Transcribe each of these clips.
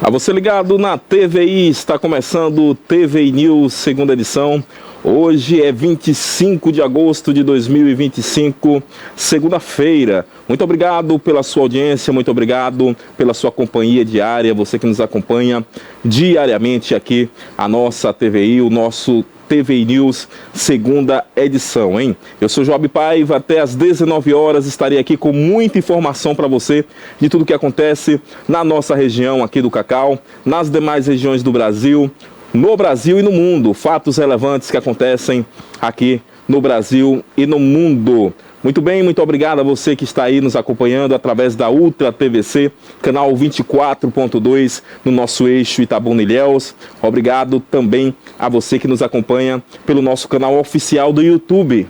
A você ligado na TVI, está começando o TVI News, segunda edição. Hoje é 25 de agosto de 2025, segunda-feira. Muito obrigado pela sua audiência, muito obrigado pela sua companhia diária, você que nos acompanha diariamente aqui, a nossa TVI, o nosso TVI News, segunda edição, hein? Eu sou Joab Paiva, até às 19 horas estarei aqui com muita informação para você de tudo que acontece na nossa região aqui do Cacau, nas demais regiões do Brasil, no Brasil e no mundo, fatos relevantes que acontecem aqui no Brasil e no mundo. Muito bem, muito obrigado a você que está aí nos acompanhando através da Ultra TVC, canal 24.2 no nosso eixo Itabuna-Ilhéus. Obrigado também a você que nos acompanha pelo nosso canal oficial do YouTube.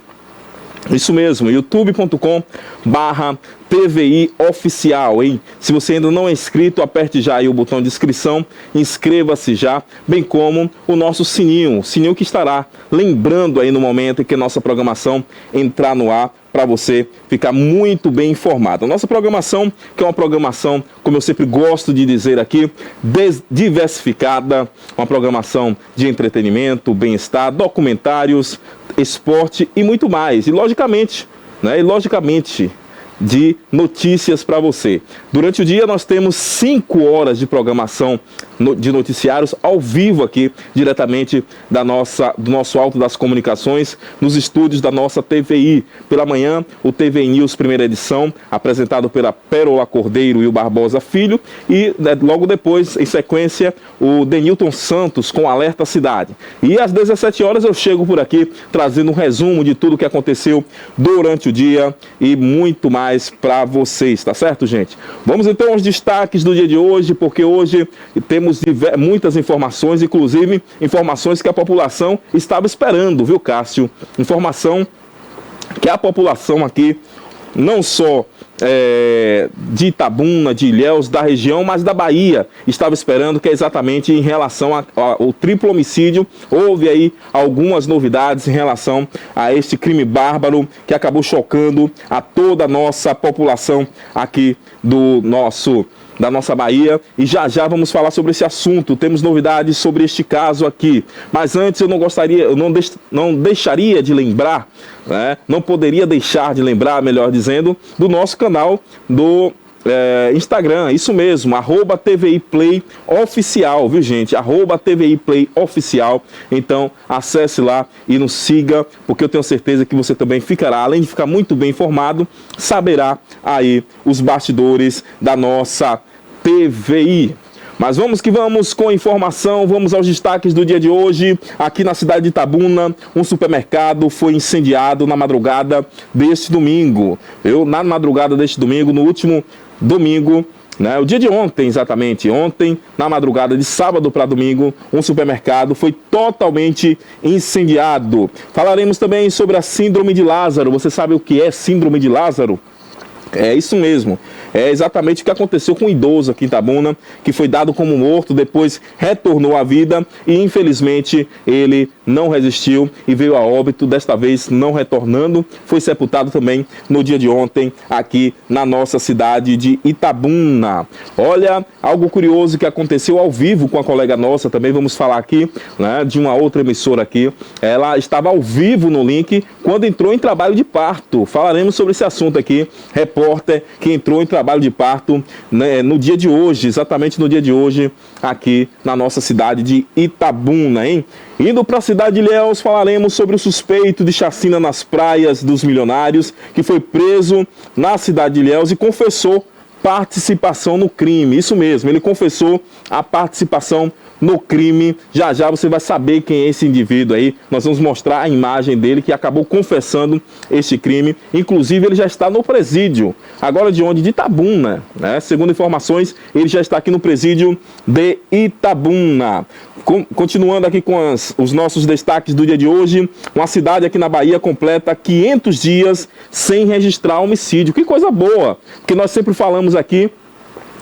Isso mesmo, youtube.com/TVI Oficial, hein? Se você ainda não é inscrito, aperte já aí o botão de inscrição, inscreva-se já, bem como o nosso sininho, que estará lembrando aí no momento em que a nossa programação entrar no ar, para você ficar muito bem informado. A nossa programação, que é uma programação, como eu sempre gosto de dizer aqui, diversificada, uma programação de entretenimento, bem-estar, documentários, esporte e muito mais. E logicamente, de notícias para você. Durante o dia nós temos 5 horas de programação de noticiários ao vivo aqui, diretamente do nosso Alto das Comunicações, nos estúdios da nossa TVI. Pela manhã, o TVI News, primeira edição, apresentado pela Pérola Cordeiro e o Barbosa Filho, e logo depois, em sequência, o Denilton Santos com Alerta Cidade. E às 17 horas eu chego por aqui, trazendo um resumo de tudo que aconteceu durante o dia e muito mais para vocês, tá certo, gente? Vamos então aos destaques do dia de hoje, porque hoje temos muitas informações, inclusive informações que a população estava esperando, viu, Cássio? Informação que a população aqui, não só de Itabuna, de Ilhéus, da região, mas da Bahia, estava esperando, que é exatamente em relação ao triplo homicídio. Houve aí algumas novidades em relação a este crime bárbaro que acabou chocando a toda a nossa população aqui da nossa Bahia, e já vamos falar sobre esse assunto. Temos novidades sobre este caso aqui, mas antes eu não deixaria de lembrar, não poderia deixar de lembrar, melhor dizendo, do nosso canal do Instagram, isso mesmo, @TVI Play Oficial, viu, gente? @TVI Play Oficial. Então acesse lá e nos siga, porque eu tenho certeza que você também ficará, além de ficar muito bem informado, saberá aí os bastidores da nossa TVI. Mas vamos que vamos com informação, vamos aos destaques do dia de hoje. Aqui na cidade de Itabuna, um supermercado foi incendiado na madrugada deste domingo. Na madrugada deste domingo, no último domingo, o dia de ontem, exatamente, ontem, na madrugada de sábado para domingo, um supermercado foi totalmente incendiado. Falaremos também sobre a Síndrome de Lázaro. Você sabe o que é Síndrome de Lázaro? É isso mesmo, é exatamente o que aconteceu com um idoso aqui em Itabuna, que foi dado como morto, depois retornou à vida e infelizmente ele não resistiu e veio a óbito, desta vez não retornando, foi sepultado também no dia de ontem aqui na nossa cidade de Itabuna. Olha, algo curioso que aconteceu ao vivo com a colega nossa, também vamos falar aqui, de uma outra emissora aqui. Ela estava ao vivo no link quando entrou em trabalho de parto. Falaremos sobre esse assunto aqui. Repórter que entrou em trabalho de parto no dia de hoje, exatamente no dia de hoje, aqui na nossa cidade de Itabuna, hein? Indo para a cidade de Ilhéus, falaremos sobre o suspeito de chacina nas praias dos Milionários, que foi preso na cidade de Ilhéus e confessou participação no crime. Isso mesmo, ele confessou a participação no crime. Já você vai saber quem é esse indivíduo aí. Nós vamos mostrar a imagem dele, que acabou confessando este crime. Inclusive, ele já está no presídio. Agora de onde? De Itabuna, Segundo informações, ele já está aqui no presídio de Itabuna. Continuando aqui com os nossos destaques do dia de hoje, uma cidade aqui na Bahia completa 500 dias sem registrar homicídio. Que coisa boa, porque nós sempre falamos aqui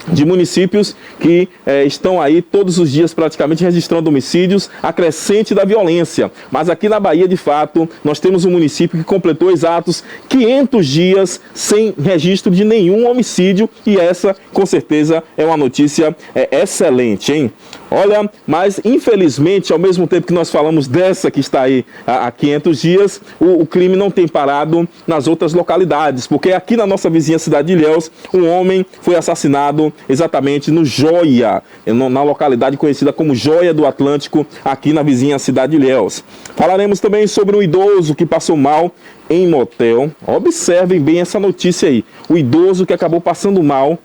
de municípios que estão aí todos os dias praticamente registrando homicídios, a crescente da violência. Mas aqui na Bahia, de fato, nós temos um município que completou exatos 500 dias sem registro de nenhum homicídio, e essa, com certeza, é uma notícia excelente, hein? Olha, mas infelizmente, ao mesmo tempo que nós falamos dessa que está aí há 500 dias, o crime não tem parado nas outras localidades, porque aqui na nossa vizinha cidade de Ilhéus, um homem foi assassinado exatamente no Joia, na localidade conhecida como Joia do Atlântico, aqui na vizinha cidade de Ilhéus. Falaremos também sobre um idoso que passou mal em motel. Observem bem essa notícia aí. O idoso que acabou passando mal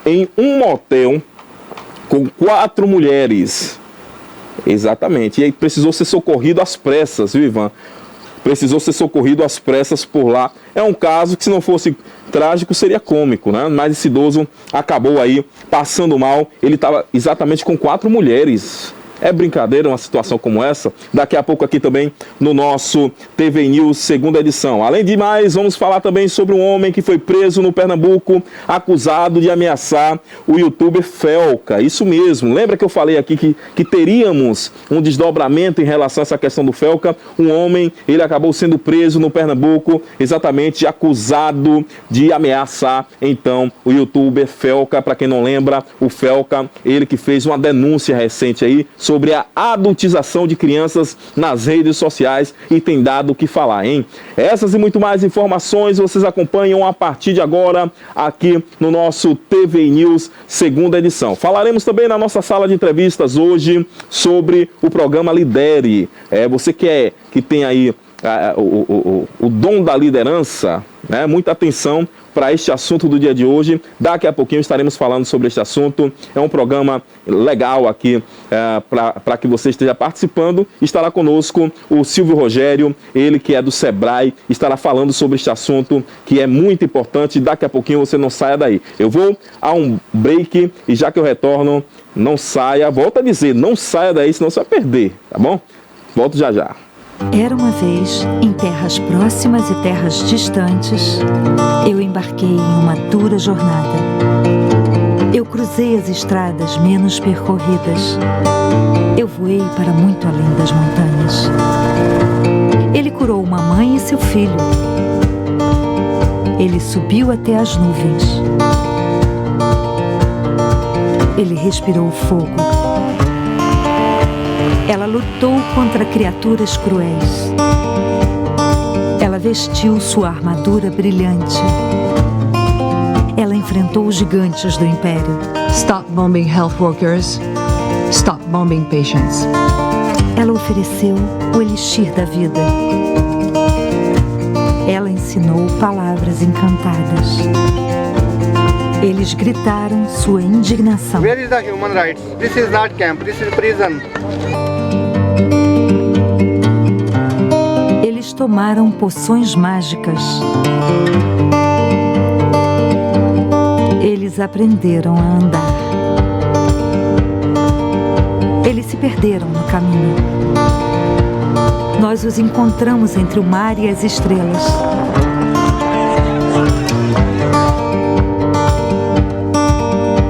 em um motel com 4 mulheres. Exatamente. E aí precisou ser socorrido às pressas, viu, Ivan? Precisou ser socorrido às pressas por lá. É um caso que, se não fosse trágico, seria cômico, né? Mas esse idoso acabou aí passando mal. Ele estava exatamente com 4 mulheres. É brincadeira uma situação como essa? Daqui a pouco aqui também no nosso TV News, segunda edição. Além de mais, vamos falar também sobre um homem que foi preso no Pernambuco, acusado de ameaçar o youtuber Felca. Isso mesmo, lembra que eu falei aqui que teríamos um desdobramento em relação a essa questão do Felca? Um homem, ele acabou sendo preso no Pernambuco, exatamente acusado de ameaçar, então, o youtuber Felca. Para quem não lembra, o Felca, ele que fez uma denúncia recente aí sobre a adultização de crianças nas redes sociais e tem dado o que falar, hein? Essas e muito mais informações vocês acompanham a partir de agora aqui no nosso TV News, segunda edição. Falaremos também na nossa sala de entrevistas hoje sobre o programa Lidere. Você que tem aí o dom da liderança, né? Muita atenção para este assunto do dia de hoje. Daqui a pouquinho estaremos falando sobre este assunto. É um programa legal aqui para que você esteja participando. Estará conosco o Silvio Rogério, ele que é do Sebrae, estará falando sobre este assunto que é muito importante. Daqui a pouquinho você não saia daí. Eu vou a um break e já que eu retorno, não saia, volto a dizer, não saia daí, senão você vai perder, tá bom? Volto já já. Era uma vez, em terras próximas e terras distantes, eu embarquei em uma dura jornada. Eu cruzei as estradas menos percorridas. Eu voei para muito além das montanhas. Ele curou uma mãe e seu filho. Ele subiu até as nuvens. Ele respirou fogo. Ela lutou contra criaturas cruéis. Ela vestiu sua armadura brilhante. Ela enfrentou os gigantes do império. Stop bombing health workers. Stop bombing patients. Ela ofereceu o elixir da vida. Ela ensinou palavras encantadas. Eles gritaram sua indignação. Where is the human rights? This is not camp, this is prison. Eles tomaram poções mágicas. Eles aprenderam a andar. Eles se perderam no caminho. Nós os encontramos entre o mar e as estrelas.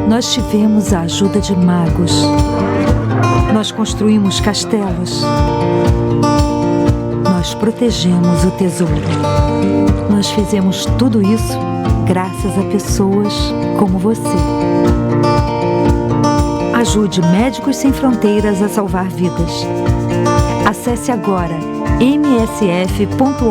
Nós tivemos a ajuda de magos. Nós construímos castelos. Nós protegemos o tesouro. Nós fizemos tudo isso graças a pessoas como você. Ajude Médicos Sem Fronteiras a salvar vidas. Acesse agora msf.org.br.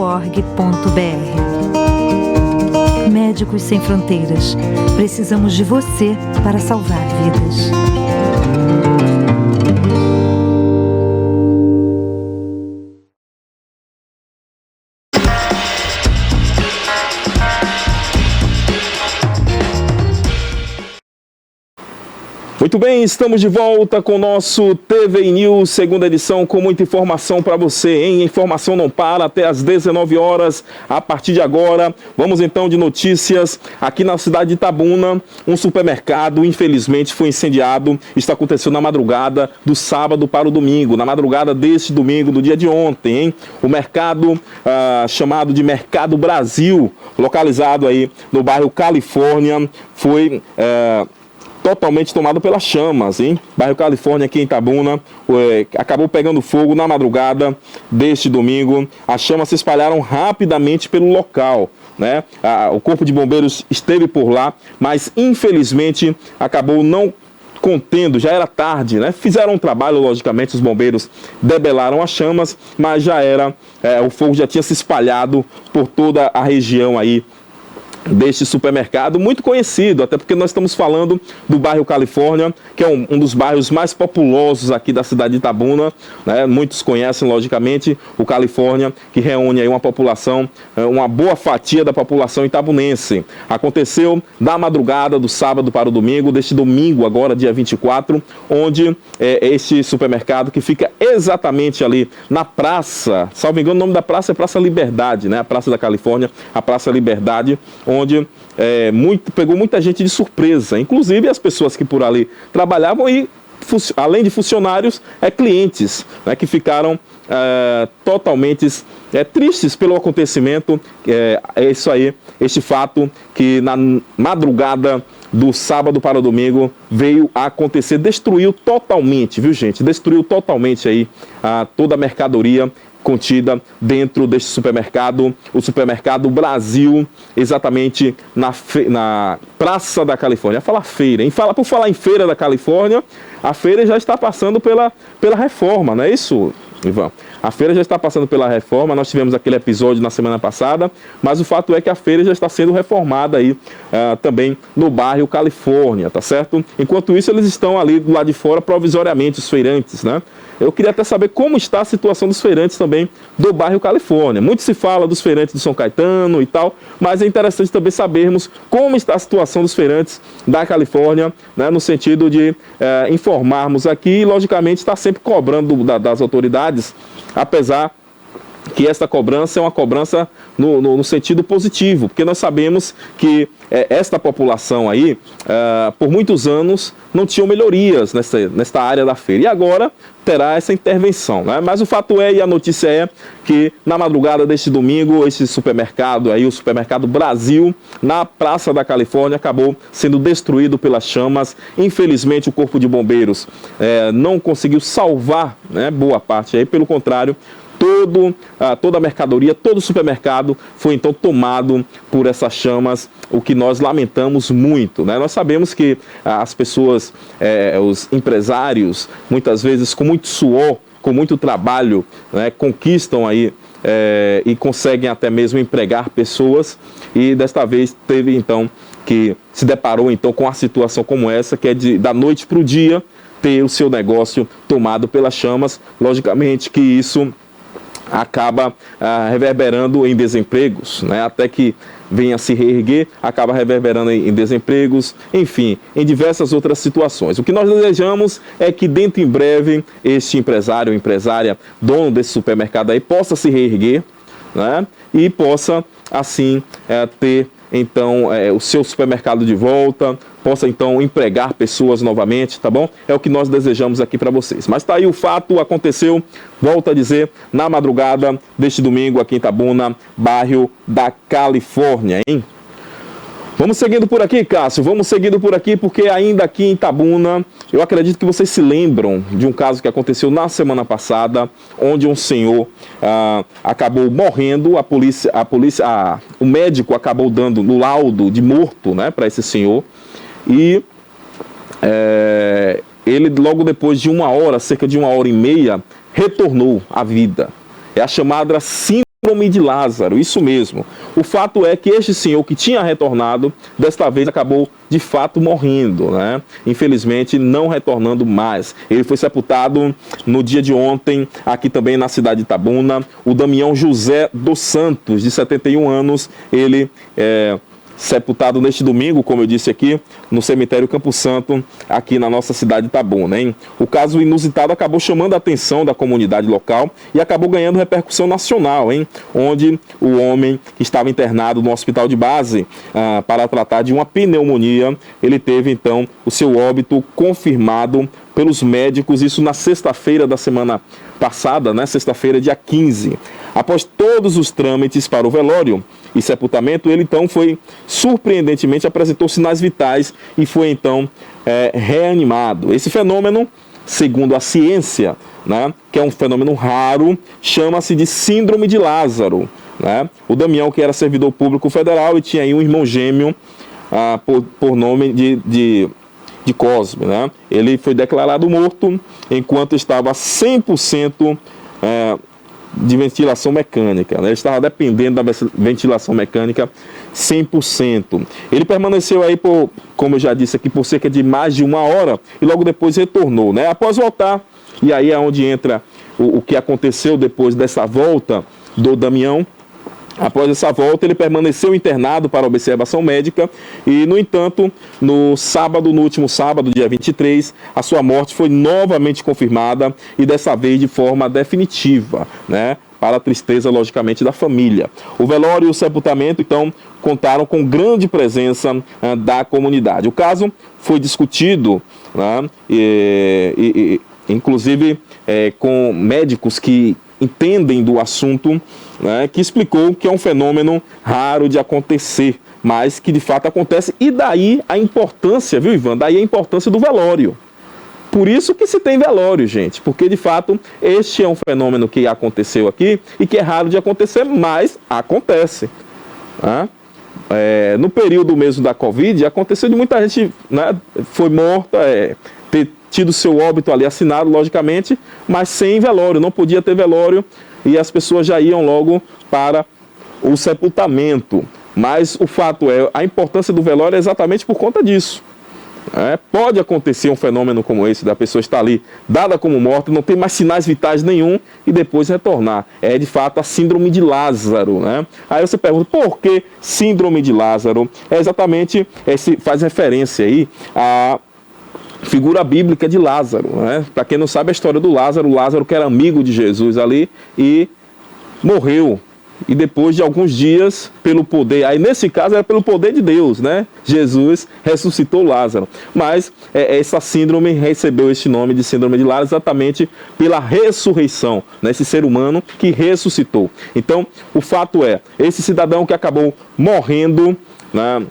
Médicos Sem Fronteiras. Precisamos de você para salvar vidas. Muito bem, estamos de volta com o nosso TV News, segunda edição, com muita informação para você, hein? Informação não para até às 19 horas, a partir de agora. Vamos então de notícias. Aqui na cidade de Itabuna, um supermercado, infelizmente, foi incendiado. Isso aconteceu na madrugada do sábado para o domingo, na madrugada deste domingo, do dia de ontem, hein? O mercado chamado de Mercado Brasil, localizado aí no bairro Califórnia, foi totalmente tomado pelas chamas, hein? Bairro Califórnia, aqui em Itabuna, acabou pegando fogo na madrugada deste domingo. As chamas se espalharam rapidamente pelo local, né? O Corpo de Bombeiros esteve por lá, mas infelizmente acabou não contendo, já era tarde, né? Fizeram um trabalho, logicamente, os bombeiros debelaram as chamas, mas já era, o fogo já tinha se espalhado por toda a região aí deste supermercado, muito conhecido, até porque nós estamos falando do bairro Califórnia, que é um dos bairros mais populosos aqui da cidade de Itabuna, né? Muitos conhecem, logicamente, o Califórnia, que reúne aí uma população, uma boa fatia da população itabunense. Aconteceu da madrugada do sábado para o domingo, deste domingo agora, dia 24, onde este supermercado que fica exatamente ali na praça, salvo engano, o nome da praça é Praça Liberdade, né? A Praça da Califórnia, a Praça Liberdade, onde pegou muita gente de surpresa, inclusive as pessoas que por ali trabalhavam e, além de funcionários, clientes, né, que ficaram totalmente tristes pelo acontecimento. É isso aí, este fato que na madrugada do sábado para o domingo veio a acontecer, destruiu totalmente, viu gente? Destruiu totalmente aí toda a mercadoria contida dentro deste supermercado, o Supermercado Brasil, exatamente na Praça da Califórnia. Fala feira, hein? Por falar em Feira da Califórnia, a feira já está passando pela reforma, não é isso, Ivan? A feira já está passando pela reforma, nós tivemos aquele episódio na semana passada, mas o fato é que a feira já está sendo reformada aí também no bairro Califórnia, tá certo? Enquanto isso, eles estão ali do lado de fora provisoriamente, os feirantes, né? Eu queria até saber como está a situação dos feirantes também do bairro Califórnia. Muito se fala dos feirantes de São Caetano e tal, mas é interessante também sabermos como está a situação dos feirantes da Califórnia, né, no sentido de informarmos aqui e, logicamente, estar sempre cobrando das autoridades, apesar que esta cobrança é uma cobrança no sentido positivo, porque nós sabemos que esta população aí, por muitos anos, não tinha melhorias nesta área da feira, e agora terá essa intervenção, né? Mas o fato e a notícia é que na madrugada deste domingo, esse supermercado aí, o Supermercado Brasil, na Praça da Califórnia, acabou sendo destruído pelas chamas. Infelizmente, o Corpo de Bombeiros não conseguiu salvar, né, boa parte aí, pelo contrário, toda a mercadoria, todo o supermercado foi então tomado por essas chamas, o que nós lamentamos muito, né? Nós sabemos que as pessoas, os empresários, muitas vezes com muito suor, com muito trabalho, né, conquistam aí e conseguem até mesmo empregar pessoas, e desta vez teve então que se deparou então com a situação como essa, que é da noite para o dia ter o seu negócio tomado pelas chamas. Logicamente que isso acaba reverberando em desempregos, né? Até que venha a se reerguer, acaba reverberando em desempregos, enfim, em diversas outras situações. O que nós desejamos é que dentro em breve este empresário ou empresária, dono desse supermercado aí, possa se reerguer, né? E possa assim ter então o seu supermercado de volta, possa então empregar pessoas novamente, tá bom? É o que nós desejamos aqui para vocês. Mas tá aí o fato, aconteceu, volto a dizer, na madrugada deste domingo aqui em Itabuna, bairro da Califórnia, hein? Vamos seguindo por aqui, Cássio, vamos seguindo por aqui, porque ainda aqui em Itabuna, eu acredito que vocês se lembram de um caso que aconteceu na semana passada, onde um senhor acabou morrendo, o médico acabou dando no laudo de morto, né, para esse senhor, e ele logo depois de cerca de 1h30, retornou à vida. É a chamada síndrome de Lázaro, isso mesmo. O fato é que este senhor que tinha retornado, desta vez acabou de fato morrendo, né? Infelizmente não retornando mais. Ele foi sepultado no dia de ontem, aqui também na cidade de Itabuna. O Damião José dos Santos, de 71 anos, ele sepultado neste domingo, como eu disse aqui, no cemitério Campo Santo, aqui na nossa cidade de Itabuna, hein? O caso inusitado acabou chamando a atenção da comunidade local e acabou ganhando repercussão nacional, hein? Onde o homem que estava internado no hospital de base para tratar de uma pneumonia, ele teve então o seu óbito confirmado pelos médicos, isso na sexta-feira da semana passada, né? Sexta-feira, dia 15. Após todos os trâmites para o velório e sepultamento, ele então surpreendentemente apresentou sinais vitais e foi então reanimado. Esse fenômeno, segundo a ciência, né, que é um fenômeno raro, chama-se de síndrome de Lázaro. Né? O Damião, que era servidor público federal e tinha aí um irmão gêmeo por nome de Cosme, né? Ele foi declarado morto enquanto estava 100% de ventilação mecânica, né? Ele estava dependendo da ventilação mecânica 100%. Ele permaneceu aí como eu já disse aqui, por cerca de mais de 1 hora e logo depois retornou, né? Após voltar, e aí é onde entra o que aconteceu depois dessa volta do Damião. Após essa volta, ele permaneceu internado para observação médica e, no entanto, no último sábado, dia 23, a sua morte foi novamente confirmada e dessa vez de forma definitiva, né? Para a tristeza, logicamente, da família. O velório e o sepultamento, então, contaram com grande presença da comunidade. O caso foi discutido, né? Inclusive com médicos que entendem do assunto, né, que explicou que é um fenômeno raro de acontecer, mas que de fato acontece, e daí a importância, viu, Ivan? Daí a importância do velório. Por isso que se tem velório, gente, porque de fato este é um fenômeno que aconteceu aqui e que é raro de acontecer, mas acontece. Né? No período mesmo da Covid, aconteceu de muita gente, né, foi morta, ter tido seu óbito ali assinado, logicamente, mas sem velório, não podia ter velório e as pessoas já iam logo para o sepultamento. Mas o fato a importância do velório é exatamente por conta disso. Pode acontecer um fenômeno como esse, da pessoa estar ali dada como morta, não tem mais sinais vitais nenhum e depois retornar. É de fato a síndrome de Lázaro, né? Aí você pergunta, por que síndrome de Lázaro? É exatamente, faz referência aí a figura bíblica de Lázaro, né? Para quem não sabe a história do Lázaro que era amigo de Jesus ali e morreu. E depois de alguns dias, pelo poder, aí nesse caso era pelo poder de Deus, né? Jesus ressuscitou Lázaro. Mas essa síndrome recebeu este nome de síndrome de Lázaro exatamente pela ressurreição, né? Esse ser humano que ressuscitou. Então, o fato esse cidadão que acabou morrendo, né,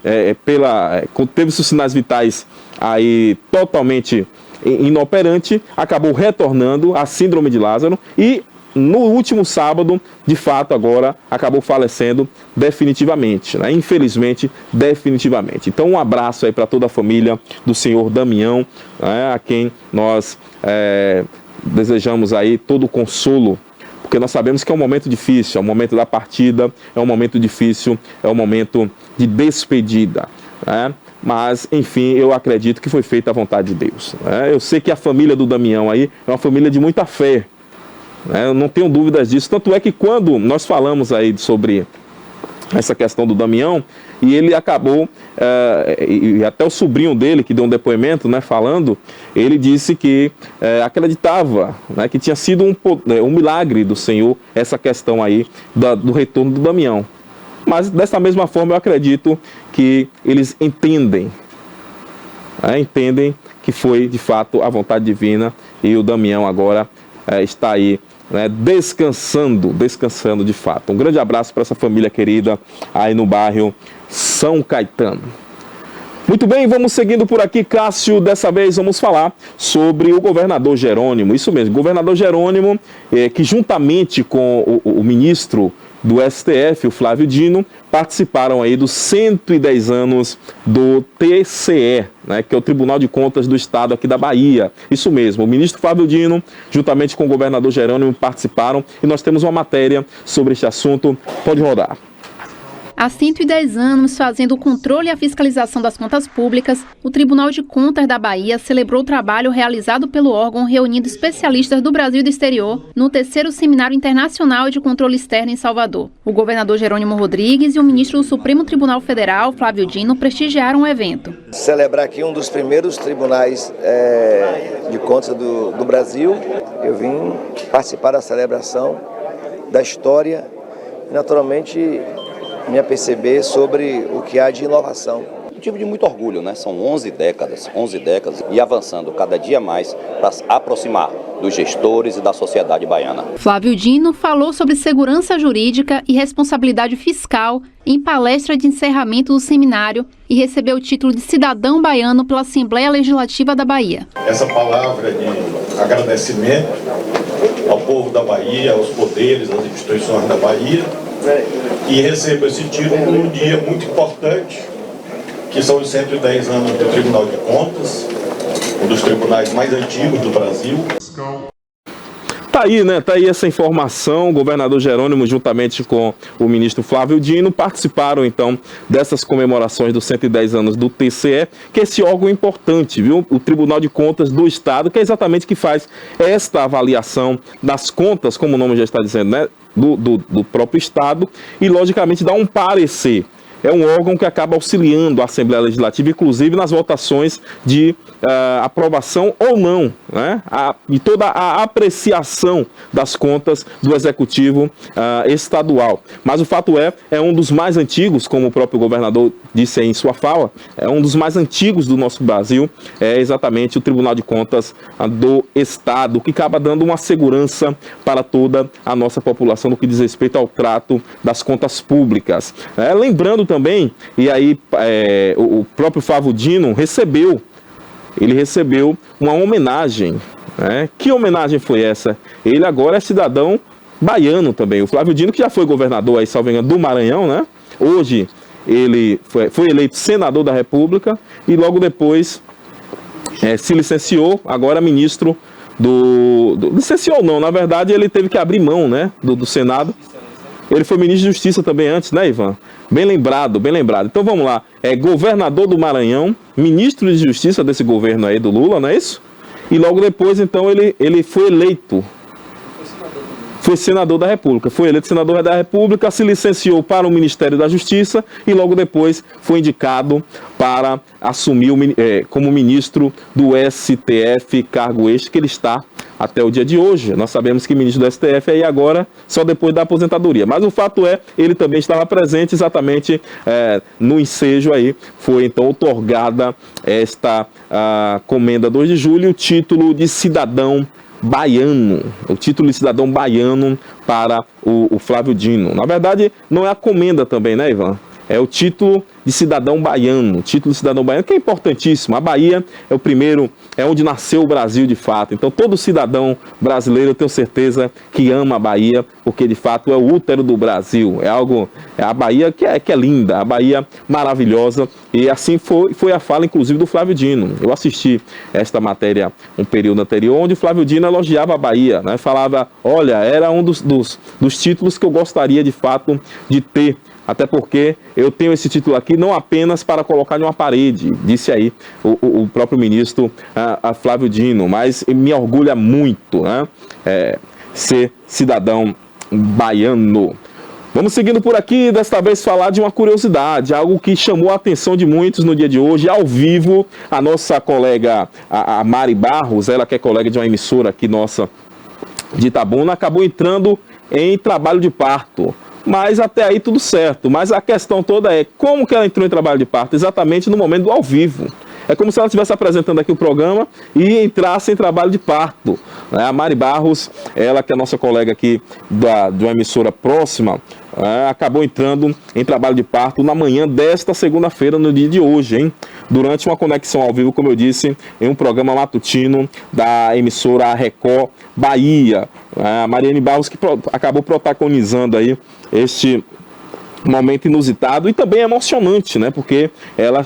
teve seus sinais vitais aí totalmente inoperante, acabou retornando à síndrome de Lázaro e no último sábado, de fato, agora acabou falecendo definitivamente, né? Infelizmente, definitivamente. Então, um abraço aí para toda a família do senhor Damião, né? A quem nós desejamos aí todo o consolo, porque nós sabemos que é um momento difícil, é o momento da partida, é um momento difícil, é um momento de despedida, né? Mas, enfim, eu acredito que foi feita a vontade de Deus, né? Eu sei que a família do Damião aí é uma família de muita fé, né? Eu não tenho dúvidas disso. Tanto é que quando nós falamos aí sobre essa questão do Damião, e ele acabou, e até o sobrinho dele que deu um depoimento, né, falando, ele disse que acreditava, né, que tinha sido um milagre do Senhor essa questão aí do retorno do Damião. Mas dessa mesma forma eu acredito que eles entendem que foi de fato a vontade divina e o Damião agora está aí, né, descansando de fato. Um grande abraço para essa família querida aí no bairro São Caetano. Muito bem, vamos seguindo por aqui, Cássio. Dessa vez vamos falar sobre o governador Jerônimo. Isso mesmo, governador Jerônimo, que juntamente com o ministro do STF, o Flávio Dino, participaram aí dos 110 anos do TCE, né, que é o Tribunal de Contas do Estado aqui da Bahia. Isso mesmo, o ministro Flávio Dino, juntamente com o governador Jerônimo, participaram e nós temos uma matéria sobre este assunto. Pode rodar. Há 110 anos, fazendo o controle e a fiscalização das contas públicas, o Tribunal de Contas da Bahia celebrou o trabalho realizado pelo órgão reunindo especialistas do Brasil e do exterior no 3º Seminário Internacional de Controle Externo em Salvador. O governador Jerônimo Rodrigues e o ministro do Supremo Tribunal Federal, Flávio Dino, prestigiaram o evento. Celebrar aqui um dos primeiros tribunais de contas do Brasil. Eu vim participar da celebração da história e, naturalmente, me aperceber sobre o que há de inovação. Motivo de muito orgulho, né? São 11 décadas e avançando cada dia mais para aproximar dos gestores e da sociedade baiana. Flávio Dino falou sobre segurança jurídica e responsabilidade fiscal em palestra de encerramento do seminário e recebeu o título de cidadão baiano pela Assembleia Legislativa da Bahia. Essa palavra de agradecimento ao povo da Bahia, aos poderes, às instituições da Bahia, e recebo esse título num dia muito importante, que são os 110 anos do Tribunal de Contas, um dos tribunais mais antigos do Brasil. Tá aí, né? Tá aí essa informação. O governador Jerônimo, juntamente com o ministro Flávio Dino, participaram, então, dessas comemorações dos 110 anos do TCE, que é esse órgão importante, viu? O Tribunal de Contas do Estado, que é exatamente que faz esta avaliação das contas, como o nome já está dizendo, né? Do próprio Estado, e, logicamente, dá um parecer. É um órgão que acaba auxiliando a Assembleia Legislativa, inclusive nas votações de aprovação ou não, né? E toda a apreciação das contas do Executivo estadual. Mas o fato é um dos mais antigos, como o próprio governador disse aí em sua fala, é um dos mais antigos do nosso Brasil, é exatamente o Tribunal de Contas do Estado, que acaba dando uma segurança para toda a nossa população no que diz respeito ao trato das contas públicas. Lembrando também, e aí o próprio Flávio Dino recebeu uma homenagem, né? Que homenagem foi essa? Ele agora é cidadão baiano também. O Flávio Dino, que já foi governador aí, salvo engano, do Maranhão, né? Hoje ele foi eleito senador da República e logo depois se licenciou, agora ministro licenciou não, na verdade ele teve que abrir mão, né, do Senado. Ele foi ministro de Justiça também antes, né, Ivan? Bem lembrado, bem lembrado. Então vamos lá. É governador do Maranhão, ministro de Justiça desse governo aí do Lula, não é isso? E logo depois, então, ele foi eleito. Foi senador da República. Foi eleito senador da República, se licenciou para o Ministério da Justiça e logo depois foi indicado para assumir como ministro do STF, cargo este que ele está até o dia de hoje. Nós sabemos que ministro do STF é aí agora, só depois da aposentadoria. Mas o fato ele também estava presente exatamente no ensejo aí. Foi então outorgada esta comenda 2 de julho, o título de cidadão baiano, o título de cidadão baiano para o Flávio Dino. Na verdade, não é a comenda também, né, Ivan? É o título de cidadão baiano, título de cidadão baiano, que é importantíssimo. A Bahia é o primeiro, é onde nasceu o Brasil de fato. Então todo cidadão brasileiro, eu tenho certeza que ama a Bahia, porque de fato é o útero do Brasil. É a Bahia que é linda, a Bahia maravilhosa. E assim foi a fala, inclusive, do Flávio Dino. Eu assisti esta matéria um período anterior, onde o Flávio Dino elogiava a Bahia, né? Falava, olha, era um dos títulos que eu gostaria de fato de ter. Até porque eu tenho esse título aqui não apenas para colocar em uma parede, disse aí o próprio ministro Flávio Dino, mas me orgulha muito, né, ser cidadão baiano. Vamos seguindo por aqui, desta vez falar de uma curiosidade, algo que chamou a atenção de muitos no dia de hoje, ao vivo. A nossa colega, a Mari Barros, ela que é colega de uma emissora aqui nossa de Itabuna, acabou entrando em trabalho de parto. Mas até aí tudo certo. Mas a questão toda é como que ela entrou em trabalho de parto? Exatamente no momento do ao vivo. É como se ela estivesse apresentando aqui o programa e entrasse em trabalho de parto. A Mari Barros, ela que é nossa colega aqui de uma emissora próxima, acabou entrando em trabalho de parto na manhã desta segunda-feira, no dia de hoje, hein? Durante uma conexão ao vivo, como eu disse, em um programa matutino da emissora Record Bahia. A Mariane Barros que acabou protagonizando aí este momento inusitado e também emocionante, né? Porque ela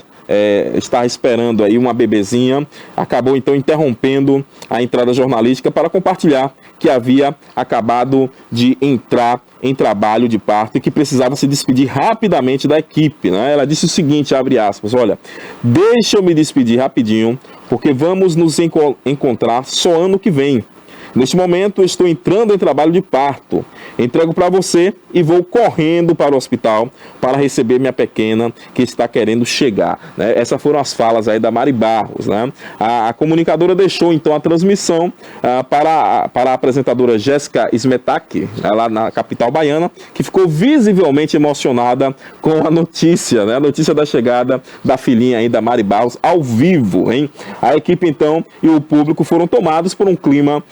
está esperando aí uma bebezinha, acabou então interrompendo a entrada jornalística para compartilhar que havia acabado de entrar em trabalho de parto e que precisava se despedir rapidamente da equipe, né? Ela disse o seguinte, abre aspas, olha, deixa eu me despedir rapidinho, porque vamos nos encontrar só ano que vem. Neste momento, eu estou entrando em trabalho de parto. Entrego para você e vou correndo para o hospital para receber minha pequena que está querendo chegar. Né? Essas foram as falas aí da Mari Barros. Né? A comunicadora deixou então a transmissão para a apresentadora Jéssica Smetak, lá na capital baiana, que ficou visivelmente emocionada com a notícia, né? A notícia da chegada da filhinha aí da Mari Barros ao vivo. Hein? A equipe então e o público foram tomados por um clima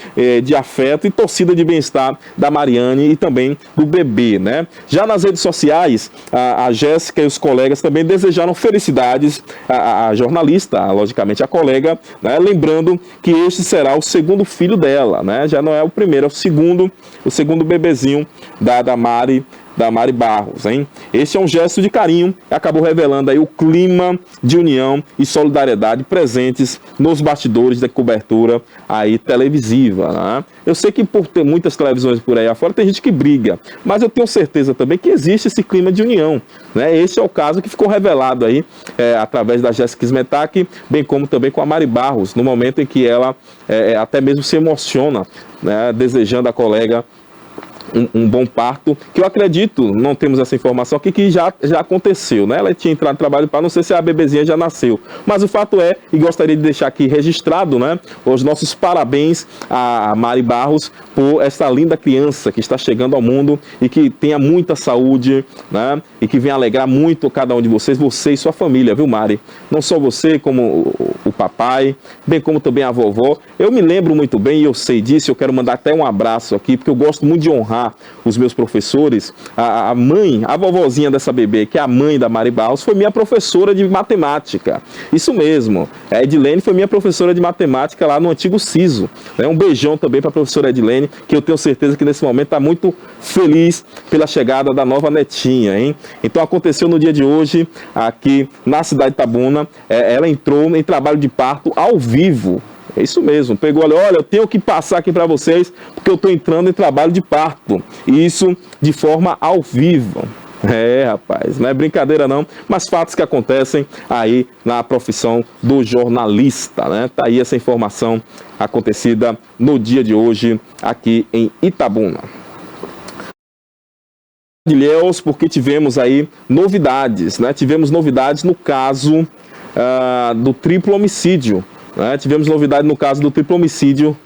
de afeto e torcida de bem-estar da Mariane e também do bebê, né? Já nas redes sociais, a Jéssica e os colegas também desejaram felicidades à jornalista, logicamente a colega, né? Lembrando que este será o segundo filho dela, né? Já não é o primeiro, é o segundo bebezinho da Mari Barros, hein? Esse é um gesto de carinho que acabou revelando aí o clima de união e solidariedade presentes nos bastidores da cobertura aí televisiva, né? Eu sei que por ter muitas televisões por aí afora tem gente que briga, mas eu tenho certeza também que existe esse clima de união, né? Esse é o caso que ficou revelado aí através da Jéssica Smetak, bem como também com a Mari Barros, no momento em que ela até mesmo se emociona, né? Desejando à colega um bom parto, que eu acredito, não temos essa informação aqui, que já aconteceu, né? Ela tinha entrado no trabalho para não sei se a bebezinha já nasceu, mas o fato é, e gostaria de deixar aqui registrado, né, os nossos parabéns a Mari Barros por essa linda criança que está chegando ao mundo e que tenha muita saúde, né, e que venha alegrar muito cada um de vocês, você e sua família, viu, Mari? Não só você, como o papai, bem como também a vovó. Eu me lembro muito bem, e eu sei disso, eu quero mandar até um abraço aqui, porque eu gosto muito de honrar os meus professores. A mãe, a vovozinha dessa bebê, que é a mãe da Mari Barros, foi minha professora de matemática. Isso mesmo, a Edilene foi minha professora de matemática lá no antigo CISO. Um beijão também para a professora Edilene, que eu tenho certeza que nesse momento está muito feliz pela chegada da nova netinha, hein? Então aconteceu no dia de hoje, aqui na cidade de Itabuna, ela entrou em trabalho de parto ao vivo. É isso mesmo, pegou, olha, eu tenho que passar aqui para vocês, porque eu estou entrando em trabalho de parto. E isso de forma ao vivo. Rapaz, não é brincadeira não, mas fatos que acontecem aí na profissão do jornalista, né? Tá aí essa informação acontecida no dia de hoje aqui em Itabuna. De Ilhéus, porque tivemos aí novidades, né? Tivemos novidades no caso do triplo homicídio. Tivemos novidade no caso do triplo homicídio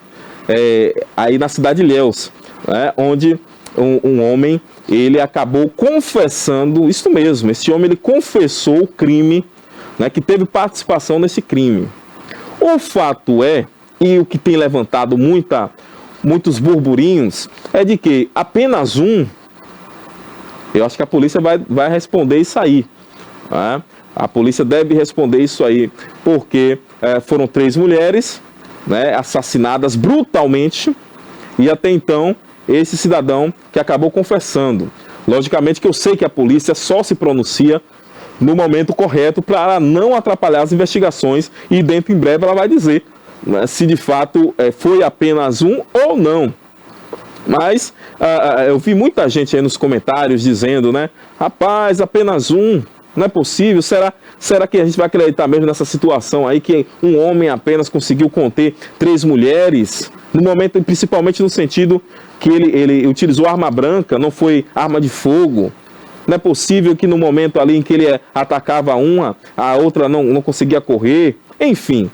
aí na cidade de Ilhéus, né? Onde um homem, ele acabou confessando, isso mesmo, esse homem ele confessou o crime, né, que teve participação nesse crime. O fato é, e o que tem levantado muitos burburinhos, é de que apenas eu acho que a polícia vai responder isso aí, né? A polícia deve responder isso aí, porque foram 3 mulheres, né, assassinadas brutalmente, e até então esse cidadão que acabou confessando. Logicamente que eu sei que a polícia só se pronuncia no momento correto para não atrapalhar as investigações, e dentro em breve ela vai dizer, né, se de fato foi apenas ou não. Mas eu vi muita gente aí nos comentários dizendo, né, rapaz, apenas não é possível, será que a gente vai acreditar mesmo nessa situação aí, que um homem apenas conseguiu conter 3 mulheres, no momento, principalmente no sentido que ele utilizou arma branca, não foi arma de fogo? Não é possível que no momento ali em que ele atacava a outra não conseguia correr, enfim,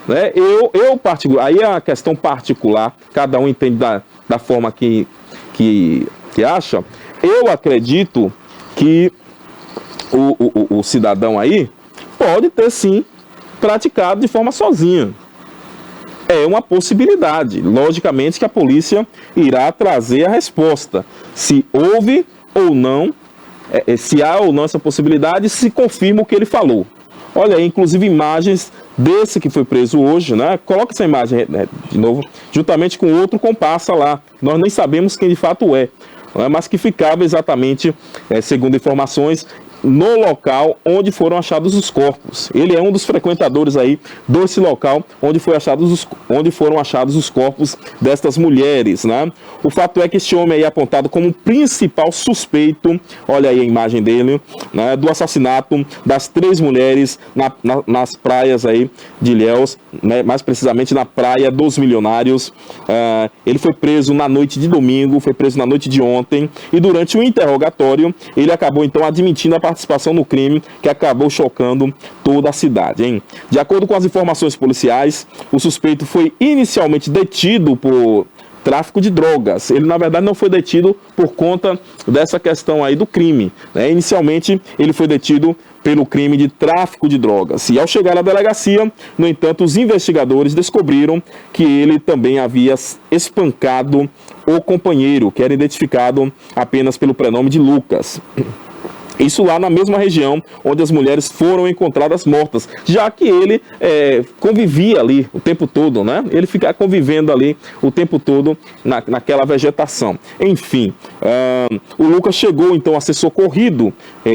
né? Eu particular, aí é uma questão particular, cada um entende da forma que acha. Eu acredito que o cidadão aí pode ter sim praticado de forma sozinha. É uma possibilidade. Logicamente que a polícia irá trazer a resposta. Se houve ou não, se há ou não essa possibilidade, se confirma o que ele falou. Olha aí, inclusive imagens desse que foi preso hoje, né? Coloca essa imagem de novo, juntamente com outro comparsa lá. Nós nem sabemos quem de fato é, mas que ficava exatamente, segundo informações, no local onde foram achados os corpos. Ele é um dos frequentadores aí desse local onde foram achados os corpos destas mulheres, né? O fato é que este homem aí é apontado como principal suspeito, olha aí a imagem dele, né, do assassinato das 3 mulheres nas praias aí de Ilhéus, né, mais precisamente na Praia dos Milionários. Ele foi preso na noite de domingo, foi preso na noite de ontem, e durante o interrogatório ele acabou então admitindo a participação no crime, que acabou chocando toda a cidade, hein? De acordo com as informações policiais, o suspeito foi inicialmente detido por tráfico de drogas. Ele, na verdade, não foi detido por conta dessa questão aí do crime, né? Inicialmente, ele foi detido pelo crime de tráfico de drogas. E ao chegar à delegacia, no entanto, os investigadores descobriram que ele também havia espancado o companheiro, que era identificado apenas pelo prenome de Lucas. Isso lá na mesma região onde as mulheres foram encontradas mortas, já que ele convivia ali o tempo todo, né? Ele ficava convivendo ali o tempo todo naquela vegetação. Enfim, o Lucas chegou então a ser socorrido,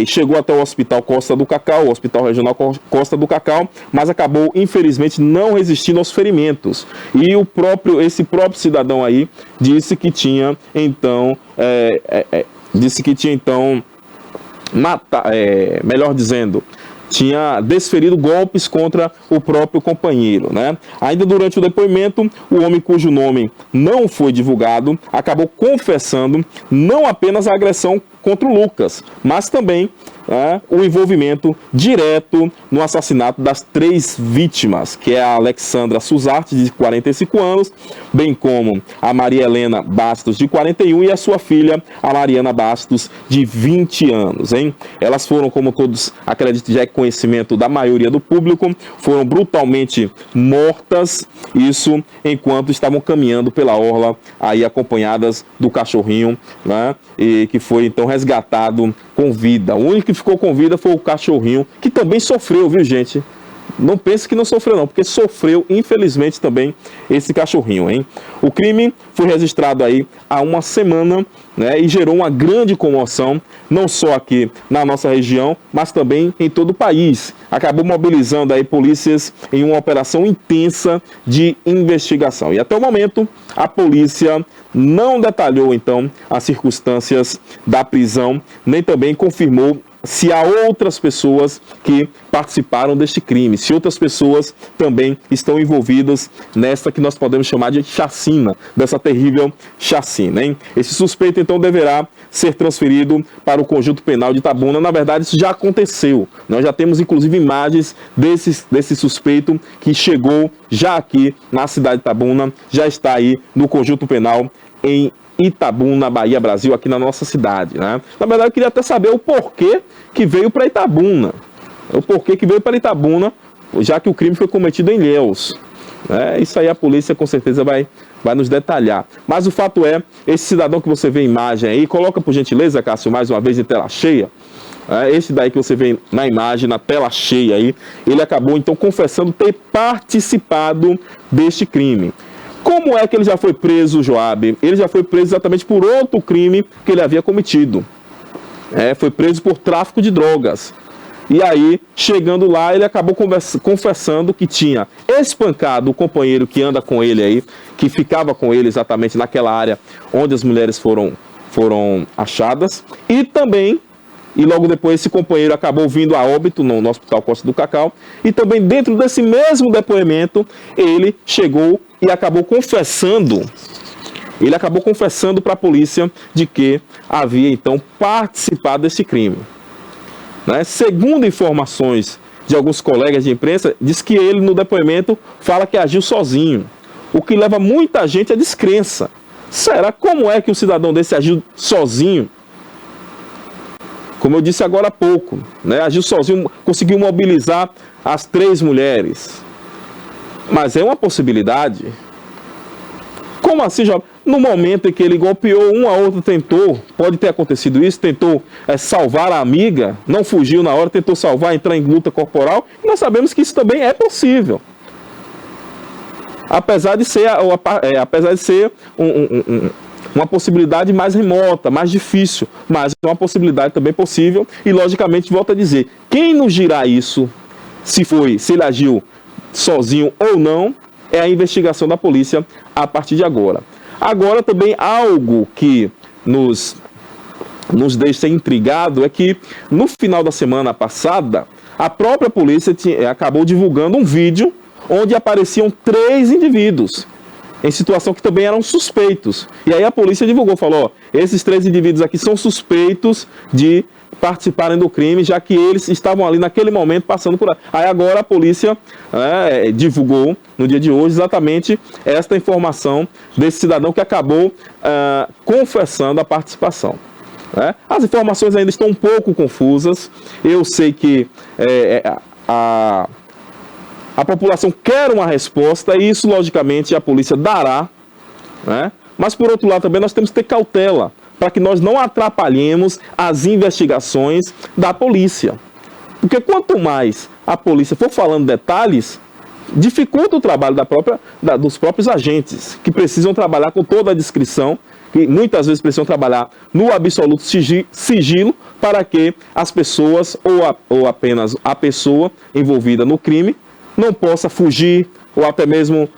chegou até o Hospital Costa do Cacau, o Hospital Regional Costa do Cacau, mas acabou infelizmente não resistindo aos ferimentos. E esse próprio cidadão aí disse que tinha então melhor dizendo, tinha desferido golpes contra o próprio companheiro, né? Ainda durante o depoimento, o homem cujo nome não foi divulgado acabou confessando não apenas a agressão contra o Lucas, mas também o envolvimento direto no assassinato das 3 vítimas, que é a Alexandra Suzarte, de 45 anos, bem como a Maria Helena Bastos, de 41, e a sua filha, a Mariana Bastos, de 20 anos. Hein? Elas foram, como todos acreditam, já é conhecimento da maioria do público, foram brutalmente mortas, isso enquanto estavam caminhando pela orla, aí acompanhadas do cachorrinho, né? E que foi então resgatado com vida. O único que ficou com vida foi o cachorrinho, que também sofreu, viu, gente? Não pense que não sofreu não, porque sofreu, infelizmente, também esse cachorrinho, hein? O crime foi registrado aí há uma semana, né, e gerou uma grande comoção, não só aqui na nossa região, mas também em todo o país. Acabou mobilizando aí polícias em uma operação intensa de investigação. E até o momento, a polícia não detalhou, então, as circunstâncias da prisão, nem também confirmou se há outras pessoas que participaram deste crime, se outras pessoas também estão envolvidas nessa que nós podemos chamar de chacina, dessa terrível chacina, hein? Esse suspeito, então, deverá ser transferido para o Conjunto Penal de Itabuna. Na verdade, isso já aconteceu. Nós já temos, inclusive, imagens desse suspeito que chegou já aqui na cidade de Itabuna, já está aí no Conjunto Penal em Itabuna, Bahia, Brasil, aqui na nossa cidade, né? Na verdade, eu queria até saber o porquê que veio para Itabuna. O porquê que veio para Itabuna, já que o crime foi cometido em Ilhéus. Isso aí a polícia com certeza vai nos detalhar. Mas o fato é, esse cidadão que você vê a imagem aí, coloca por gentileza, Cássio, mais uma vez em tela cheia. Esse daí que você vê na imagem, na tela cheia aí, ele acabou então confessando ter participado deste crime. Como é que ele já foi preso, Joab? Ele já foi preso exatamente por outro crime que ele havia cometido. Foi preso por tráfico de drogas. E aí, chegando lá, ele acabou confessando que tinha espancado o companheiro que anda com ele aí, que ficava com ele exatamente naquela área onde as mulheres foram achadas. E também, e logo depois esse companheiro acabou vindo a óbito no Hospital Costa do Cacau. E também dentro desse mesmo depoimento, ele chegou e acabou confessando para a polícia de que havia então participado desse crime. Segundo informações de alguns colegas de imprensa, diz que ele no depoimento fala que agiu sozinho, o que leva muita gente à descrença. Será? Como é que um cidadão desse agiu sozinho? Como eu disse agora há pouco, agiu sozinho, conseguiu mobilizar as 3 mulheres. Mas é uma possibilidade. Como assim, João? No momento em que ele golpeou, um a outro tentou, pode ter acontecido isso, tentou salvar a amiga, não fugiu na hora, tentou salvar, entrar em luta corporal. E nós sabemos que isso também é possível. Apesar de ser uma possibilidade mais remota, mais difícil, mas é uma possibilidade também possível. E, logicamente, volto a dizer, quem nos dirá isso, se ele agiu sozinho ou não, é a investigação da polícia a partir de agora. Agora também algo que nos deixa intrigado é que no final da semana passada, a própria polícia acabou divulgando um vídeo onde apareciam 3 indivíduos em situação que também eram suspeitos. E aí a polícia divulgou, falou, esses 3 indivíduos aqui são suspeitos de participarem do crime, já que eles estavam ali naquele momento passando por lá. Aí agora a polícia divulgou, no dia de hoje, exatamente esta informação desse cidadão que acabou confessando a participação. né? As informações ainda estão um pouco confusas. Eu sei que a população quer uma resposta e isso, logicamente, a polícia dará, né? Mas, por outro lado, também nós temos que ter cautela para que nós não atrapalhemos as investigações da polícia. Porque quanto mais a polícia for falando detalhes, dificulta o trabalho dos próprios agentes, que precisam trabalhar com toda a discrição, que muitas vezes precisam trabalhar no absoluto sigilo, para que as pessoas, ou apenas a pessoa envolvida no crime, não possa fugir, ou até mesmo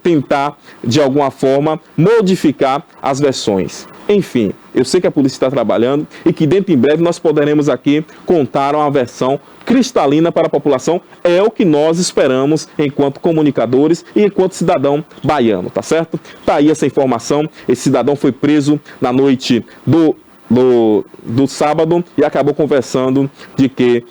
tentar, de alguma forma, modificar as versões. Enfim, eu sei que a polícia está trabalhando e que dentro em breve nós poderemos aqui contar uma versão cristalina para a população. É o que nós esperamos enquanto comunicadores e enquanto cidadão baiano, tá certo? Tá aí essa informação. Esse cidadão foi preso na noite do sábado e acabou conversando de que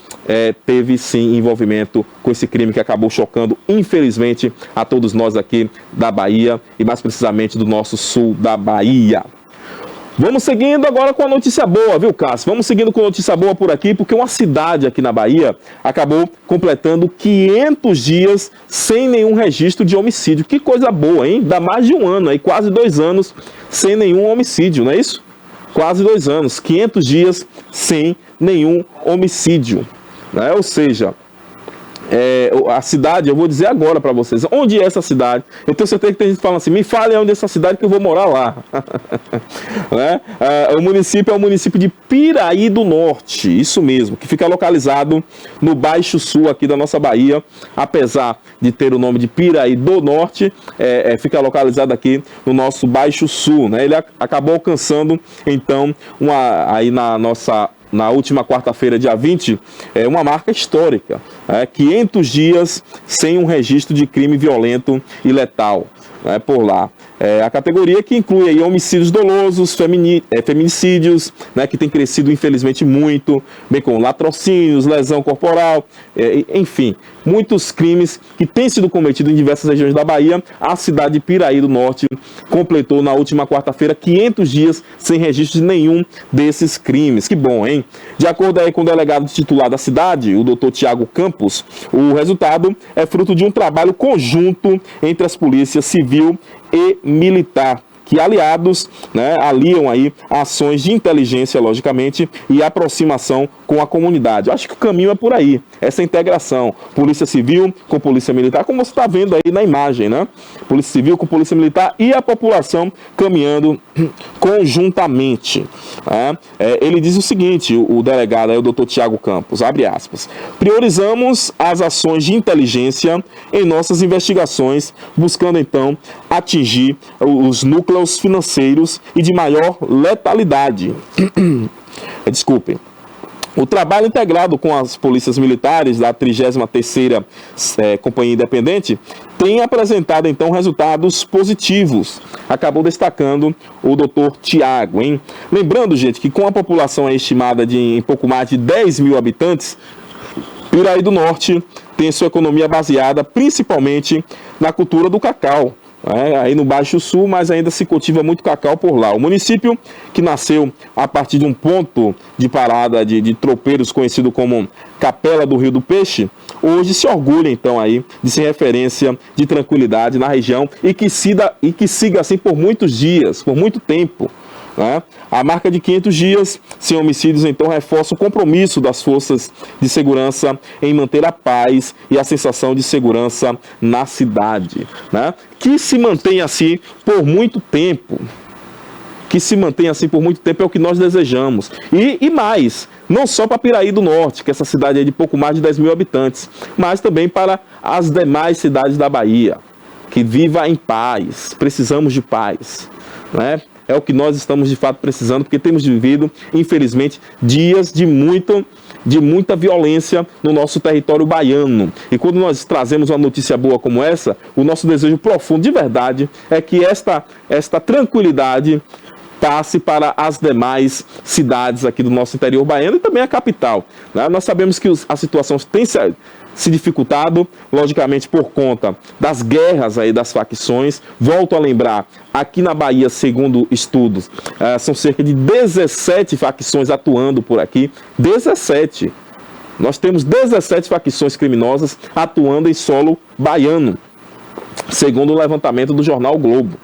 teve sim envolvimento com esse crime que acabou chocando, infelizmente, a todos nós aqui da Bahia e mais precisamente do nosso sul da Bahia. Vamos seguindo agora com a notícia boa, viu, Cássio? Vamos seguindo com a notícia boa por aqui, porque uma cidade aqui na Bahia acabou completando 500 dias sem nenhum registro de homicídio. Que coisa boa, hein? Dá mais de um ano, aí, quase 2 anos sem nenhum homicídio, não é isso? Quase 2 anos, 500 dias sem nenhum homicídio, né? Ou seja, a cidade, eu vou dizer agora para vocês, onde é essa cidade? Eu tenho certeza que tem gente que fala assim, me fale onde é essa cidade que eu vou morar lá. Né? O município é o município de Piraí do Norte, isso mesmo, que fica localizado no Baixo Sul aqui da nossa Bahia, apesar de ter o nome de Piraí do Norte, fica localizado aqui no nosso Baixo Sul, né? Ele acabou alcançando, então, aí na última quarta-feira, dia 20, uma marca histórica, 500 dias sem um registro de crime violento e letal, por lá. A categoria que inclui aí homicídios dolosos, feminicídios, né, que tem crescido infelizmente muito, bem como latrocínios, lesão corporal, enfim, muitos crimes que têm sido cometidos em diversas regiões da Bahia. A cidade de Piraí do Norte completou na última quarta-feira 500 dias sem registro de nenhum desses crimes. Que bom, hein? De acordo aí com o delegado titular da cidade, o Dr. Tiago Campos, o resultado é fruto de um trabalho conjunto entre as polícias civil e militar, que aliados, né, aliam aí ações de inteligência, logicamente, e aproximação com a comunidade. Eu acho que o caminho é por aí, essa integração, polícia civil com polícia militar, como você está vendo aí na imagem, né? Polícia civil com polícia militar e a população caminhando conjuntamente. Né? Ele diz o seguinte, o delegado aí, o Dr. Tiago Campos, abre aspas, priorizamos as ações de inteligência em nossas investigações, buscando então atingir os núcleos financeiros e de maior letalidade. Desculpem. O trabalho integrado com as polícias militares da 33ª Companhia Independente tem apresentado, então, resultados positivos. Acabou destacando o doutor Tiago, hein? Lembrando, gente, que com a população estimada em pouco mais de 10 mil habitantes, Piraí do Norte tem sua economia baseada principalmente na cultura do cacau. Aí no Baixo Sul, mas ainda se cultiva muito cacau por lá. O município, que nasceu a partir de um ponto de parada de tropeiros conhecido como Capela do Rio do Peixe, hoje se orgulha então aí de ser referência de tranquilidade na região e que siga assim por muitos dias, por muito tempo. Né? A marca de 500 dias sem homicídios então reforça o compromisso das forças de segurança em manter a paz e a sensação de segurança na cidade, né? Que se mantenha assim por muito tempo. Que se mantenha assim por muito tempo é o que nós desejamos. E mais, não só para Piraí do Norte, que essa cidade é de pouco mais de 10 mil habitantes, mas também para as demais cidades da Bahia. Que viva em paz. Precisamos de paz, né? É o que nós estamos de fato precisando, porque temos vivido, infelizmente, dias de muita violência no nosso território baiano. E quando nós trazemos uma notícia boa como essa, o nosso desejo profundo, de verdade, é que esta tranquilidade passe para as demais cidades aqui do nosso interior baiano e também a capital, né? Nós sabemos que a situação tem se dificultado, logicamente por conta das guerras aí, das facções. Volto a lembrar, aqui na Bahia, segundo estudos, são cerca de 17 facções atuando por aqui. 17. Nós temos 17 facções criminosas atuando em solo baiano, segundo o levantamento do jornal Globo.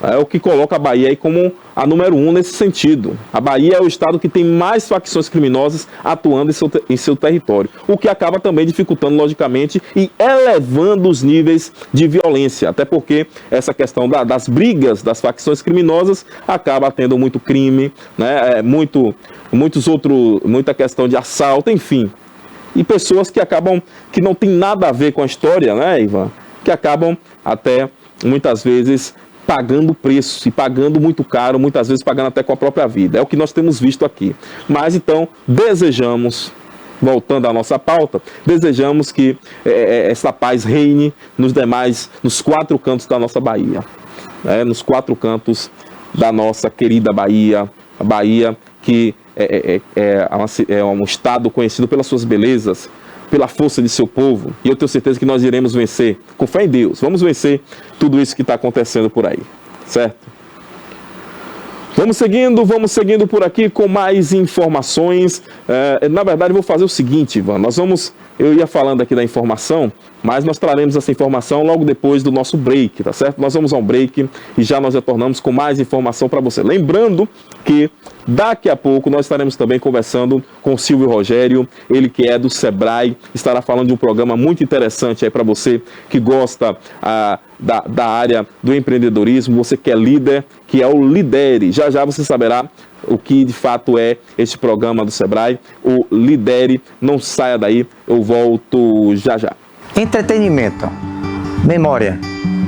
É o que coloca a Bahia aí como a número 1 nesse sentido. A Bahia é o estado que tem mais facções criminosas atuando em seu território, o que acaba também dificultando, logicamente, e elevando os níveis de violência, até porque essa questão das brigas das facções criminosas acaba tendo muito crime, né? Muita questão de assalto, enfim. E pessoas que não tem nada a ver com a história, né, Ivan? Que acabam até, muitas vezes, pagando preço, e pagando muito caro, muitas vezes pagando até com a própria vida. É o que nós temos visto aqui. Mas então, desejamos, voltando à nossa pauta, desejamos que essa paz reine nos 4 cantos da nossa Bahia. Nos 4 cantos da nossa querida Bahia, a Bahia que é um estado conhecido pelas suas belezas, pela força de seu povo, e eu tenho certeza que nós iremos vencer, com fé em Deus, vamos vencer tudo isso que está acontecendo por aí, certo? Vamos seguindo por aqui com mais informações. Na verdade, eu vou fazer o seguinte, Ivan, eu ia falando aqui da informação, mas nós traremos essa informação logo depois do nosso break, tá certo? Nós vamos a um break e já nós retornamos com mais informação para você. Lembrando que daqui a pouco nós estaremos também conversando com o Silvio Rogério, ele que é do Sebrae, estará falando de um programa muito interessante aí para você que gosta da área do empreendedorismo, você que é líder, que é o Lidere. Já já você saberá o que de fato é este programa do Sebrae, o Lidere. Não saia daí, eu volto já já. Entretenimento, memória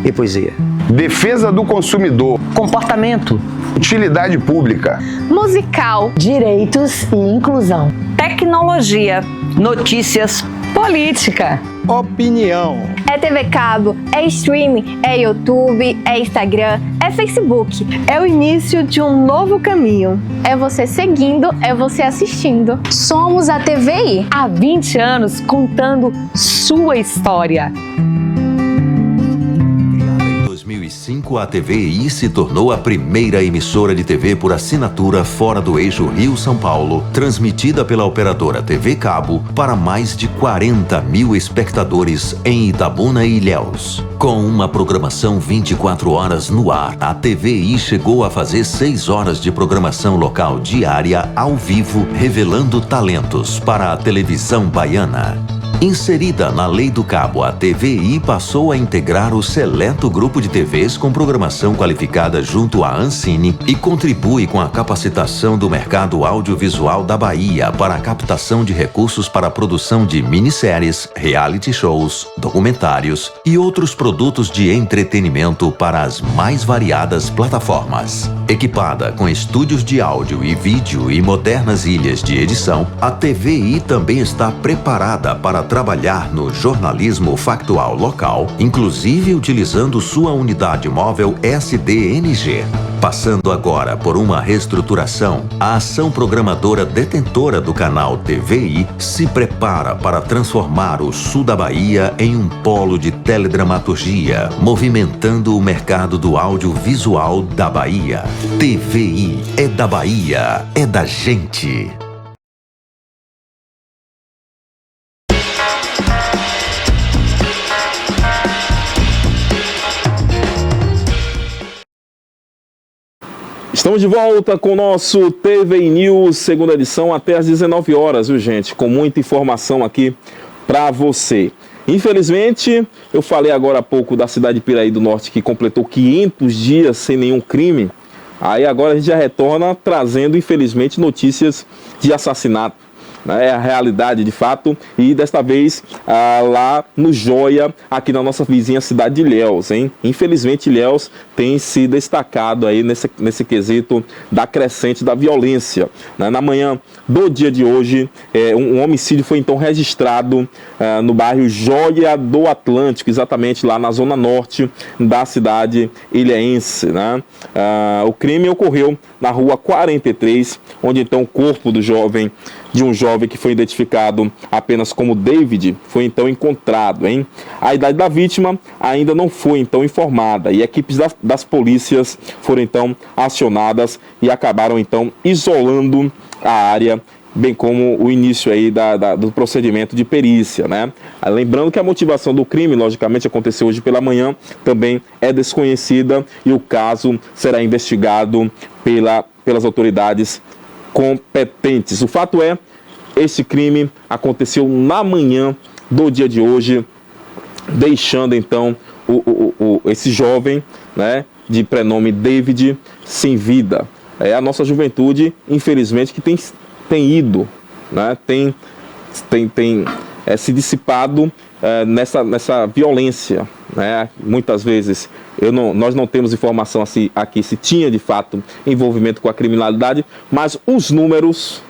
e poesia. Defesa do consumidor. Comportamento. Utilidade pública. Musical. Direitos e inclusão. Tecnologia. Notícias. Política. Opinião. É TV cabo, é streaming, é YouTube, é Instagram, é Facebook. É o início de um novo caminho. É você seguindo, é você assistindo. Somos a TVI. Há 20 anos contando sua história. Em 2005, a TVI se tornou a primeira emissora de TV por assinatura fora do eixo Rio-São Paulo, transmitida pela operadora TV Cabo para mais de 40 mil espectadores em Itabuna e Ilhéus. Com uma programação 24 horas no ar, a TVI chegou a fazer 6 horas de programação local diária ao vivo, revelando talentos para a televisão baiana. Inserida na Lei do Cabo, a TVI passou a integrar o seleto grupo de TVs com programação qualificada junto à Ancine e contribui com a capacitação do mercado audiovisual da Bahia para a captação de recursos para a produção de minisséries, reality shows, documentários e outros produtos de entretenimento para as mais variadas plataformas. Equipada com estúdios de áudio e vídeo e modernas ilhas de edição, a TVI também está preparada para trabalhar no jornalismo factual local, inclusive utilizando sua unidade móvel SDNG. Passando agora por uma reestruturação, a ação programadora detentora do canal TVI se prepara para transformar o sul da Bahia em um polo de teledramaturgia, movimentando o mercado do audiovisual da Bahia. TVI é da Bahia, é da gente. Estamos de volta com o nosso TVI News, segunda edição, até às 19 horas, viu, gente? Com muita informação aqui para você. Infelizmente, eu falei agora há pouco da cidade de Piraí do Norte, que completou 500 dias sem nenhum crime. Aí agora a gente já retorna trazendo, infelizmente, notícias de assassinato. né? É a realidade de fato, e desta vez lá no Joia, aqui na nossa vizinha cidade de Ilhéus, hein? Infelizmente Ilhéus tem se destacado aí nesse quesito da crescente da violência, né? Na manhã do dia de hoje, um homicídio foi então registrado no bairro Joia do Atlântico, exatamente lá na zona norte da cidade ilhéense, né? O crime ocorreu na rua 43, onde então o corpo de um jovem que foi identificado apenas como David foi então encontrado, hein? A idade da vítima ainda não foi então informada e equipes das polícias foram então acionadas e acabaram então isolando a área, bem como o início aí do procedimento de perícia, né? Lembrando que a motivação do crime, logicamente, aconteceu hoje pela manhã, também é desconhecida e o caso será investigado pelas autoridades competentes. O fato é, este crime aconteceu na manhã do dia de hoje, deixando então esse jovem, né, de prenome David, sem vida. É a nossa juventude, infelizmente, que tem ido, né, tem se dissipado nessa violência, né? Muitas vezes nós não temos informação assim, aqui se tinha de fato envolvimento com a criminalidade, mas os números,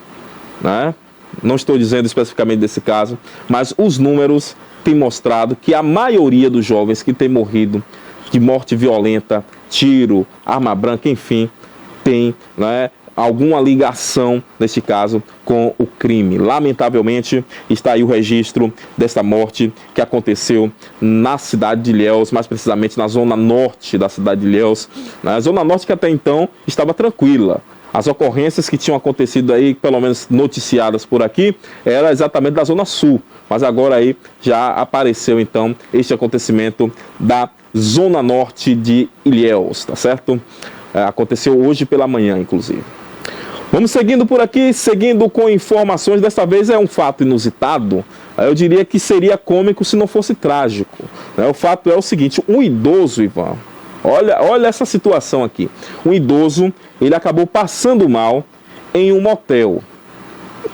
né, não estou dizendo especificamente desse caso, mas os números têm mostrado que a maioria dos jovens que têm morrido de morte violenta, tiro, arma branca, enfim, tem, né, alguma ligação, neste caso, com o crime. Lamentavelmente, está aí o registro desta morte que aconteceu na cidade de Ilhéus, mais precisamente na zona norte da cidade de Ilhéus. Na zona norte que até então estava tranquila. As ocorrências que tinham acontecido aí, pelo menos noticiadas por aqui, era exatamente da zona sul. Mas agora aí já apareceu então este acontecimento da zona norte de Ilhéus, tá certo? Aconteceu hoje pela manhã, inclusive. Vamos seguindo por aqui, seguindo com informações. Desta vez é um fato inusitado. Eu diria que seria cômico se não fosse trágico. O fato é o seguinte: um idoso, Ivan, olha essa situação aqui. Um idoso, ele acabou passando mal em um motel.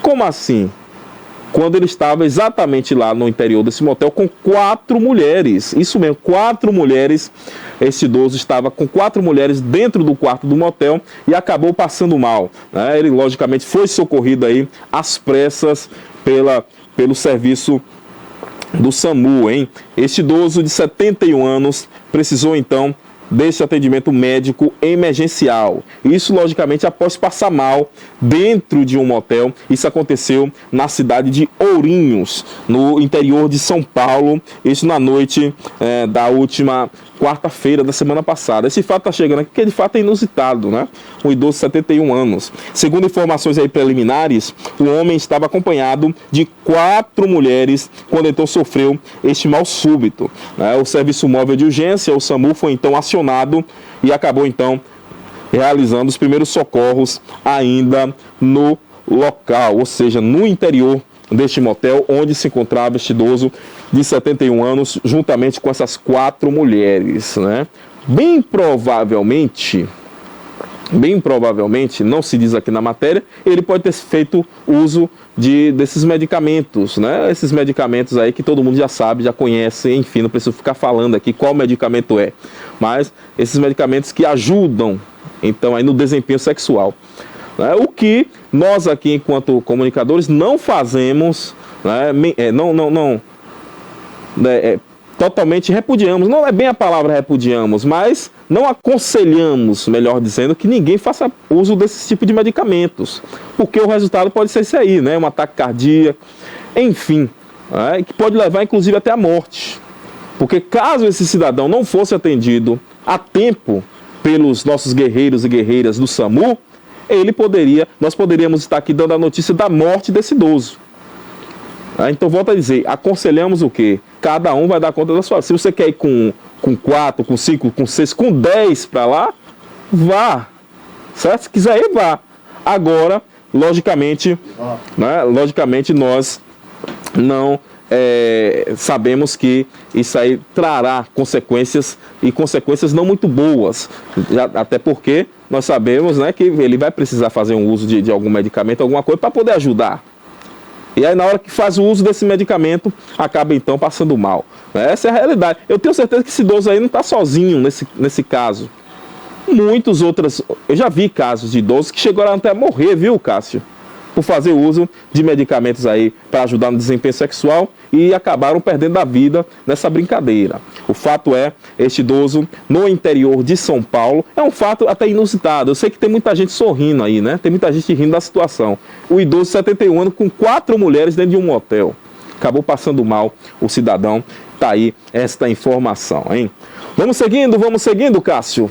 Como assim? Quando ele estava exatamente lá no interior desse motel com 4 mulheres. Isso mesmo, 4 mulheres. Esse idoso estava com 4 mulheres dentro do quarto do motel e acabou passando mal, né? Ele, logicamente, foi socorrido aí às pressas pelo serviço do SAMU, hein? Este idoso de 71 anos precisou, então, desse atendimento médico emergencial. Isso, logicamente, após passar mal dentro de um motel. Isso aconteceu na cidade de Ourinhos, no interior de São Paulo. Isso na noite da última quarta-feira da semana passada. Esse fato está chegando aqui porque de fato é inusitado, né? Um idoso de 71 anos. Segundo informações aí preliminares, o homem estava acompanhado de 4 mulheres quando então sofreu este mal súbito, né? O Serviço Móvel de Urgência, o SAMU, foi então acionado e acabou então realizando os primeiros socorros ainda no local, ou seja, no interior deste motel onde se encontrava este idoso de 71 anos, juntamente com essas 4 mulheres, né? Bem provavelmente, não se diz aqui na matéria, ele pode ter feito uso desses medicamentos, né? Esses medicamentos aí que todo mundo já sabe, já conhece, enfim, não preciso ficar falando aqui qual medicamento é, mas esses medicamentos que ajudam, então, aí no desempenho sexual. O que nós aqui, enquanto comunicadores, não fazemos, né? Totalmente repudiamos, não é bem a palavra repudiamos, mas não aconselhamos, melhor dizendo, que ninguém faça uso desse tipo de medicamentos, porque o resultado pode ser esse aí, né? Um ataque cardíaco, enfim, né? Que pode levar inclusive até a morte, porque caso esse cidadão não fosse atendido a tempo pelos nossos guerreiros e guerreiras do SAMU, nós poderíamos estar aqui dando a notícia da morte desse idoso. Então, volto a dizer, aconselhamos o quê? Cada um vai dar conta da sua. Se você quer ir com 4, com 5, com 6, com 10 para lá, vá. Certo? Se quiser ir, vá. Agora, logicamente, né, nós não sabemos que isso aí trará consequências, e consequências não muito boas. Até porque nós sabemos, né, que ele vai precisar fazer um uso de algum medicamento, alguma coisa, para poder ajudar. E aí, na hora que faz o uso desse medicamento, acaba então passando mal. Essa é a realidade. Eu tenho certeza que esse idoso aí não está sozinho nesse caso. Muitas outras... Eu já vi casos de idosos que chegaram até a morrer, viu, Cássio? Por fazer uso de medicamentos aí para ajudar no desempenho sexual e acabaram perdendo a vida nessa brincadeira. O fato é, este idoso no interior de São Paulo, é um fato até inusitado. Eu sei que tem muita gente sorrindo aí, né? Tem muita gente rindo da situação. O idoso de 71 anos com 4 mulheres dentro de um motel. Acabou passando mal o cidadão. Tá aí esta informação, hein? Vamos seguindo, Cássio.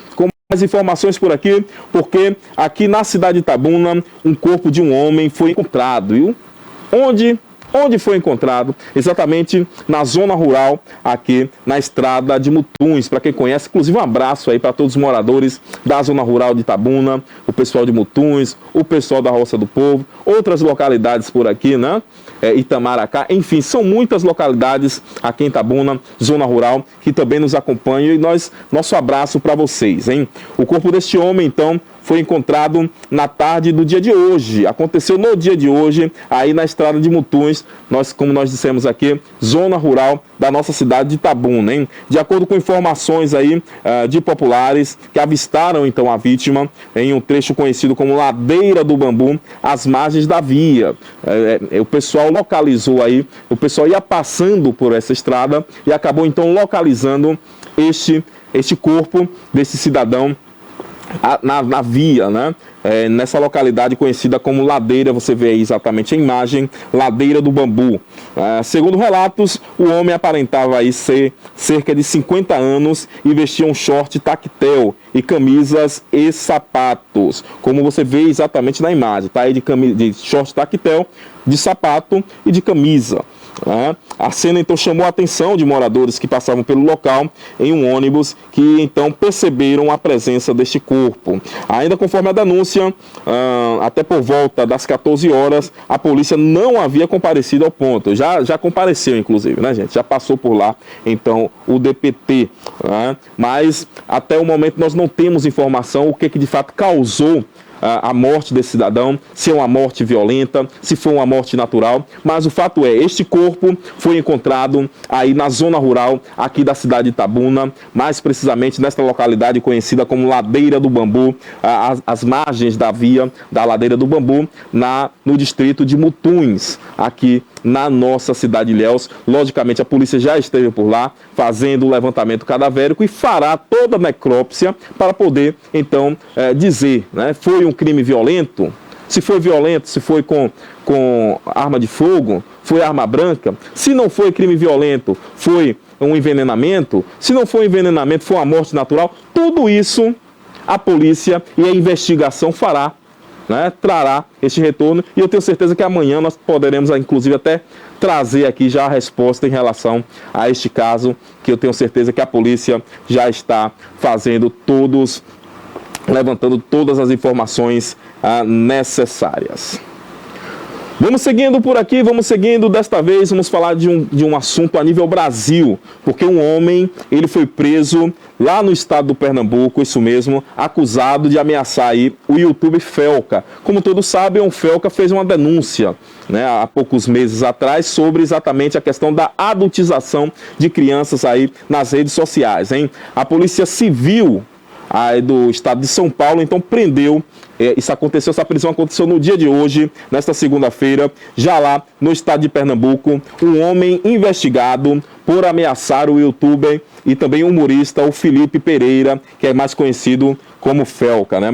Mais informações por aqui, porque aqui na cidade de Itabuna, um corpo de um homem foi encontrado, viu? Onde foi encontrado? Exatamente na zona rural, aqui na estrada de Mutuns. Para quem conhece, inclusive um abraço aí para todos os moradores da zona rural de Itabuna, o pessoal de Mutuns, o pessoal da Roça do Povo, outras localidades por aqui, né? Itamaracá, enfim, são muitas localidades aqui em Itabuna, zona rural, que também nos acompanham, e nosso abraço para vocês, hein? O corpo deste homem, então, foi encontrado na tarde do dia de hoje. Aconteceu no dia de hoje, aí na estrada de Mutuns, como nós dissemos aqui, zona rural da nossa cidade de Itabuna, hein? De acordo com informações aí de populares que avistaram então a vítima em um trecho conhecido como Ladeira do Bambu, às margens da via. O pessoal localizou aí, o pessoal ia passando por essa estrada e acabou então localizando este corpo desse cidadão na via, né? Nessa localidade conhecida como Ladeira, você vê aí exatamente a imagem, Ladeira do Bambu. Segundo relatos, o homem aparentava aí ser cerca de 50 anos e vestia um short tactel e camisas e sapatos, como você vê exatamente na imagem, tá aí de short tactel, de sapato e de camisa. A cena então chamou a atenção de moradores que passavam pelo local em um ônibus, que então perceberam a presença deste corpo. Ainda conforme a denúncia, até por volta das 14 horas, a polícia não havia comparecido ao ponto. Já compareceu, inclusive, né, gente? Já passou por lá, então, o DPT. Mas até o momento nós não temos informação o que de fato causou a morte desse cidadão, se é uma morte violenta, se foi uma morte natural, mas o fato é, este corpo foi encontrado aí na zona rural aqui da cidade de Itabuna, mais precisamente nesta localidade conhecida como Ladeira do Bambu, as margens da via da Ladeira do Bambu, no distrito de Mutuns, aqui na nossa cidade de Ilhéus. Logicamente a polícia já esteve por lá fazendo o levantamento cadavérico e fará toda a necrópsia para poder então dizer, né, foi um crime violento? Se foi violento, se foi com arma de fogo, foi arma branca? Se não foi crime violento, foi um envenenamento? Se não foi envenenamento, foi uma morte natural? Tudo isso a polícia e a investigação fará, né, trará este retorno, e eu tenho certeza que amanhã nós poderemos inclusive até trazer aqui já a resposta em relação a este caso, que eu tenho certeza que a polícia já está levantando todas as informações necessárias. Vamos seguindo por aqui, desta vez vamos falar de um assunto a nível Brasil, porque um homem, ele foi preso lá no estado do Pernambuco, isso mesmo, acusado de ameaçar aí o YouTube Felca. Como todos sabem, o Felca fez uma denúncia, né, há poucos meses atrás, sobre exatamente a questão da adultização de crianças aí nas redes sociais, hein? A Polícia Civil aí do estado de São Paulo então prendeu, essa prisão aconteceu no dia de hoje, nesta segunda-feira, já lá no estado de Pernambuco, um homem investigado por ameaçar o youtuber e também humorista, o Felipe Pereira, que é mais conhecido como Felca, né?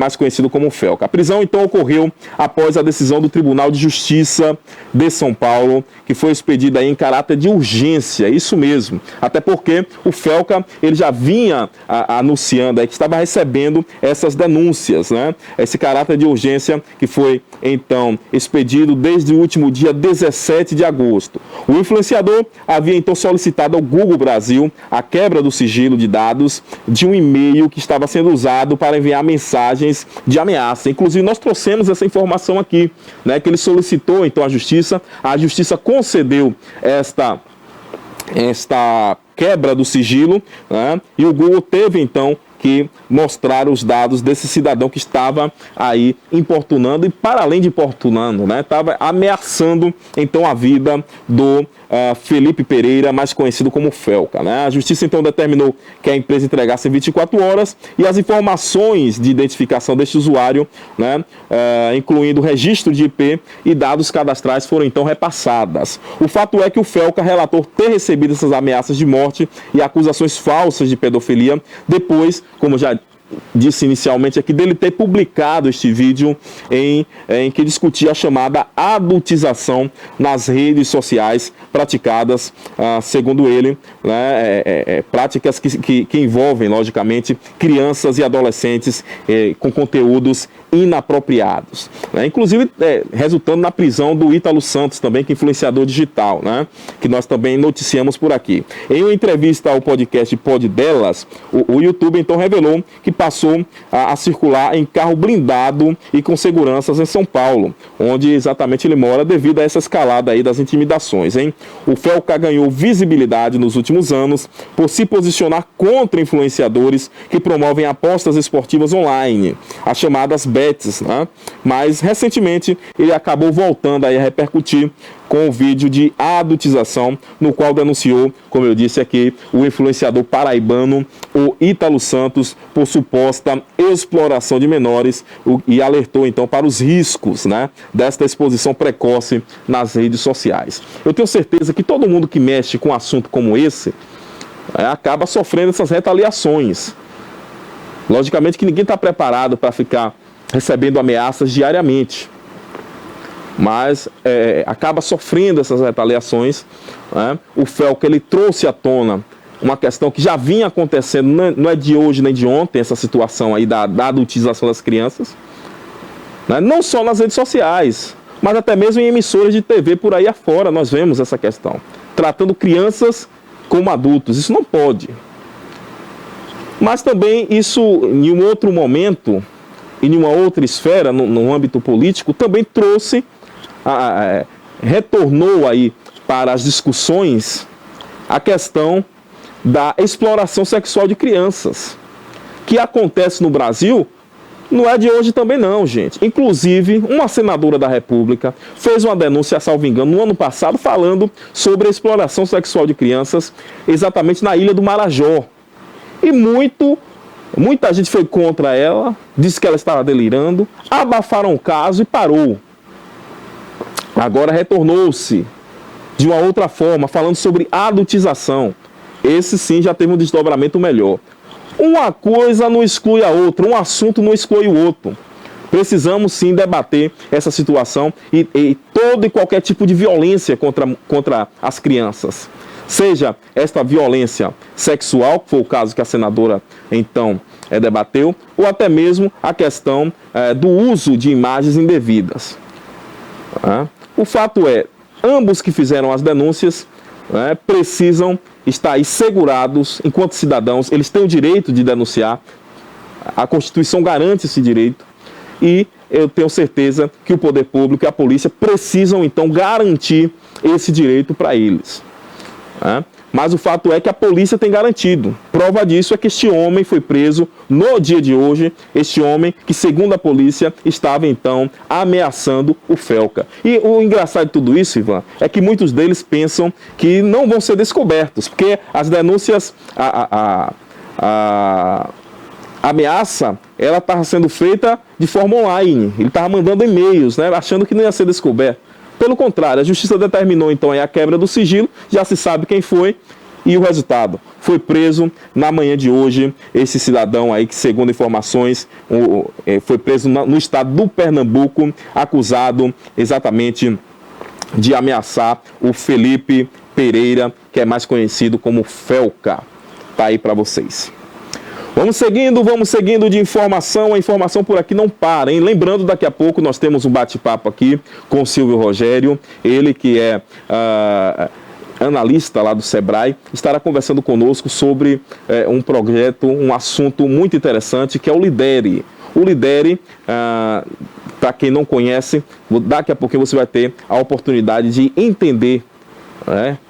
A prisão então ocorreu após a decisão do Tribunal de Justiça de São Paulo, que foi expedida aí em caráter de urgência, isso mesmo. Até porque o Felca, ele já vinha anunciando aí que estava recebendo essas denúncias, né? Esse caráter de urgência que foi então expedido desde o último dia 17 de agosto. O influenciador havia então solicitado ao Google Brasil a quebra do sigilo de dados de um e-mail que estava sendo usado para enviar mensagens de ameaça. Inclusive nós trouxemos essa informação aqui, né, que ele solicitou então a justiça concedeu esta quebra do sigilo, né, e o Google teve então que mostraram os dados desse cidadão que estava aí importunando e, para além de importunando, né, estava ameaçando então a vida do Felipe Pereira, mais conhecido como Felca, né? A justiça então determinou que a empresa entregasse em 24 horas e as informações de identificação deste usuário, né, incluindo registro de IP e dados cadastrais, foram então repassadas. O fato é que o Felca relatou ter recebido essas ameaças de morte e acusações falsas de pedofilia depois, como já disse inicialmente aqui, dele ter publicado este vídeo em que discutia a chamada adultização nas redes sociais praticadas, segundo ele, né, práticas que envolvem, logicamente, crianças e adolescentes com conteúdos inapropriados, né? Inclusive resultando na prisão do Ítalo Santos também, que é influenciador digital, né, que nós também noticiamos por aqui. Em uma entrevista ao podcast Pod Delas, o YouTube então revelou que passou a circular em carro blindado e com seguranças em São Paulo, onde exatamente ele mora, devido a essa escalada aí das intimidações, hein? O Felca ganhou visibilidade nos últimos anos por se posicionar contra influenciadores que promovem apostas esportivas online, as chamadas bets, né? Mas recentemente ele acabou voltando aí a repercutir com o vídeo de adultização, no qual denunciou, como eu disse aqui, o influenciador paraibano, o Ítalo Santos, por suposta exploração de menores, e alertou então para os riscos, né, desta exposição precoce nas redes sociais. Eu tenho certeza que todo mundo que mexe com um assunto como esse acaba sofrendo essas retaliações. Logicamente que ninguém está preparado para ficar recebendo ameaças diariamente, mas acaba sofrendo essas retaliações, né? O Felca, ele trouxe à tona uma questão que já vinha acontecendo, não é de hoje nem de ontem, essa situação aí da adultização das crianças, né? Não só nas redes sociais, mas até mesmo em emissoras de TV por aí afora nós vemos essa questão, tratando crianças como adultos. Isso não pode. Mas também isso, em um outro momento, em uma outra esfera, no âmbito político, também trouxe, retornou aí para as discussões a questão da exploração sexual de crianças, que acontece no Brasil, não é de hoje também não, gente. Inclusive, uma senadora da República fez uma denúncia, salvo engano, no ano passado, falando sobre a exploração sexual de crianças, exatamente na Ilha do Marajó. E muita gente foi contra ela, disse que ela estava delirando, abafaram o caso e parou. Agora retornou-se de uma outra forma, falando sobre adultização. Esse sim já teve um desdobramento melhor. Uma coisa não exclui a outra, um assunto não exclui o outro. Precisamos sim debater essa situação e todo e qualquer tipo de violência contra as crianças. Seja esta violência sexual, que foi o caso que a senadora então debateu, ou até mesmo a questão do uso de imagens indevidas. O fato é, ambos que fizeram as denúncias precisam estar aí segurados enquanto cidadãos. Eles têm o direito de denunciar, a Constituição garante esse direito, e eu tenho certeza que o poder público e a polícia precisam então garantir esse direito para eles. Mas o fato é que a polícia tem garantido. Prova disso é que este homem foi preso no dia de hoje, este homem que, segundo a polícia, estava então ameaçando o Felca. E o engraçado de tudo isso, Ivan, é que muitos deles pensam que não vão ser descobertos, porque as denúncias, a ameaça, ela estava sendo feita de forma online. Ele estava mandando e-mails, né, achando que não ia ser descoberto. Pelo contrário, a justiça determinou então a quebra do sigilo, já se sabe quem foi, e o resultado: foi preso na manhã de hoje esse cidadão aí que, segundo informações, foi preso no estado do Pernambuco, acusado exatamente de ameaçar o Felipe Pereira, que é mais conhecido como Felca. Tá aí para vocês. Vamos seguindo de informação, a informação por aqui não para, hein? Lembrando, daqui a pouco nós temos um bate-papo aqui com o Silvio Rogério, ele que é analista lá do Sebrae, estará conversando conosco sobre um projeto, um assunto muito interessante, que é o Lidere. O Lidere, para quem não conhece, daqui a pouco você vai ter a oportunidade de entender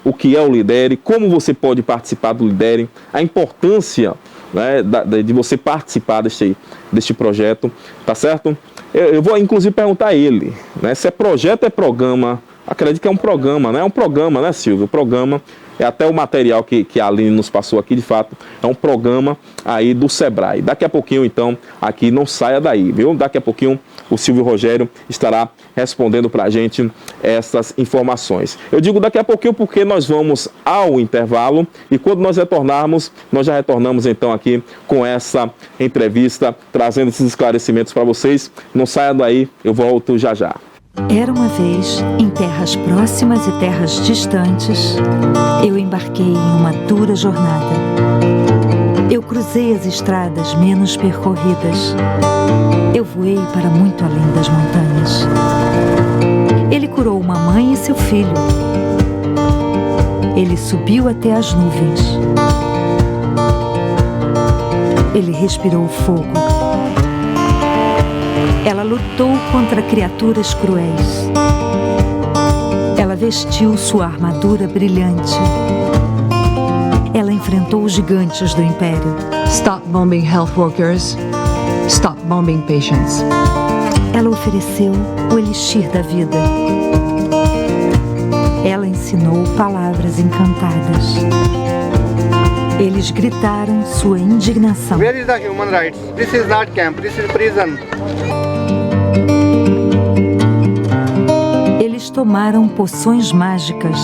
o que é o Lidere, como você pode participar do Lidere, a importância né, de você participar deste projeto, tá certo? Eu vou inclusive perguntar a ele, né, se é projeto ou é programa. Acredito que é um programa, né? É um programa, né, Silvio? O programa é até o material que a Aline nos passou aqui, de fato, é um programa aí do Sebrae. Daqui a pouquinho, então, aqui não saia daí, viu? Daqui a pouquinho o Silvio Rogério estará respondendo para a gente essas informações. Eu digo daqui a pouquinho porque nós vamos ao intervalo e quando nós retornarmos, nós já retornamos então aqui com essa entrevista, trazendo esses esclarecimentos para vocês. Não saia daí, eu volto já já. Era uma vez, em terras próximas e terras distantes, eu embarquei em uma dura jornada. Eu cruzei as estradas menos percorridas. Eu voei para muito além das montanhas. Ele curou uma mãe e seu filho. Ele subiu até as nuvens. Ele respirou fogo. Ela lutou contra criaturas cruéis. Ela vestiu sua armadura brilhante. Ela enfrentou os gigantes do Império. Stop bombing health workers. Stop bombing patients. Ela ofereceu o elixir da vida. Ela ensinou palavras encantadas. Eles gritaram sua indignação. Where is the human rights? This is not camp, this is prison. Eles tomaram poções mágicas.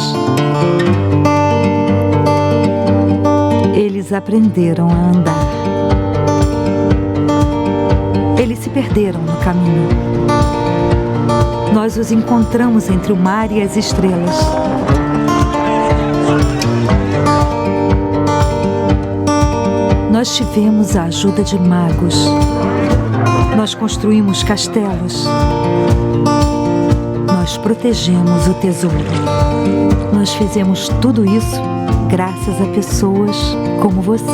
Eles aprenderam a andar. Eles se perderam no caminho. Nós os encontramos entre o mar e as estrelas. Nós tivemos a ajuda de magos. Nós construímos castelos. Nós protegemos o tesouro. Nós fizemos tudo isso graças a pessoas como você.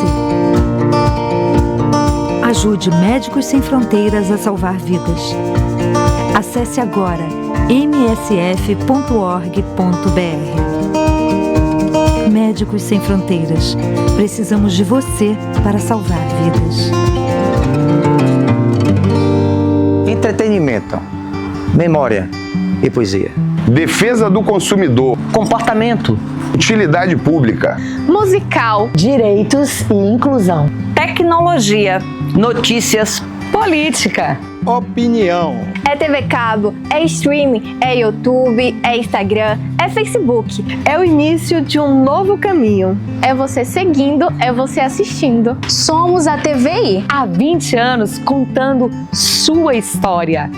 Ajude Médicos Sem Fronteiras a salvar vidas. Acesse agora msf.org.br. Médicos Sem Fronteiras. Precisamos de você para salvar vidas. Entretenimento, memória e poesia. Defesa do consumidor. Comportamento. Utilidade pública. Musical. Direitos e inclusão. Tecnologia. Notícias. Política. Opinião. É TV cabo, é streaming, é YouTube, é Instagram, é Facebook. É o início de um novo caminho. É você seguindo, é você assistindo. Somos a TVI. Há 20 anos contando sua história.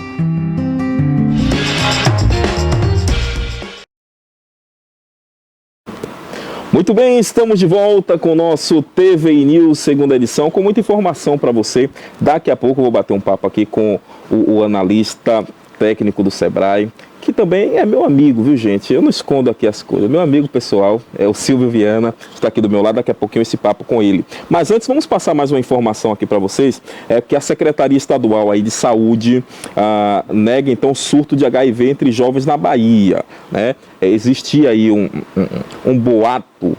Muito bem, estamos de volta com o nosso TVI News, segunda edição, com muita informação para você. Daqui a pouco eu vou bater um papo aqui com o analista técnico do Sebrae, que também é meu amigo, viu, gente? Eu não escondo aqui as coisas. Meu amigo pessoal é o Silvio Viana, está aqui do meu lado, daqui a pouquinho esse papo com ele. Mas antes, vamos passar mais uma informação aqui para vocês, é que a Secretaria Estadual aí de Saúde nega, então, surto de HIV entre jovens na Bahia, né? Existia aí um boato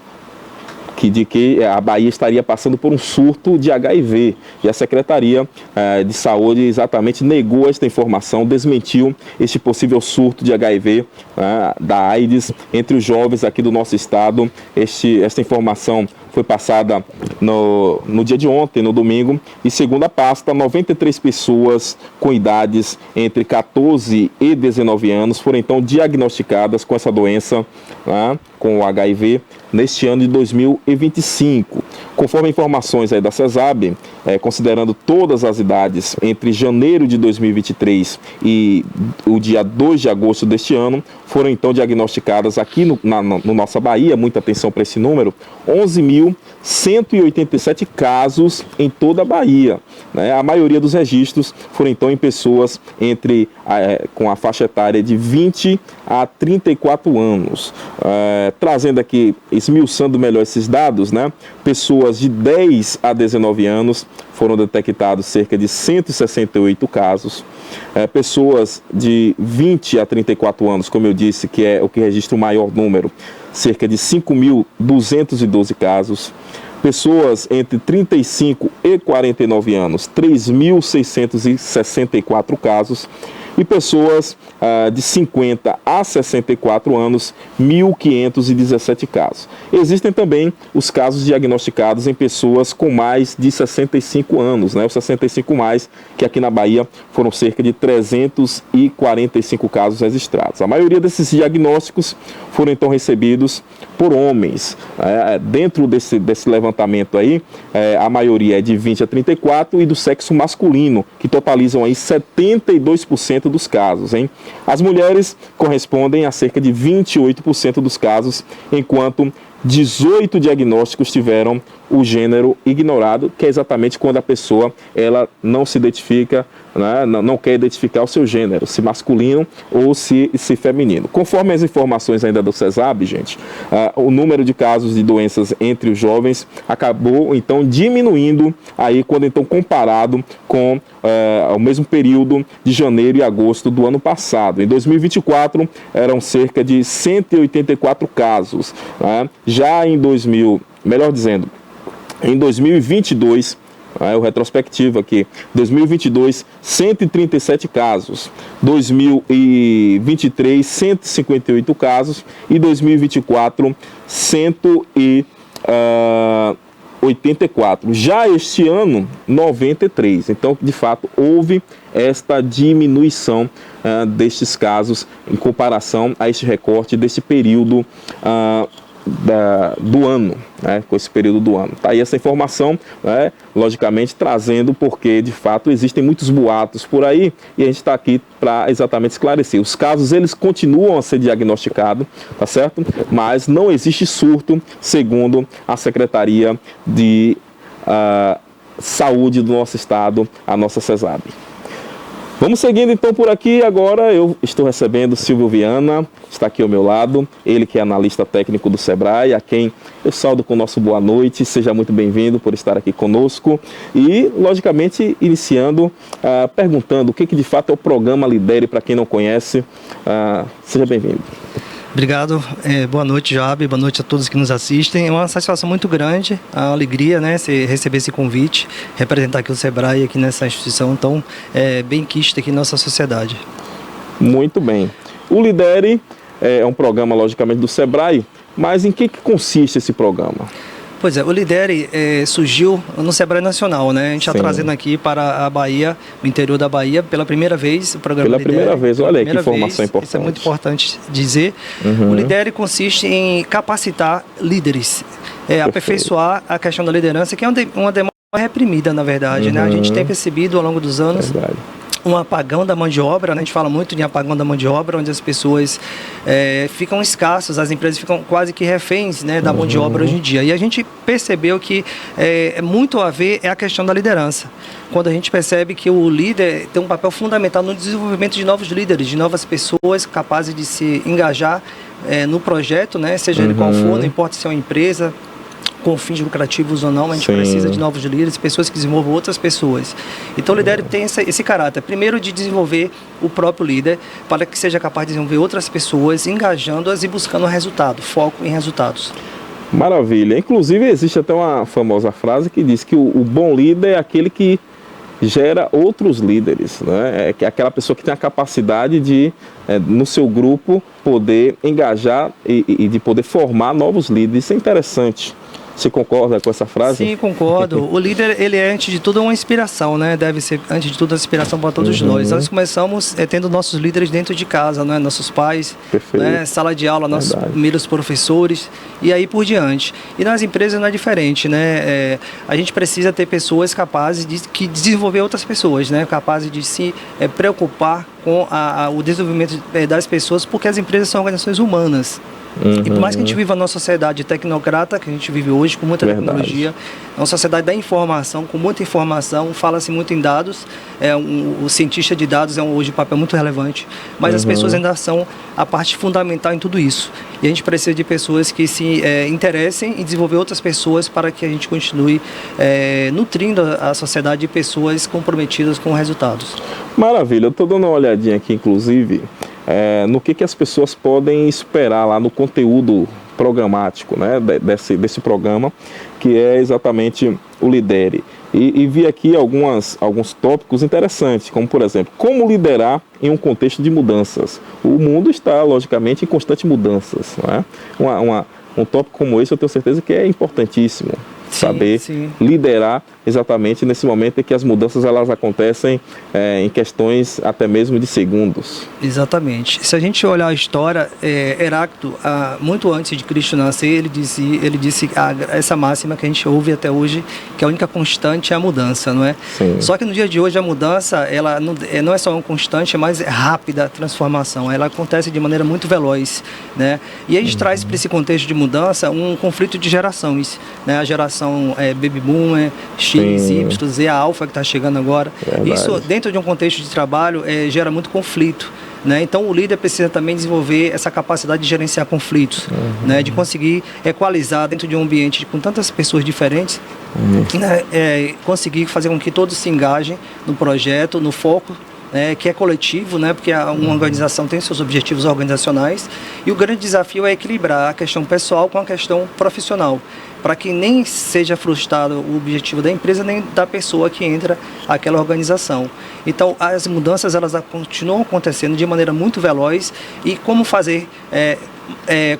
de que a Bahia estaria passando por um surto de HIV. E a Secretaria de Saúde exatamente negou esta informação, desmentiu este possível surto de HIV da AIDS entre os jovens aqui do nosso estado. Esta informação foi passada no dia de ontem, no domingo, e segundo a pasta, 93 pessoas com idades entre 14 e 19 anos foram então diagnosticadas com essa doença, com o HIV, neste ano de 2025. Conforme informações aí da CESAB, considerando todas as idades entre janeiro de 2023 e o dia 2 de agosto deste ano, foram então diagnosticadas aqui no nossa Bahia, muita atenção para esse número, 11.187 casos em toda a Bahia, né? A maioria dos registros foram então em pessoas com a faixa etária de 20 a 34 anos. Trazendo aqui, esmiuçando melhor esses dados, né? Pessoas de 10 a 19 anos foram detectados cerca de 168 casos. Pessoas de 20 a 34 anos, como eu disse, que é o que registra o maior número, cerca de 5.212 casos. Pessoas entre 35 e 49 anos, 3.664 casos. E pessoas de 50 a 64 anos, 1.517 casos. Existem também os casos diagnosticados em pessoas com mais de 65 anos, né? Os 65 mais, que aqui na Bahia foram cerca de 345 casos registrados. A maioria desses diagnósticos foram então recebidos por homens. Dentro desse levantamento aí, a maioria é de 20 a 34 e do sexo masculino, que totalizam aí 72% dos casos, hein? As mulheres correspondem a cerca de 28% dos casos, enquanto 18 diagnósticos tiveram o gênero ignorado, que é exatamente quando a pessoa ela não se identifica, né, não quer identificar o seu gênero, se masculino ou se feminino. Conforme as informações ainda do CESAB, gente, o número de casos de doenças entre os jovens acabou então diminuindo aí quando então comparado com o mesmo período de janeiro e agosto do ano passado. Em 2024 eram cerca de 184 casos, né? Já em 2022, o retrospectivo aqui, 2022, 137 casos, 2023, 158 casos e 2024, 184. Já este ano, 93. Então, de fato, houve esta diminuição destes casos em comparação a este recorte desse período do ano, né, com esse período do ano. Tá aí essa informação, né, logicamente trazendo porque de fato existem muitos boatos por aí e a gente está aqui para exatamente esclarecer. Os casos eles continuam a ser diagnosticados, tá certo? Mas não existe surto, segundo a Secretaria de Saúde do nosso estado, a nossa CESAB. Vamos seguindo então por aqui. Agora eu estou recebendo Silvio Viana, está aqui ao meu lado, ele que é analista técnico do Sebrae, a quem eu saúdo com o nosso boa noite. Seja muito bem-vindo por estar aqui conosco e, logicamente, iniciando, perguntando o que de fato é o programa Lidere, para quem não conhece. Seja bem-vindo. Obrigado, boa noite, Joab, boa noite a todos que nos assistem. É uma satisfação muito grande, a alegria, né, receber esse convite, representar aqui o Sebrae aqui nessa instituição tão benquista aqui na nossa sociedade. Muito bem. O Lidere é um programa, logicamente, do Sebrae, mas em que consiste esse programa? Pois é, o Lidere surgiu no Sebrae Nacional, né? A gente está trazendo aqui para a Bahia, o interior da Bahia, pela primeira vez o programa Lidere. Pela primeira vez, olha aí que informação importante. Isso é muito importante dizer. O Lidere consiste em capacitar líderes, aperfeiçoar a questão da liderança, que é uma demanda reprimida, na verdade, né? A gente tem percebido ao longo dos anos um apagão da mão de obra, né? A gente fala muito de apagão da mão de obra, onde as pessoas ficam escassas, as empresas ficam quase que reféns, né, da mão de obra hoje em dia. E a gente percebeu que muito a ver a questão da liderança. Quando a gente percebe que o líder tem um papel fundamental no desenvolvimento de novos líderes, de novas pessoas capazes de se engajar no projeto, né, seja ele qual for, não importa se é uma empresa, com fins lucrativos ou não, a gente precisa de novos líderes, pessoas que desenvolvam outras pessoas. Então o Lidere tem esse caráter, primeiro de desenvolver o próprio líder, para que seja capaz de desenvolver outras pessoas, engajando-as e buscando resultado, foco em resultados. Maravilha. Inclusive existe até uma famosa frase que diz que o bom líder é aquele que gera outros líderes, né? É aquela pessoa que tem a capacidade de, no seu grupo, poder engajar e de poder formar novos líderes. Isso é interessante. Você concorda com essa frase? Sim, concordo. O líder, ele é, antes de tudo, uma inspiração, né? Deve ser, antes de tudo, uma inspiração para todos nós. Nós começamos tendo nossos líderes dentro de casa, né? Nossos pais, né? Sala de aula, nossos primeiros professores e aí por diante. E nas empresas não é diferente, né? A gente precisa ter pessoas capazes de desenvolver outras pessoas, né? Capazes de se preocupar com o desenvolvimento das pessoas, porque as empresas são organizações humanas. E por mais que a gente viva numa sociedade tecnocrata, que a gente vive hoje com muita tecnologia, é uma sociedade da informação, com muita informação, fala-se muito em dados, o cientista de dados é hoje um papel muito relevante, mas as pessoas ainda são a parte fundamental em tudo isso. E a gente precisa de pessoas que se interessem em desenvolver outras pessoas para que a gente continue nutrindo a sociedade de pessoas comprometidas com resultados. Maravilha, eu estou dando uma olhadinha aqui, inclusive, no que as pessoas podem esperar lá no conteúdo programático, né, desse programa, que é exatamente o Lidere. E vi aqui alguns tópicos interessantes, como, por exemplo, como liderar em um contexto de mudanças. O mundo está, logicamente, em constante mudanças. Não é? Um tópico como esse, eu tenho certeza que é importantíssimo. Saber liderar exatamente nesse momento em que as mudanças elas acontecem em questões até mesmo de segundos. Exatamente. Se a gente olhar a história, Heráclito, muito antes de Cristo nascer, ele disse essa máxima que a gente ouve até hoje, que a única constante é a mudança, não é? Sim. Só que no dia de hoje a mudança, ela não é só uma constante, é mais rápida a transformação. Ela acontece de maneira muito veloz, né? E a gente traz para esse contexto de mudança um conflito de gerações, né? A geração Baby Boomer, X, Y, Z, a Alpha que está chegando agora. Verdade. Isso, dentro de um contexto de trabalho, gera muito conflito, né? Então, o líder precisa também desenvolver essa capacidade de gerenciar conflitos, né? De conseguir equalizar dentro de um ambiente com tantas pessoas diferentes, né? Conseguir fazer com que todos se engajem no projeto, no foco, que é coletivo, né? Porque uma organização tem seus objetivos organizacionais, e o grande desafio é equilibrar a questão pessoal com a questão profissional, para que nem seja frustrado o objetivo da empresa nem da pessoa que entra naquela organização. Então, as mudanças elas continuam acontecendo de maneira muito veloz, e como fazer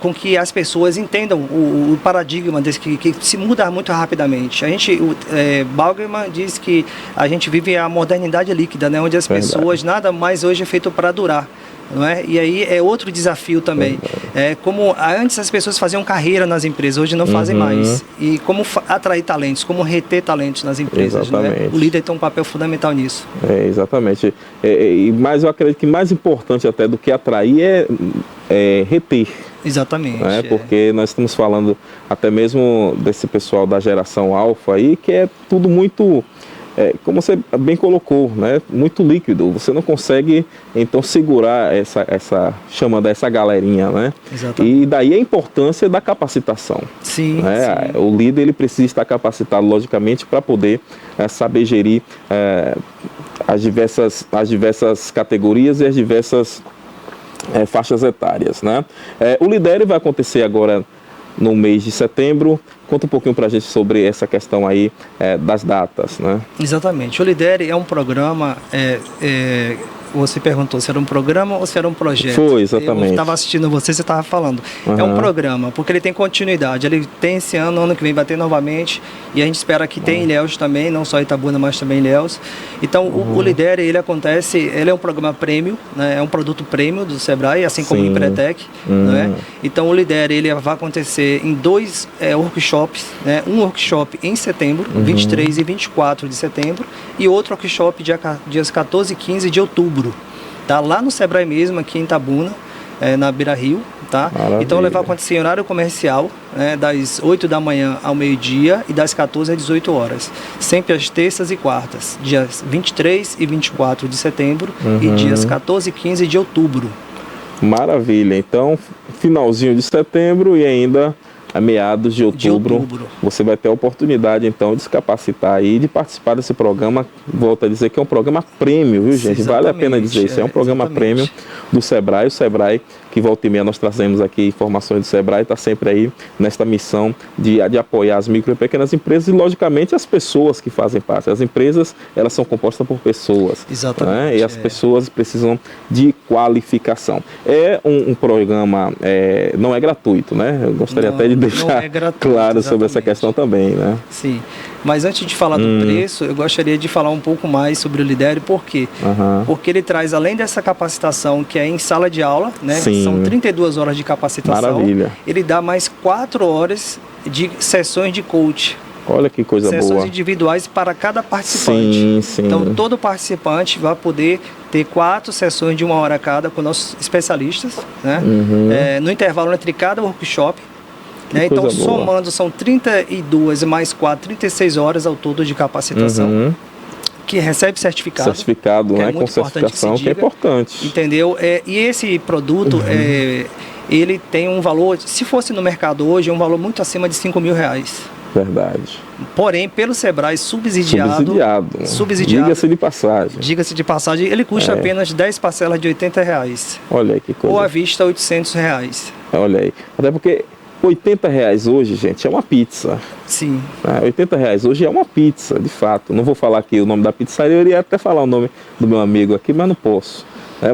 com que as pessoas entendam o paradigma desse que se muda muito rapidamente. Balgman diz que a gente vive a modernidade líquida, né? Onde as pessoas, nada mais hoje é feito para durar. Não é? E aí é outro desafio também. Como antes as pessoas faziam carreira nas empresas, hoje não fazem mais. E como atrair talentos, como reter talentos nas empresas. Não é? O líder tem um papel fundamental nisso. Exatamente. Mas eu acredito que mais importante até do que atrair é reter. Exatamente. Porque nós estamos falando até mesmo desse pessoal da geração alfa aí, que é tudo muito... como você bem colocou, né? Muito líquido. Você não consegue, então, segurar chamando essa galerinha, né? Exatamente. E daí a importância da capacitação. Sim. O líder ele precisa estar capacitado, logicamente, para poder saber gerir as diversas categorias e as diversas faixas etárias, né? O Lidere vai acontecer agora no mês de setembro. Conta um pouquinho para a gente sobre essa questão aí das datas, né? Exatamente. O Lidere é um programa, você perguntou se era um programa ou se era um projeto. Foi, exatamente. Eu estava assistindo você estava falando. É um programa, porque ele tem continuidade. Ele tem esse ano que vem vai ter novamente, e a gente espera que tenha em Ilhéus também, não só Itabuna, mas também em Ilhéus. Então, o Lidere, ele é um programa prêmio, né? É um produto prêmio do Sebrae, assim como o Empretec, né? Então, o Lidere, ele vai acontecer em 2 workshops, né? Um workshop em setembro, 23 e 24 de setembro, e outro workshop dias 14 e 15 de outubro. Tá lá no Sebrae mesmo, aqui em Itabuna, na Beira Rio, tá? Maravilha. Então ele vai acontecer em horário comercial, né, das 8 da manhã ao meio-dia e das 14 às 18 horas. Sempre às terças e quartas, dias 23 e 24 de setembro e dias 14 e 15 de outubro. Maravilha. Então, finalzinho de setembro e ainda a meados de outubro, você vai ter a oportunidade, então, de se capacitar aí, de participar desse programa. Volto a dizer que é um programa prêmio, viu, gente? Vale a pena dizer isso. É um programa prêmio do Sebrae. O Sebrae, que volta e meia nós trazemos aqui informações do Sebrae, está sempre aí nesta missão de apoiar as micro e pequenas empresas e, logicamente, as pessoas que fazem parte. As empresas, elas são compostas por pessoas. Exatamente. Né? E as pessoas precisam de qualificação. É um programa, não é gratuito, né? Eu gostaria até de deixar claro sobre essa questão também, né? Sim. Mas antes de falar do preço, eu gostaria de falar um pouco mais sobre o Lidere. Por quê? Porque ele traz, além dessa capacitação que é em sala de aula, né? Sim. São 32 horas de capacitação. Maravilha. Ele dá mais 4 horas de sessões de coach. Olha que coisa boa. Sessões individuais para cada participante. Sim. Então, todo participante vai poder ter 4 sessões de 1 hora cada com nossos especialistas, né? No intervalo entre cada workshop. Né? Então, somando, são 32 mais 4, 36 horas ao todo de capacitação. Que recebe certificado. Certificado, né? Com certificação, que é importante. Entendeu? E esse produto, ele tem um valor, se fosse no mercado hoje, é um valor muito acima de R$5.000. Verdade. Porém, pelo Sebrae, subsidiado. Diga-se de passagem, ele custa apenas 10 parcelas de R$80. Olha aí que coisa. Ou à vista, R$800. Olha aí. Até porque R$80 hoje, gente, é uma pizza. Sim. R$80 hoje é uma pizza, de fato. Não vou falar aqui o nome da pizzaria, eu iria até falar o nome do meu amigo aqui, mas não posso.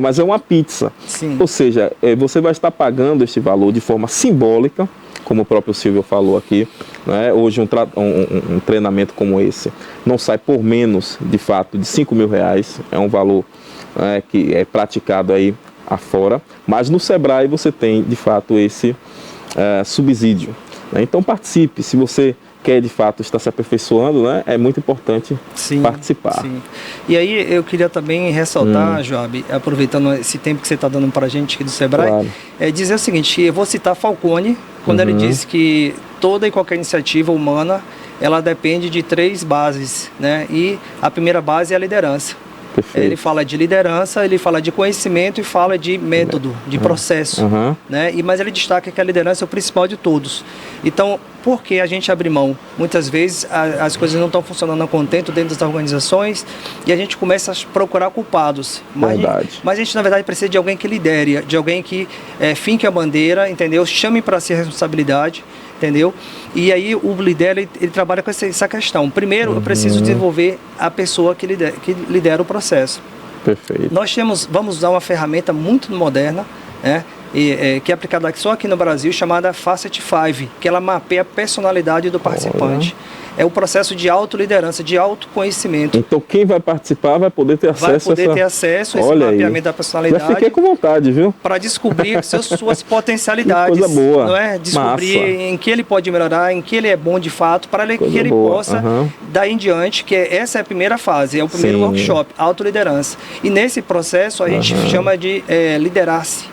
Mas é uma pizza. Sim. Ou seja, você vai estar pagando este valor de forma simbólica, como o próprio Silvio falou aqui. Né? Hoje um treinamento como esse não sai por menos, de fato, de R$5.000. É um valor que é praticado aí afora. Mas no Sebrae você tem, de fato, esse subsídio. Né? Então participe, se você quer de fato estar se aperfeiçoando, né? É muito importante participar. Sim. E aí eu queria também ressaltar, Joab, aproveitando esse tempo que você está dando para a gente aqui do Sebrae, dizer o seguinte, eu vou citar Falcone, quando ele disse que toda e qualquer iniciativa humana, ela depende de 3 bases, né? E a primeira base é a liderança. Perfeito. Ele fala de liderança, ele fala de conhecimento e fala de método, de processo. Né? Mas ele destaca que a liderança é o principal de todos. Então, por que a gente abre mão? Muitas vezes as coisas não estão funcionando a contento dentro das organizações e a gente começa a procurar culpados. Mas a gente, na verdade, precisa de alguém que lidere, de alguém que finque a bandeira, entendeu? Chame para si a responsabilidade. Entendeu? E aí o líder ele trabalha com essa questão. Primeiro, eu preciso desenvolver a pessoa que lidera o processo. Perfeito. Nós vamos usar uma ferramenta muito moderna, né? Que é aplicada só aqui no Brasil, chamada Facet 5, que ela mapeia a personalidade do participante. É o processo de autoliderança, de autoconhecimento. Então quem vai participar vai poder ter acesso a esse mapeamento da personalidade. Já fiquei com vontade, viu? Para descobrir suas potencialidades. Coisa boa. Não é? Descobrir em que ele pode melhorar, em que ele é bom de fato, para que ele possa, daí em diante, que essa é a primeira fase, é o primeiro workshop, autoliderança. E nesse processo a gente chama de liderar-se.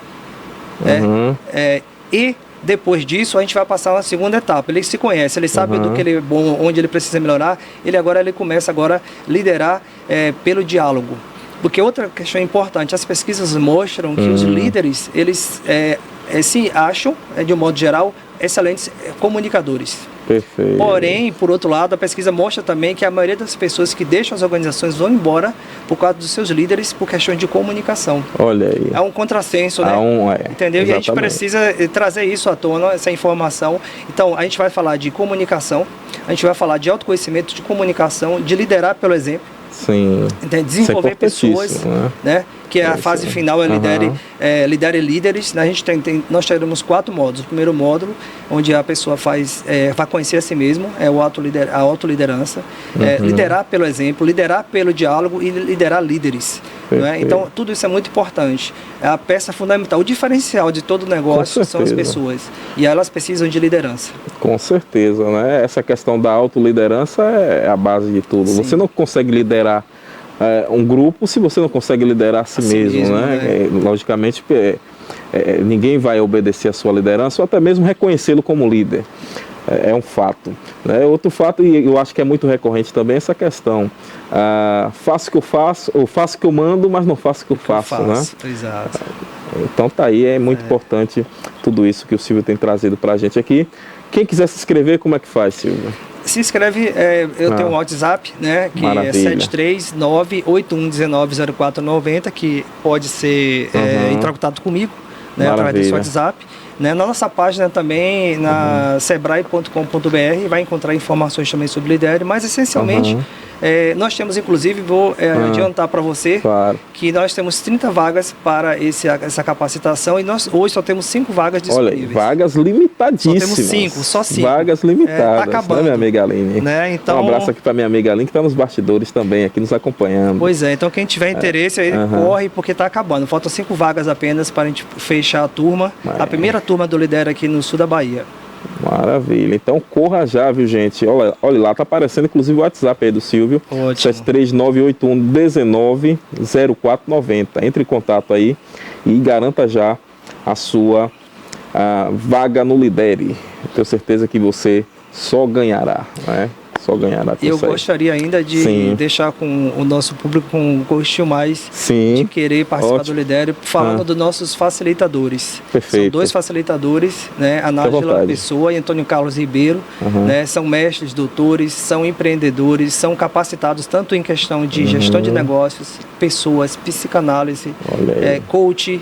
E depois disso, a gente vai passar uma segunda etapa. Ele se conhece, ele sabe do que ele é bom, onde ele precisa melhorar. Ele começa agora a liderar pelo diálogo. Porque outra questão importante, as pesquisas mostram que os líderes, eles se acham, de um modo geral, excelentes comunicadores. Perfeito. Porém, por outro lado, a pesquisa mostra também que a maioria das pessoas que deixam as organizações vão embora por causa dos seus líderes por questões de comunicação. Olha aí. É um contrassenso, né? Entendeu? Exatamente. E a gente precisa trazer isso à tona, essa informação. Então, a gente vai falar de comunicação, a gente vai falar de autoconhecimento, de comunicação, de liderar pelo exemplo. Sim. Desenvolver pessoas, né? Que é a fase final, lidere líderes. Nós teremos 4 módulos. O primeiro módulo, onde a pessoa vai conhecer a si mesmo, é a autoliderança. Liderar pelo exemplo, liderar pelo diálogo e liderar líderes. Não é? Então, tudo isso é muito importante. É a peça fundamental. O diferencial de todo negócio são as pessoas. E elas precisam de liderança. Com certeza, né? Essa questão da autoliderança é a base de tudo. Sim. Você não consegue liderar um grupo se você não consegue liderar a si mesmo, né? Logicamente, ninguém vai obedecer a sua liderança ou até mesmo reconhecê-lo como líder. É um fato. Né? Outro fato, e eu acho que é muito recorrente também, essa questão. Faço o que eu faço, ou faço o que eu mando, mas não faço o que eu faço. Né? Exato. Então tá aí, é muito importante tudo isso que o Silvio tem trazido para a gente aqui. Quem quiser se inscrever, como é que faz, Silvio? Se inscreve, eu tenho um WhatsApp, né, que é 739-8119-0490, que pode ser entrar em contato comigo, né, através desse WhatsApp. Né, na nossa página também, na sebrae.com.br, vai encontrar informações também sobre Lidere, mas essencialmente nós temos, inclusive, vou adiantar para você que nós temos 30 vagas para essa capacitação e nós hoje só temos 5 vagas disponíveis. Olha, vagas limitadíssimas. Só temos 5, só 5. Vagas limitadas, tá acabando, né, minha amiga Aline? Né, então... Um abraço aqui para minha amiga Aline, que está nos bastidores também, aqui nos acompanhando. Pois é, então quem tiver interesse aí, corre, porque está acabando. Faltam 5 vagas apenas para a gente fechar a turma. A primeira turma do Lidere aqui no sul da Bahia. Maravilha, então corra já, viu, gente? Olha lá, tá aparecendo inclusive o WhatsApp aí do Silvio. 73981190490. Entre em contato aí e garanta já a sua vaga no Lidere. Tenho certeza que você só ganhará, né? Só ganhará com Eu isso aí. gostaria ainda de deixar com o nosso público com um gostinho mais de querer participar do Lidere, falando dos nossos facilitadores. Perfeito. São 2 facilitadores, né? A Nájila Pessoa e Antônio Carlos Ribeiro, né? São mestres, doutores, são empreendedores, são capacitados tanto em questão de gestão de negócios, pessoas, psicanálise, coach,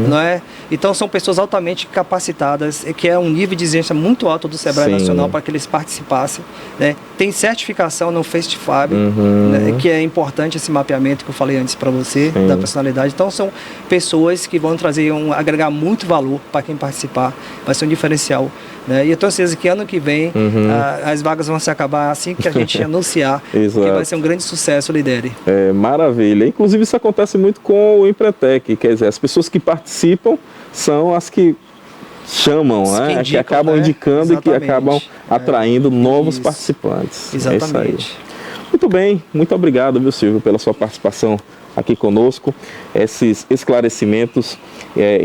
não é? Então são pessoas altamente capacitadas, que é um nível de exigência muito alto do Sebrae Nacional para que eles participassem, né? Tem certificação no FastFab, né, que é importante esse mapeamento que eu falei antes para você, da personalidade. Então são pessoas que vão trazer, agregar muito valor para quem participar, vai ser um diferencial, né? E eu tenho certeza que ano que vem as vagas vão se acabar assim que a gente anunciar, que vai ser um grande sucesso o Lidere. Maravilha. Inclusive isso acontece muito com o Empretec, quer dizer, as pessoas que participam são as que chamam, né? Indicam, que acabam indicando e que acabam atraindo novos participantes. Exatamente. É isso aí. Muito bem, muito obrigado, viu, Silvio, pela sua participação aqui conosco, esses esclarecimentos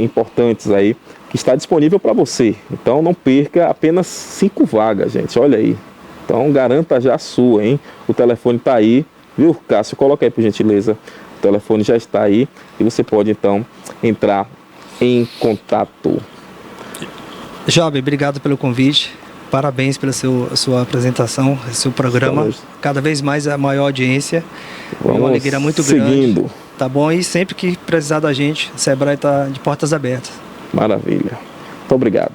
importantes aí, que está disponível para você. Então não perca, apenas 5 vagas, gente, olha aí. Então garanta já a sua, hein? O telefone está aí, viu, Cássio? Coloca aí, por gentileza. O telefone já está aí e você pode então entrar em contato. Job, obrigado pelo convite, parabéns pela sua apresentação, seu programa, cada vez mais a maior audiência, uma alegria muito grande, tá bom? E sempre que precisar da gente, o Sebrae está de portas abertas. Maravilha, muito obrigado.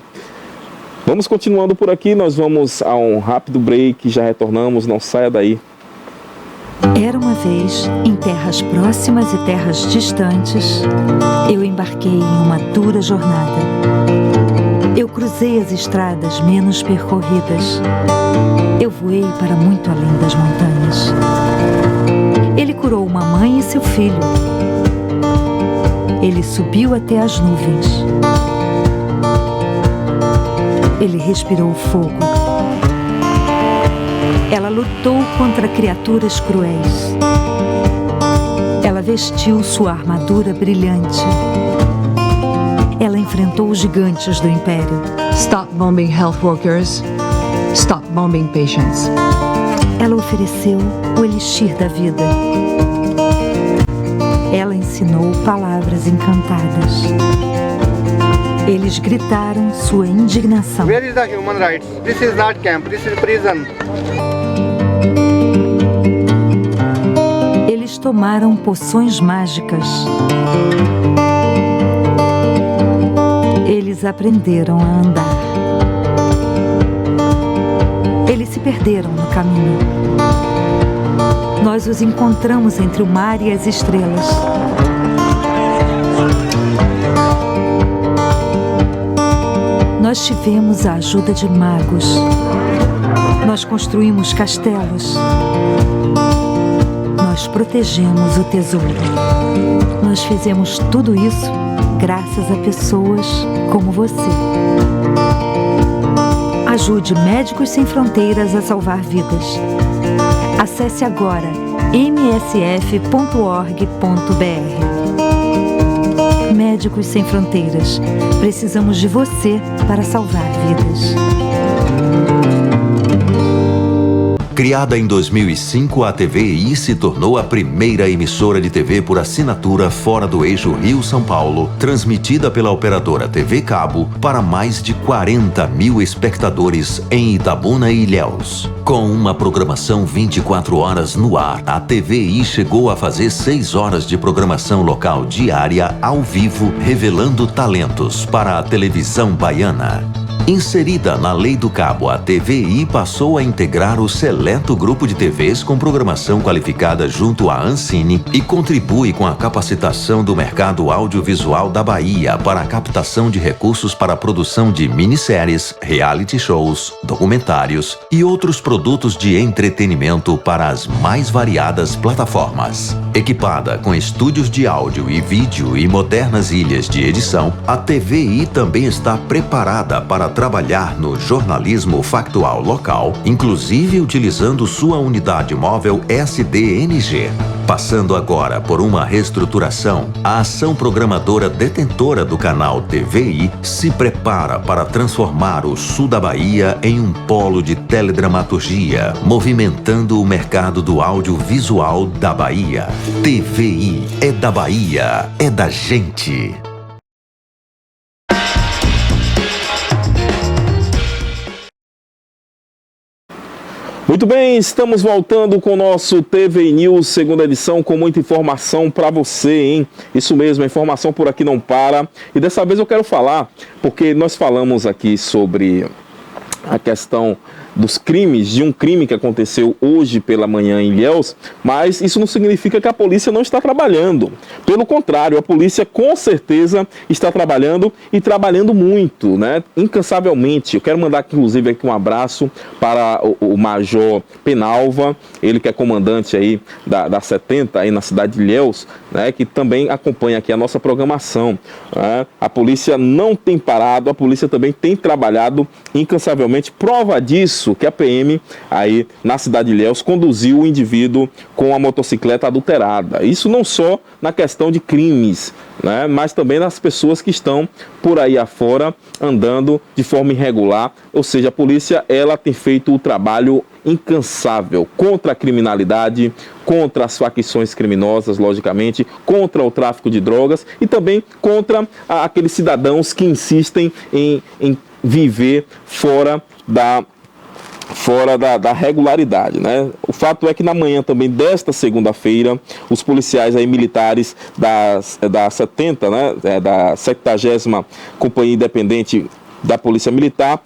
Vamos continuando por aqui, nós vamos a um rápido break, já retornamos, não saia daí. Era uma vez, em terras próximas e terras distantes, eu embarquei em uma dura jornada. Eu cruzei as estradas menos percorridas. Eu voei para muito além das montanhas. Ele curou uma mãe e seu filho. Ele subiu até as nuvens. Ele respirou fogo. Ela lutou contra criaturas cruéis. Ela vestiu sua armadura brilhante. Ela enfrentou os gigantes do Império. Stop bombing health workers. Stop bombing patients. Ela ofereceu o elixir da vida. Ela ensinou palavras encantadas. Eles gritaram sua indignação. Where is the human rights? This is not camp, this is prison. Eles tomaram poções mágicas. Eles aprenderam a andar. Eles se perderam no caminho. Nós os encontramos entre o mar e as estrelas. Nós tivemos a ajuda de magos. Nós construímos castelos. Nós protegemos o tesouro. Nós fizemos tudo isso graças a pessoas como você. Ajude Médicos Sem Fronteiras a salvar vidas. Acesse agora msf.org.br. Médicos Sem Fronteiras. Precisamos de você para salvar vidas. Criada em 2005, a TVI se tornou a primeira emissora de TV por assinatura fora do eixo Rio-São Paulo, transmitida pela operadora TV Cabo para mais de 40 mil espectadores em Itabuna e Ilhéus. Com uma programação 24 horas no ar, a TVI chegou a fazer 6 horas de programação local diária ao vivo, revelando talentos para a televisão baiana. Inserida na Lei do Cabo, a TVI passou a integrar o seleto grupo de TVs com programação qualificada junto à Ancine e contribui com a capacitação do mercado audiovisual da Bahia para a captação de recursos para a produção de minisséries, reality shows, documentários e outros produtos de entretenimento para as mais variadas plataformas. Equipada com estúdios de áudio e vídeo e modernas ilhas de edição, a TVI também está preparada para trabalhar no jornalismo factual local, inclusive utilizando sua unidade móvel SDNG. Passando agora por uma reestruturação, a ação programadora detentora do canal TVI se prepara para transformar o sul da Bahia em um polo de teledramaturgia, movimentando o mercado do audiovisual da Bahia. TVI é da Bahia, é da gente. Muito bem, estamos voltando com o nosso TVI News, segunda edição, com muita informação para você, hein? Isso mesmo, a informação por aqui não para. E dessa vez eu quero falar, porque nós falamos aqui sobre a questão dos crimes, de um crime que aconteceu hoje pela manhã em Ilhéus, mas isso não significa que a polícia não está trabalhando. Pelo contrário, a polícia com certeza está trabalhando e trabalhando muito, né? Incansavelmente. Eu quero mandar inclusive aqui um abraço para o Major Penalva, ele que é comandante aí da 70 aí na cidade de Ilhéus, né? Que também acompanha aqui a nossa programação, né? A polícia não tem parado, a polícia também tem trabalhado incansavelmente. Prova disso que a PM aí na cidade de Ilhéus conduziu o indivíduo com a motocicleta adulterada. Isso não só na questão de crimes, né, mas também nas pessoas que estão por aí afora andando de forma irregular. Ou seja, a polícia ela tem feito o trabalho incansável contra a criminalidade, contra as facções criminosas, logicamente, contra o tráfico de drogas e também contra aqueles cidadãos que insistem em viver fora da regularidade, né? O fato é que na manhã também desta segunda-feira, os policiais aí militares da 70, né, da 70ª Companhia Independente da Polícia Militar,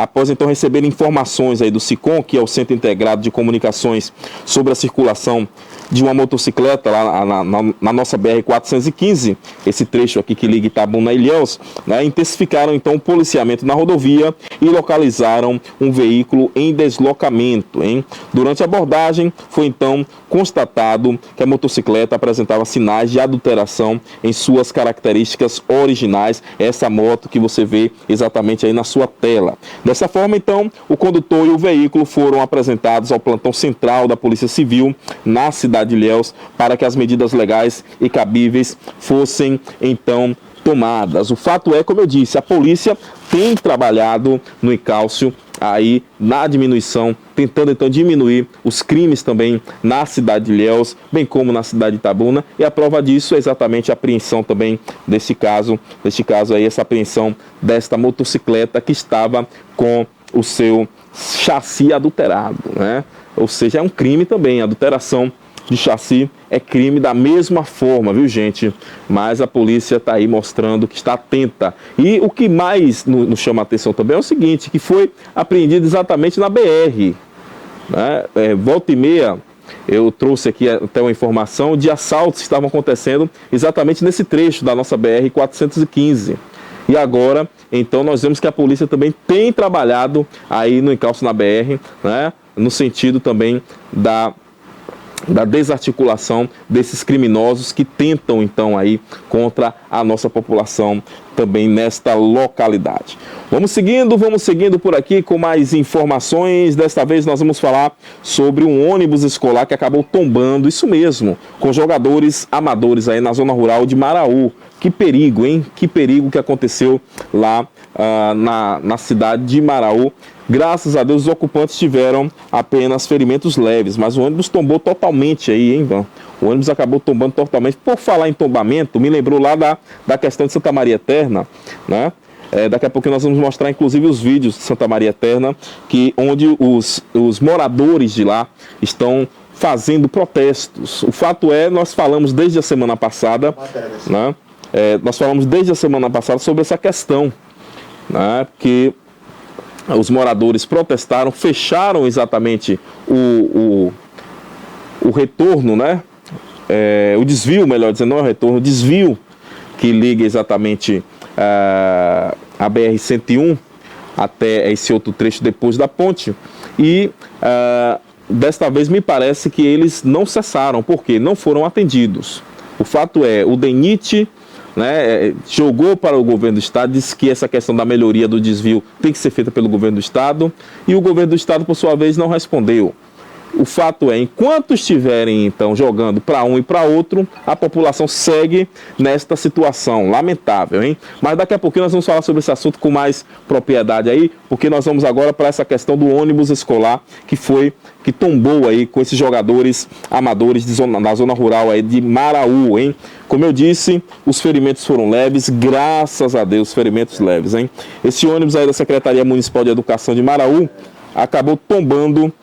após então receber informações aí do SICOM, que é o Centro Integrado de Comunicações, sobre a circulação de uma motocicleta lá na nossa BR-415, esse trecho aqui que liga Itabuna a Ilhéus, né, intensificaram então o policiamento na rodovia e localizaram um veículo em deslocamento, hein? Durante a abordagem, foi então constatado que a motocicleta apresentava sinais de adulteração em suas características originais, essa moto que você vê exatamente aí na sua tela. Dessa forma, então, o condutor e o veículo foram apresentados ao plantão central da Polícia Civil na cidade de Ilhéus para que as medidas legais e cabíveis fossem, então, tomadas. O fato é, como eu disse, a polícia tem trabalhado no encalço aí na diminuição, tentando então diminuir os crimes também na cidade de Ilhéus, bem como na cidade de Itabuna, e a prova disso é exatamente a apreensão também deste caso aí, essa apreensão desta motocicleta que estava com o seu chassi adulterado, né? Ou seja, é um crime também, a adulteração de chassi é crime da mesma forma, viu, gente? Mas a polícia está aí mostrando que está atenta. E o que mais nos chama a atenção também é o seguinte, que foi apreendido exatamente na BR, né? Volta e meia, eu trouxe aqui até uma informação de assaltos que estavam acontecendo exatamente nesse trecho da nossa BR-415. E agora, então, nós vemos que a polícia também tem trabalhado aí no encalço na BR, né? No sentido também da desarticulação desses criminosos que tentam então aí contra a nossa população também nesta localidade. Vamos seguindo por aqui com mais informações. Desta vez nós vamos falar sobre um ônibus escolar que acabou tombando, isso mesmo, com jogadores amadores aí na zona rural de Maraú. Que perigo, hein? Que perigo que aconteceu lá na cidade de Maraú. Graças a Deus os ocupantes tiveram apenas ferimentos leves, mas o ônibus tombou totalmente aí, hein, Ivan? O ônibus acabou tombando totalmente. Por falar em tombamento, me lembrou lá da questão de Santa Maria Eterna, né? Daqui a pouco nós vamos mostrar inclusive os vídeos de Santa Maria Eterna, onde os moradores de lá estão fazendo protestos. O fato é, nós falamos desde a semana passada, né? Nós falamos desde a semana passada sobre essa questão, né? Que os moradores protestaram, fecharam exatamente o retorno, né? O desvio, melhor dizendo, não é o retorno, o desvio que liga exatamente a BR-101 até esse outro trecho depois da ponte. E desta vez me parece que eles não cessaram, porque não foram atendidos. O fato é, o DENIT, né, jogou para o governo do estado, disse que essa questão da melhoria do desvio tem que ser feita pelo governo do estado, e o governo do estado, por sua vez, não respondeu. o fato é, enquanto estiverem então jogando para um e para outro, a população segue nesta situação lamentável, hein? Mas daqui a pouquinho nós vamos falar sobre esse assunto com mais propriedade aí, porque nós vamos agora para essa questão do ônibus escolar que tombou aí com esses jogadores amadores na zona rural aí de Maraú, hein? Como eu disse, os ferimentos foram leves, graças a Deus, ferimentos leves, hein? Esse ônibus aí da Secretaria Municipal de Educação de Maraú acabou tombando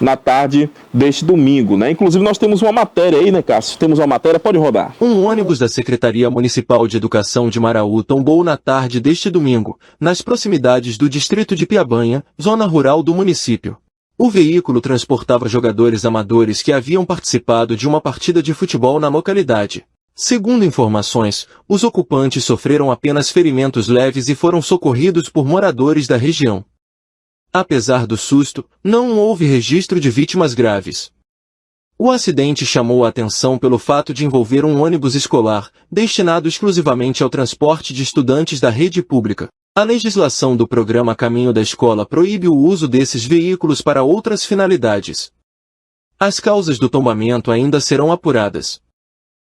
na tarde deste domingo, né? Inclusive nós temos uma matéria aí, né, Cássio? Temos uma matéria, pode rodar. Um ônibus da Secretaria Municipal de Educação de Maraú tombou na tarde deste domingo, nas proximidades do distrito de Piabanha, zona rural do município. O veículo transportava jogadores amadores que haviam participado de uma partida de futebol na localidade. Segundo informações, os ocupantes sofreram apenas ferimentos leves e foram socorridos por moradores da região. Apesar do susto, não houve registro de vítimas graves. O acidente chamou a atenção pelo fato de envolver um ônibus escolar, destinado exclusivamente ao transporte de estudantes da rede pública. A legislação do programa Caminho da Escola proíbe o uso desses veículos para outras finalidades. As causas do tombamento ainda serão apuradas.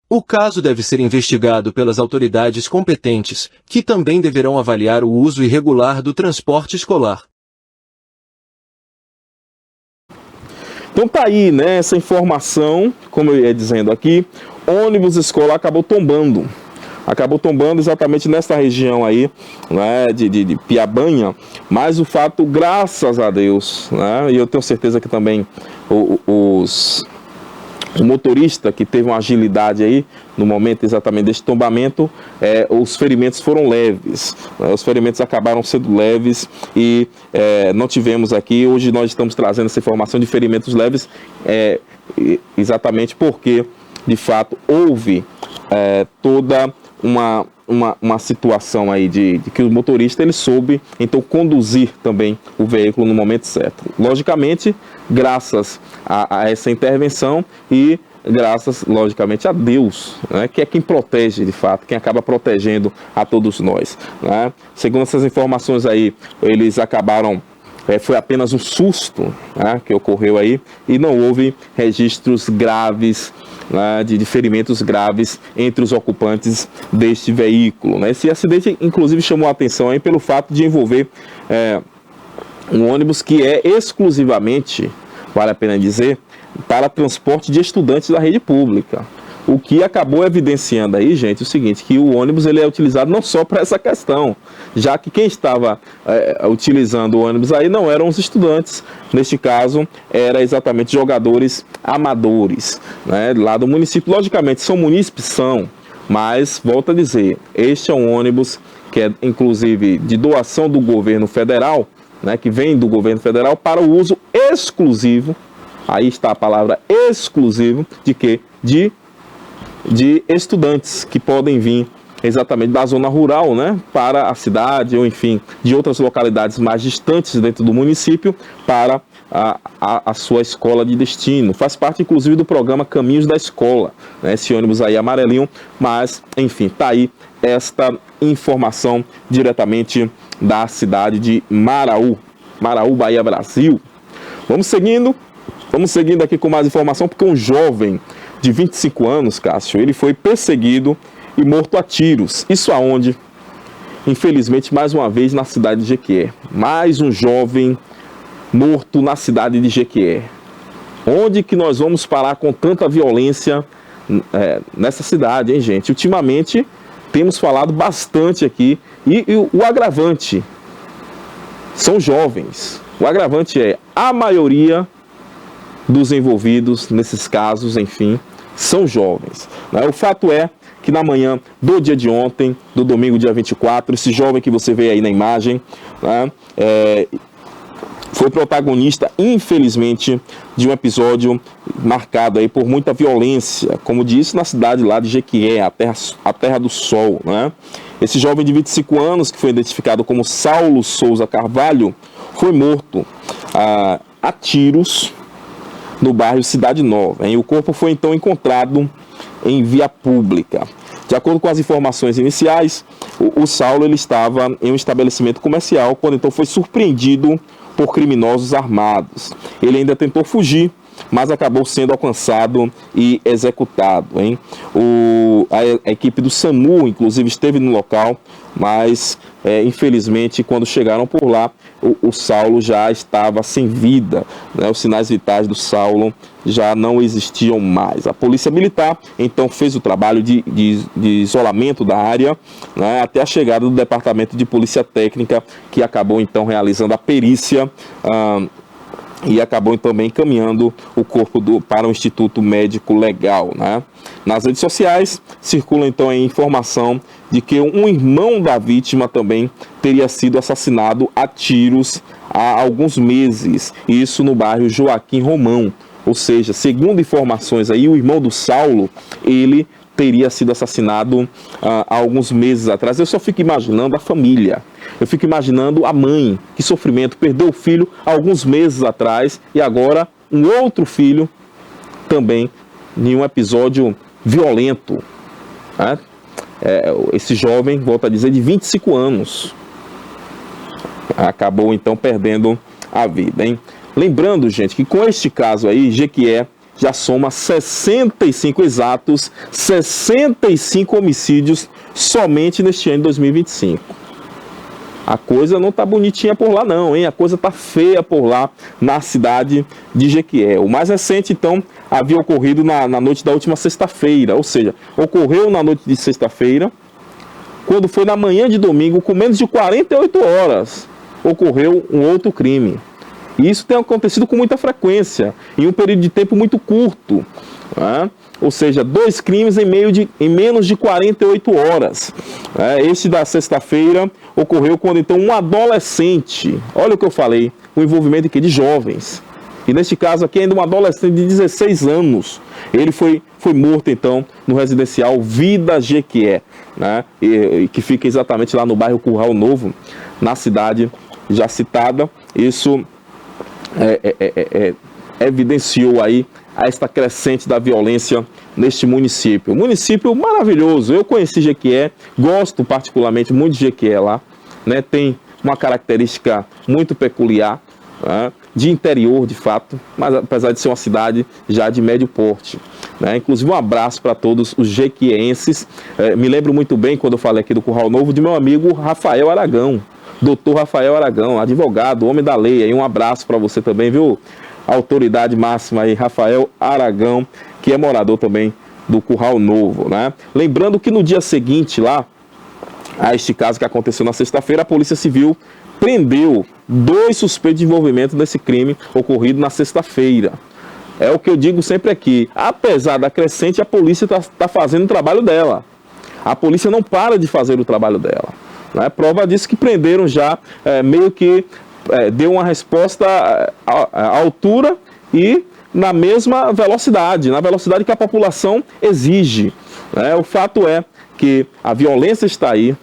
O caso deve ser investigado pelas autoridades competentes, que também deverão avaliar o uso irregular do transporte escolar. Então tá aí, né, essa informação, como eu ia dizendo aqui, ônibus escolar acabou tombando exatamente nessa região aí, né, de Piabanha, mas o fato, graças a Deus, né, e eu tenho certeza que também o motorista que teve uma agilidade aí, no momento exatamente deste tombamento, os ferimentos foram leves, né? Os ferimentos acabaram sendo leves e não tivemos aqui, hoje nós estamos trazendo essa informação de ferimentos leves, exatamente porque, de fato, houve toda uma situação aí de que o motorista ele soube então conduzir também o veículo no momento certo. Logicamente, graças a essa intervenção e graças, logicamente, a Deus, né, que é quem protege de fato, quem acaba protegendo a todos nós, né? Segundo essas informações aí, eles acabaram, foi apenas um susto, né, que ocorreu aí e não houve registros graves, né, de ferimentos graves entre os ocupantes deste veículo, né? Esse acidente, inclusive, chamou a atenção aí pelo fato de envolver um ônibus que é exclusivamente, vale a pena dizer, para transporte de estudantes da rede pública. O que acabou evidenciando aí, gente, o seguinte, que o ônibus ele é utilizado não só para essa questão, já que quem estava utilizando o ônibus aí não eram os estudantes, neste caso, era exatamente jogadores amadores, né, lá do município. Logicamente, são munícipes? São, mas, volto a dizer, este é um ônibus que é, inclusive, de doação do governo federal, né, que vem do governo federal para o uso exclusivo, aí está a palavra exclusivo, de quê? De estudantes que podem vir exatamente da zona rural, né, para a cidade ou enfim, de outras localidades mais distantes dentro do município para a sua escola de destino. Faz parte inclusive do programa Caminhos da Escola, né, esse ônibus aí amarelinho, mas enfim, tá aí esta informação diretamente da cidade de Maraú, Bahia, Brasil. Vamos seguindo aqui com mais informação, porque um jovem de 25 anos, Cássio, ele foi perseguido e morto a tiros. Isso aonde? Infelizmente, mais uma vez, na cidade de Jequié. Mais um jovem morto na cidade de Jequié. Onde que nós vamos parar com tanta violência nessa cidade, hein, gente? Ultimamente, temos falado bastante aqui. E o agravante são jovens. O agravante é a maioria dos envolvidos nesses casos, enfim, são jovens, né? O fato é que na manhã do dia de ontem, do domingo, dia 24, esse jovem que você vê aí na imagem, né, foi protagonista, infelizmente, de um episódio marcado aí por muita violência, como disse, na cidade lá de Jequié, a terra do sol, né? Esse jovem de 25 anos, que foi identificado como Saulo Souza Carvalho, foi morto a tiros no bairro Cidade Nova, hein? O corpo foi então encontrado em via pública. De acordo com as informações iniciais, o Saulo ele estava em um estabelecimento comercial quando então foi surpreendido por criminosos armados. Ele ainda tentou fugir, mas acabou sendo alcançado e executado, hein? A equipe do SAMU, inclusive, esteve no local, mas infelizmente, quando chegaram por lá, o Saulo já estava sem vida, né? Os sinais vitais do Saulo já não existiam mais. A Polícia Militar, então, fez o trabalho de isolamento da área, né, até a chegada do Departamento de Polícia Técnica, que acabou, então, realizando a perícia e acabou também encaminhando o corpo para o Instituto Médico Legal, né? Nas redes sociais circula então a informação de que um irmão da vítima também teria sido assassinado a tiros há alguns meses, isso no bairro Joaquim Romão. Ou seja, segundo informações aí, o irmão do Saulo, ele teria sido assassinado há alguns meses atrás. Eu só fico imaginando a família. Eu fico imaginando a mãe, que sofrimento, perdeu o filho há alguns meses atrás e agora um outro filho também em um episódio violento, né? Esse jovem, volto a dizer, de 25 anos, acabou então perdendo a vida, hein? Lembrando, gente, que com este caso aí, Jequié já soma 65 exatos, 65 homicídios somente neste ano de 2025. A coisa não tá bonitinha por lá não, hein? A coisa tá feia por lá na cidade de Jequié. O mais recente, então, havia ocorrido na noite da última sexta-feira, ou seja, ocorreu na noite de sexta-feira, quando foi na manhã de domingo, com menos de 48 horas, ocorreu um outro crime. E isso tem acontecido com muita frequência, em um período de tempo muito curto, né? Ou seja, 2 crimes em menos de 48 horas. Este da sexta-feira ocorreu quando então um adolescente, olha o que eu falei, o envolvimento aqui de jovens, e neste caso aqui ainda um adolescente de 16 anos, ele foi morto então no residencial Vida Jequié, né? Que fica exatamente lá no bairro Curral Novo, na cidade já citada. Isso evidenciou aí esta crescente da violência neste município. Município maravilhoso, eu conheci Jequié, gosto particularmente muito de Jequié lá, né? Tem uma característica muito peculiar, né? De interior de fato, mas apesar de ser uma cidade já de médio porte, né? Inclusive um abraço para todos os jequienses. Me lembro muito bem, quando eu falei aqui do Curral Novo, de meu amigo Rafael Aragão, doutor Rafael Aragão, advogado, homem da lei. Aí um abraço para você também, viu? Autoridade máxima aí, Rafael Aragão, que é morador também do Curral Novo, né? Lembrando que no dia seguinte lá, a este caso que aconteceu na sexta-feira, a Polícia Civil prendeu 2 suspeitos de envolvimento nesse crime ocorrido na sexta-feira. É o que eu digo sempre aqui, apesar da crescente, a polícia está fazendo o trabalho dela. A polícia não para de fazer o trabalho dela, né? Prova disso que prenderam já, meio que deu uma resposta à altura e na mesma velocidade, na velocidade que a população exige, né? O fato é que a violência está aí,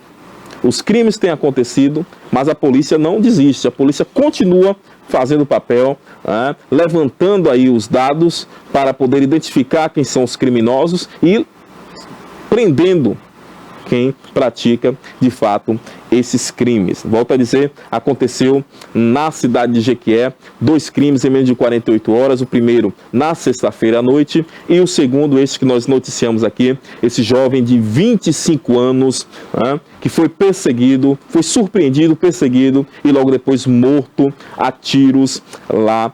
os crimes têm acontecido, mas a polícia não desiste, a polícia continua fazendo o papel, né? Levantando aí os dados para poder identificar quem são os criminosos e prendendo quem pratica de fato esses crimes. Volto a dizer, aconteceu na cidade de Jequié 2 crimes em menos de 48 horas, o primeiro na sexta-feira à noite e o segundo, este que nós noticiamos aqui, esse jovem de 25 anos, né, que foi perseguido, foi surpreendido, perseguido e logo depois morto a tiros lá,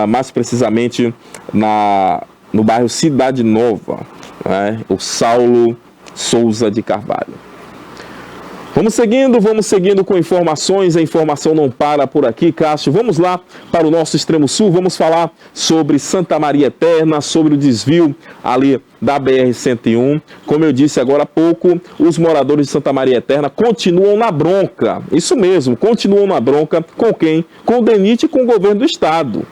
mais precisamente no bairro Cidade Nova, né, o Saulo Souza de Carvalho. Vamos seguindo com informações, a informação não para por aqui, Cássio. Vamos lá para o nosso extremo sul, vamos falar sobre Santa Maria Eterna, sobre o desvio ali da BR-101. Como eu disse agora há pouco, os moradores de Santa Maria Eterna continuam na bronca, isso mesmo, continuam na bronca com quem? Com o DENIT e com o governo do estado,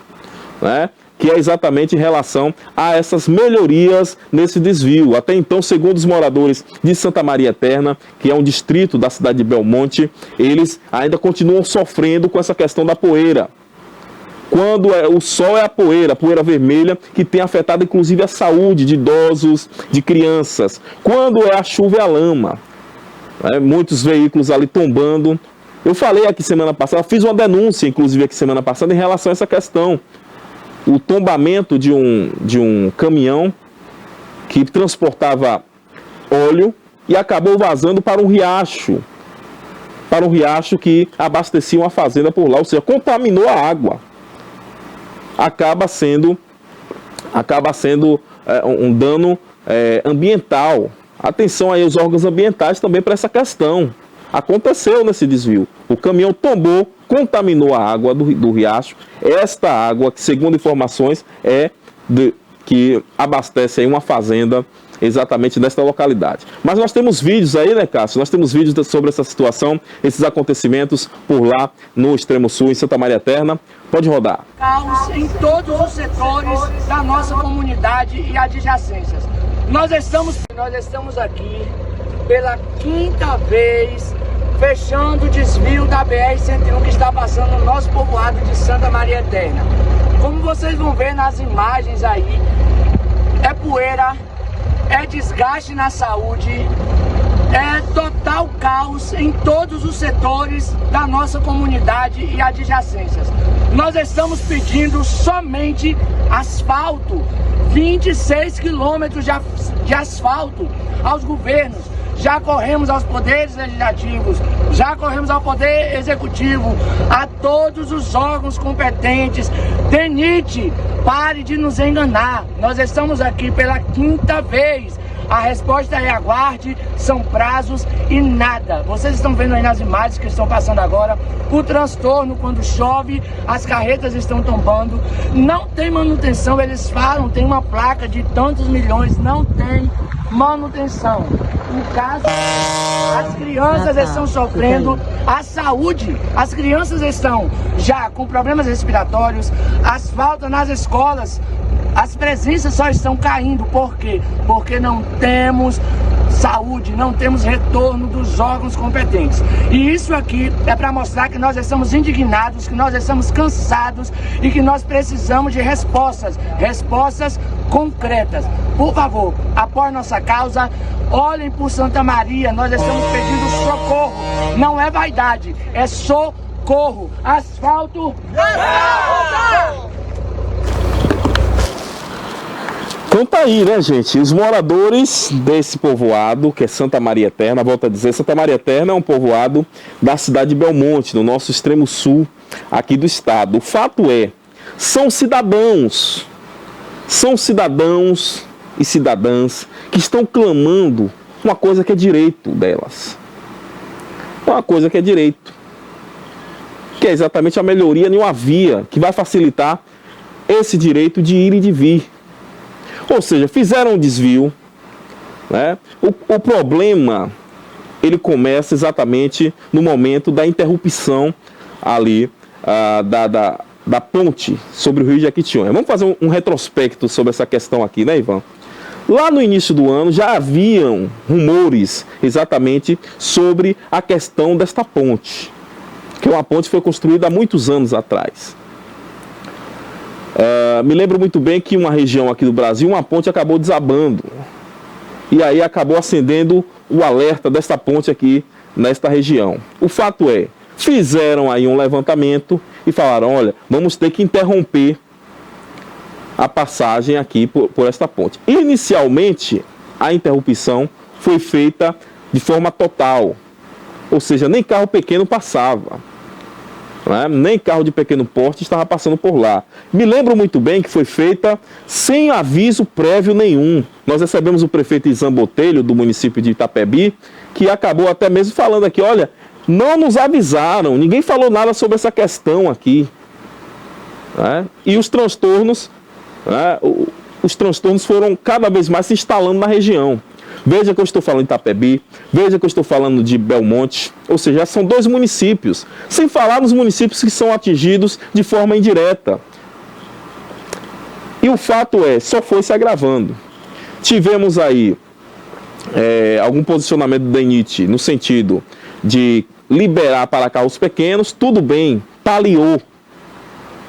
né? Que é exatamente em relação a essas melhorias nesse desvio. Até então, segundo os moradores de Santa Maria Eterna, que é um distrito da cidade de Belmonte, eles ainda continuam sofrendo com essa questão da poeira. Quando o sol é a poeira vermelha, que tem afetado inclusive a saúde de idosos, de crianças. Quando é a chuva é a lama. Muitos veículos ali tombando Eu falei aqui semana passada, fiz uma denúncia, inclusive aqui semana passada, em relação a essa questão. O tombamento de um caminhão que transportava óleo e acabou vazando para um riacho que abastecia uma fazenda por lá, ou seja, contaminou a água. Acaba sendo um dano ambiental. Atenção aí aos órgãos ambientais também para essa questão. Aconteceu nesse desvio. O caminhão tombou, contaminou a água do riacho. Esta água, que segundo informações, que abastece aí uma fazenda exatamente nesta localidade. Mas nós temos vídeos aí, né, Cássio? Nós temos vídeos sobre essa situação, esses acontecimentos por lá no extremo sul, em Santa Maria Eterna. Pode rodar. Caos em todos os setores da nossa comunidade e adjacências. Nós estamos aqui pela quinta vez fechando o desvio da BR-101 que está passando no nosso povoado de Santa Maria Eterna. Como vocês vão ver nas imagens aí, é poeira, é desgaste na saúde, é total caos em todos os setores da nossa comunidade e adjacências. Nós estamos pedindo somente asfalto, 26 quilômetros de asfalto aos governos. Já corremos aos poderes legislativos, já corremos ao poder executivo, a todos os órgãos competentes. DENIT, pare de nos enganar. Nós estamos aqui pela quinta vez. A resposta é aguarde, são prazos e nada. Vocês estão vendo aí nas imagens que estão passando agora, o transtorno quando chove, as carretas estão tombando, não tem manutenção, eles falam, tem uma placa de tantos milhões, não tem manutenção. No caso, as crianças estão sofrendo, a saúde, as crianças estão já com problemas respiratórios, as faltas nas escolas, as presenças só estão caindo. Por quê? Porque não temos saúde, não temos retorno dos órgãos competentes. E isso aqui é para mostrar que nós estamos indignados, que nós estamos cansados e que nós precisamos de respostas concretas. Por favor, apoiem nossa causa, olhem por Santa Maria, nós estamos pedindo socorro, não é vaidade, é socorro. Asfalto! Então tá aí, né, gente? Os moradores desse povoado, que é Santa Maria Eterna, volto a dizer, Santa Maria Eterna é um povoado da cidade de Belmonte, no nosso extremo sul aqui do estado. O fato é, são cidadãos e cidadãs que estão clamando uma coisa que é direito delas. Uma coisa que é direito. Que é exatamente a melhoria em uma via que vai facilitar esse direito de ir e de vir. Ou seja, fizeram um desvio, né? O problema, ele começa exatamente no momento da interrupção ali da ponte sobre o Rio de Jequitinhonha. Vamos fazer um retrospecto sobre essa questão aqui, né, Ivan? Lá no início do ano já haviam rumores exatamente sobre a questão desta ponte, que é uma ponte que foi construída há muitos anos atrás. Me lembro muito bem que uma região aqui do Brasil, uma ponte acabou desabando. E aí acabou acendendo o alerta desta ponte aqui nesta região. O fato é, fizeram aí um levantamento e falaram, olha, vamos ter que interromper a passagem aqui por esta ponte. Inicialmente, a interrupção foi feita de forma total. Ou seja, nem carro pequeno passava. Nem carro de pequeno porte estava passando por lá. Me lembro muito bem que foi feita sem aviso prévio nenhum. Nós recebemos o prefeito Izan Botelho, do município de Itapebi, que acabou até mesmo falando aqui, olha, não nos avisaram, ninguém falou nada sobre essa questão aqui. E os transtornos, os transtornos foram cada vez mais se instalando na região. Veja que eu estou falando de Itapebi, veja que eu estou falando de Belmonte, ou seja, são 2 municípios, sem falar nos municípios que são atingidos de forma indireta. E o fato é, só foi se agravando. Tivemos aí algum posicionamento do DENIT no sentido de liberar para carros pequenos, tudo bem, paliou,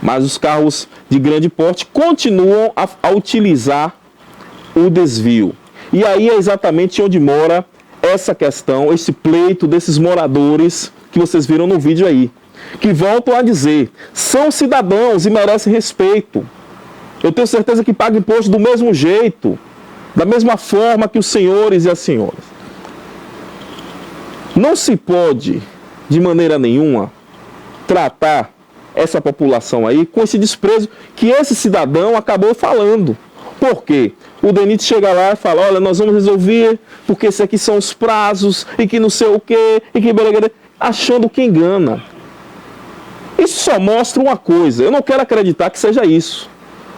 mas os carros de grande porte continuam a utilizar o desvio. E aí é exatamente onde mora essa questão, esse pleito desses moradores que vocês viram no vídeo aí, que voltam a dizer, são cidadãos e merecem respeito. Eu tenho certeza que pagam imposto do mesmo jeito, da mesma forma que os senhores e as senhoras. Não se pode, de maneira nenhuma, tratar essa população aí com esse desprezo que esse cidadão acabou falando. Por quê? O DENIT chega lá e fala, olha, nós vamos resolver, porque esses aqui são os prazos, e que não sei o quê, e que... achando que engana. Isso só mostra uma coisa, eu não quero acreditar que seja isso,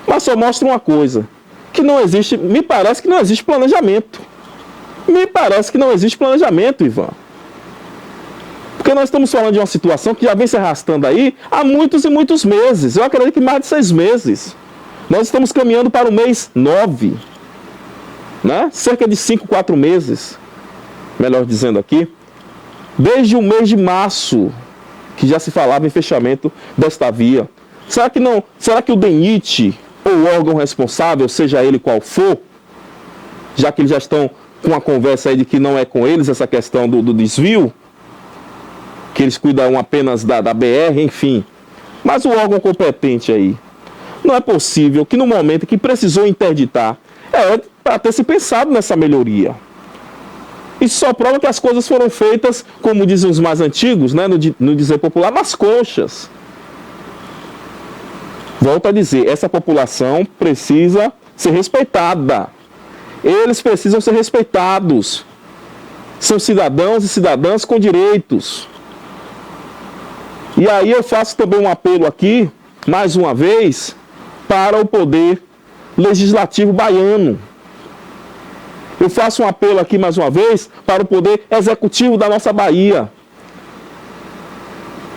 mas só mostra uma coisa, que não existe, me parece que não existe planejamento. Me parece que não existe planejamento, Ivan. Porque nós estamos falando de uma situação que já vem se arrastando aí há muitos e muitos meses. Eu acredito que mais de 6 meses. Nós estamos caminhando para o mês 9. Né? Cerca de 5, 4 meses. Melhor dizendo aqui. Desde o mês de março, que já se falava em fechamento desta via. Será que o DENIT, ou o órgão responsável, seja ele qual for, já que eles já estão com a conversa aí de que não é com eles essa questão do desvio, que eles cuidam apenas da BR, enfim. Mas o órgão competente aí, não é possível que no momento que precisou interditar, para ter se pensado nessa melhoria. Isso só prova que as coisas foram feitas, como dizem os mais antigos, né, no dizer popular, nas coxas. Volto a dizer, essa população precisa ser respeitada. Eles precisam ser respeitados. São cidadãos e cidadãs com direitos. E aí eu faço também um apelo aqui, mais uma vez, para o poder legislativo baiano. Eu faço um apelo aqui, mais uma vez, para o poder executivo da nossa Bahia.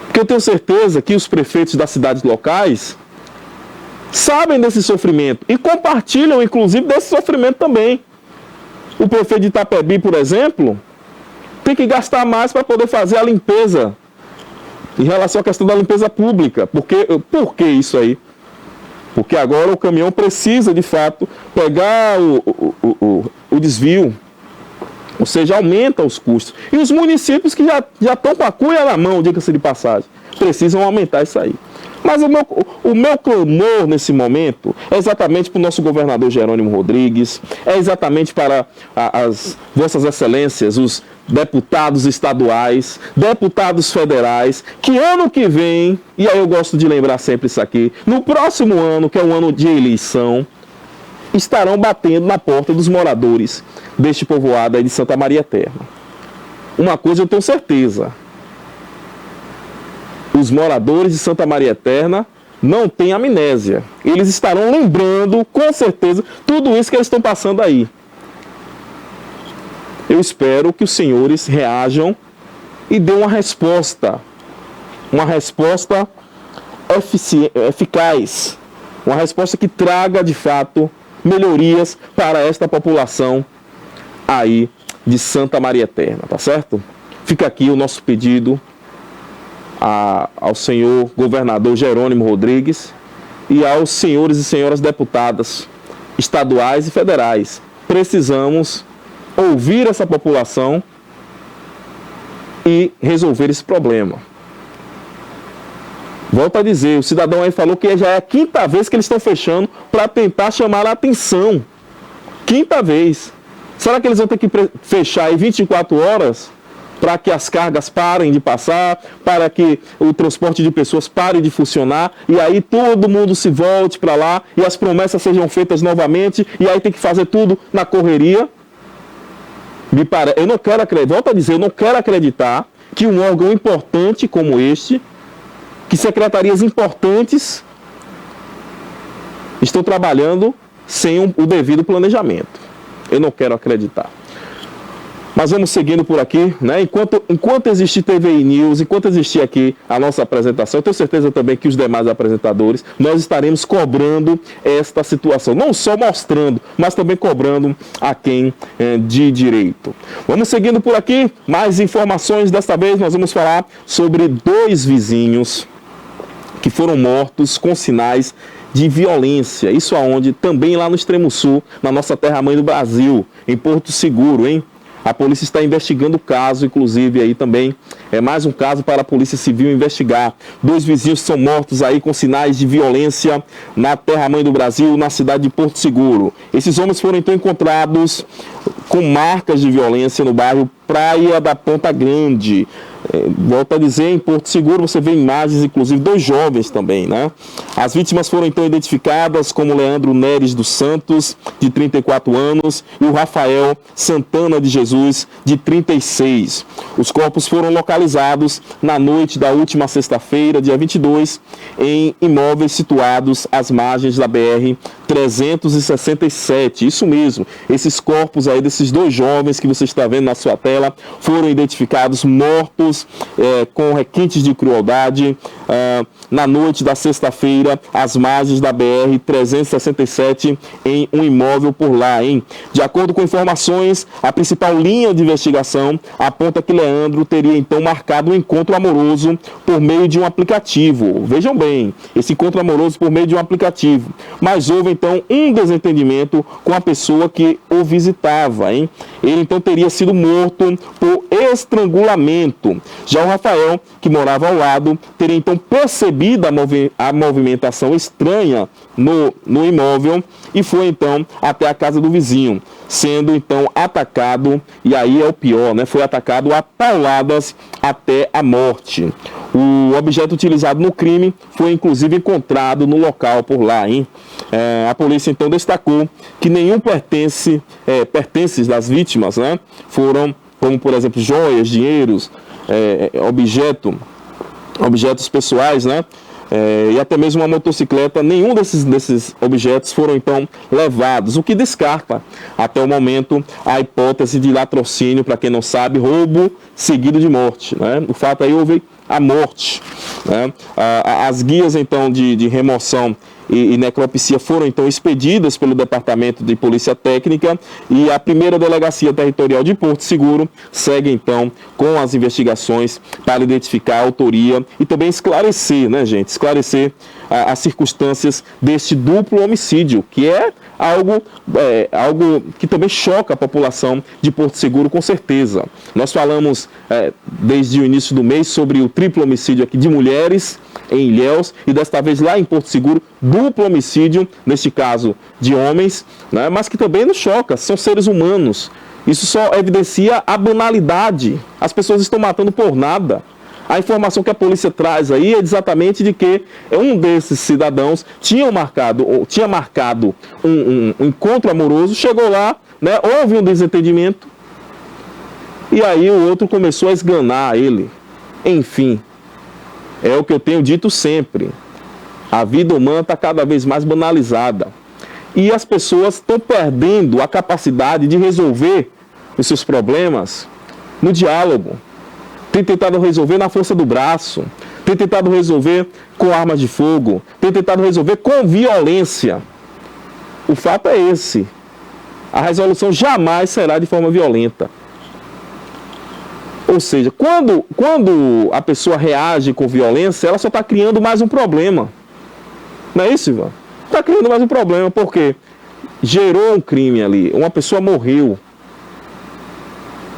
Porque eu tenho certeza que os prefeitos das cidades locais sabem desse sofrimento e compartilham, inclusive, desse sofrimento também. O prefeito de Itapebi, por exemplo, tem que gastar mais para poder fazer a limpeza em relação à questão da limpeza pública. Por que isso aí? Porque agora o caminhão precisa, de fato, pegar o desvio, ou seja, aumenta os custos. E os municípios que já estão com a cuia na mão, diga-se de passagem, precisam aumentar isso aí. Mas o meu clamor nesse momento é exatamente para o nosso governador Jerônimo Rodrigues, é exatamente para as vossas excelências, os deputados estaduais, deputados federais, que ano que vem, e aí eu gosto de lembrar sempre isso aqui, no próximo ano, que é um ano de eleição, estarão batendo na porta dos moradores deste povoado aí de Santa Maria Eterna. Uma coisa eu tenho certeza: os moradores de Santa Maria Eterna não têm amnésia. Eles estarão lembrando, com certeza, tudo isso que eles estão passando aí. Eu espero que os senhores reajam e dêem uma resposta eficaz, uma resposta que traga, de fato, melhorias para esta população aí de Santa Maria Eterna, tá certo? Fica aqui o nosso pedido ao senhor governador Jerônimo Rodrigues e aos senhores e senhoras deputadas estaduais e federais. Precisamos ouvir essa população e resolver esse problema. Volto a dizer, o cidadão aí falou que já é a 5ª vez que eles estão fechando para tentar chamar a atenção. 5ª vez. Será que eles vão ter que fechar aí 24 horas para que as cargas parem de passar, para que o transporte de pessoas pare de funcionar, e aí todo mundo se volte para lá e as promessas sejam feitas novamente, e aí tem que fazer tudo na correria? Eu não quero acreditar, volto a dizer, eu não quero acreditar que um órgão importante como este, que secretarias importantes estão trabalhando sem o devido planejamento. Eu não quero acreditar. Mas vamos seguindo por aqui, né? Enquanto existir TVI News, enquanto existir aqui a nossa apresentação, eu tenho certeza também que os demais apresentadores, nós estaremos cobrando esta situação. Não só mostrando, mas também cobrando a quem de direito. Vamos seguindo por aqui, mais informações. Desta vez nós vamos falar sobre 2 vizinhos que foram mortos com sinais de violência. Isso aonde? Também lá no extremo sul, na nossa terra-mãe do Brasil, em Porto Seguro, hein? A polícia está investigando o caso, inclusive aí também é mais um caso para a Polícia Civil investigar. 2 vizinhos são mortos aí com sinais de violência na terra-mãe do Brasil, na cidade de Porto Seguro. Esses homens foram então encontrados com marcas de violência no bairro Praia da Ponta Grande. Volto a dizer, em Porto Seguro você vê imagens, inclusive 2 jovens também, né? As vítimas foram então identificadas como Leandro Neres dos Santos, de 34 anos, e o Rafael Santana de Jesus, de 36. Os corpos foram localizados na noite da última sexta-feira, dia 22, em imóveis situados às margens da BR-367. Isso mesmo, esses corpos aí desses 2 jovens que você está vendo na sua tela foram identificados mortos com requintes de crueldade na noite da sexta-feira às margens da BR-367 em um imóvel por lá, hein? De acordo com informações, a principal linha de investigação aponta que Leandro teria então marcado um encontro amoroso por meio de um aplicativo. Vejam bem, esse encontro amoroso por meio de um aplicativo. Mas houve então um desentendimento com a pessoa que o visitava, hein? Ele então teria sido morto por estrangulamento. Já o Rafael, que morava ao lado, teria então percebido a movimentação estranha no imóvel e foi então até a casa do vizinho, sendo então atacado, e aí é o pior, né? Foi atacado a pauladas até a morte. O objeto utilizado no crime foi inclusive encontrado no local por lá, hein? A polícia então destacou que nenhum pertences das vítimas, né, foram, como por exemplo, joias, dinheiros, objetos pessoais, né? E até mesmo uma motocicleta, nenhum desses objetos foram então levados, o que descarta até o momento a hipótese de latrocínio, para quem não sabe, roubo seguido de morte, né? O fato aí houve a morte, né? As guias então de remoção e necropsia foram então expedidas pelo Departamento de Polícia Técnica e a primeira Delegacia Territorial de Porto Seguro segue então com as investigações para identificar a autoria e também esclarecer, né, gente? Esclarecer as circunstâncias deste duplo homicídio, que é algo que também choca a população de Porto Seguro, com certeza. Nós falamos desde o início do mês sobre o triplo homicídio aqui de mulheres em Ilhéus e desta vez lá em Porto Seguro, duplo homicídio, neste caso de homens, né, mas que também nos choca, são seres humanos. Isso só evidencia a banalidade. As pessoas estão matando por nada. A informação que a polícia traz aí é exatamente de que um desses cidadãos tinha marcado um encontro amoroso, chegou lá, né, houve um desentendimento e aí o outro começou a esganar ele. Enfim, é o que eu tenho dito sempre. A vida humana está cada vez mais banalizada. E as pessoas estão perdendo a capacidade de resolver os seus problemas no diálogo. Tem tentado resolver na força do braço. Tem tentado resolver com armas de fogo. Tem tentado resolver com violência. O fato é esse. A resolução jamais será de forma violenta. Ou seja, quando a pessoa reage com violência, ela só está criando mais um problema. Não é isso, Ivan? Está criando mais um problema, porque gerou um crime ali, uma pessoa morreu.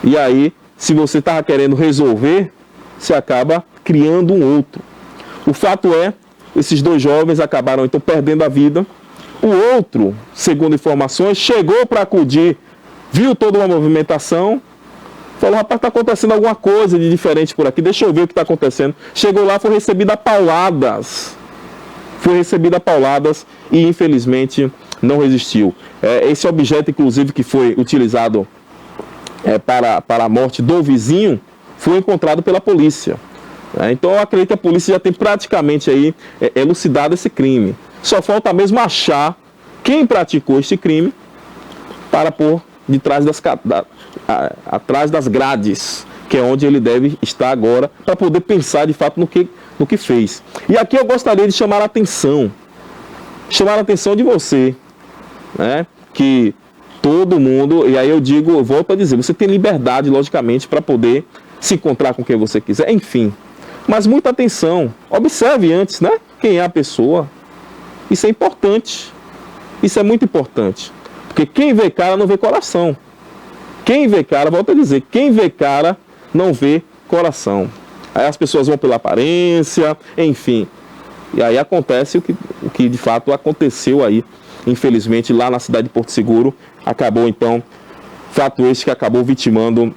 E aí, se você estava querendo resolver, você acaba criando um outro. O fato é, esses 2 jovens acabaram então perdendo a vida. O outro, segundo informações, chegou para acudir, viu toda uma movimentação, falou, rapaz, está acontecendo alguma coisa de diferente por aqui, deixa eu ver o que está acontecendo. Chegou lá, foi recebido a pauladas. E infelizmente não resistiu. Esse objeto, inclusive, que foi utilizado para a morte do vizinho, foi encontrado pela polícia. Então eu acredito que a polícia já tem praticamente aí elucidado esse crime. Só falta mesmo achar quem praticou este crime para pôr de trás atrás das grades, que é onde ele deve estar agora, para poder pensar de fato no que fez. E aqui eu gostaria de chamar a atenção de você, né, que todo mundo, e aí eu volto a dizer, você tem liberdade, logicamente, para poder se encontrar com quem você quiser, enfim. Mas muita atenção, observe antes, né, quem é a pessoa. Isso é importante, isso é muito importante. Porque quem vê cara não vê coração. Quem vê cara, volto a dizer, quem vê cara não vê coração. Aí as pessoas vão pela aparência, enfim. E aí acontece o que de fato aconteceu aí, infelizmente, lá na cidade de Porto Seguro. Acabou então, fato este que acabou vitimando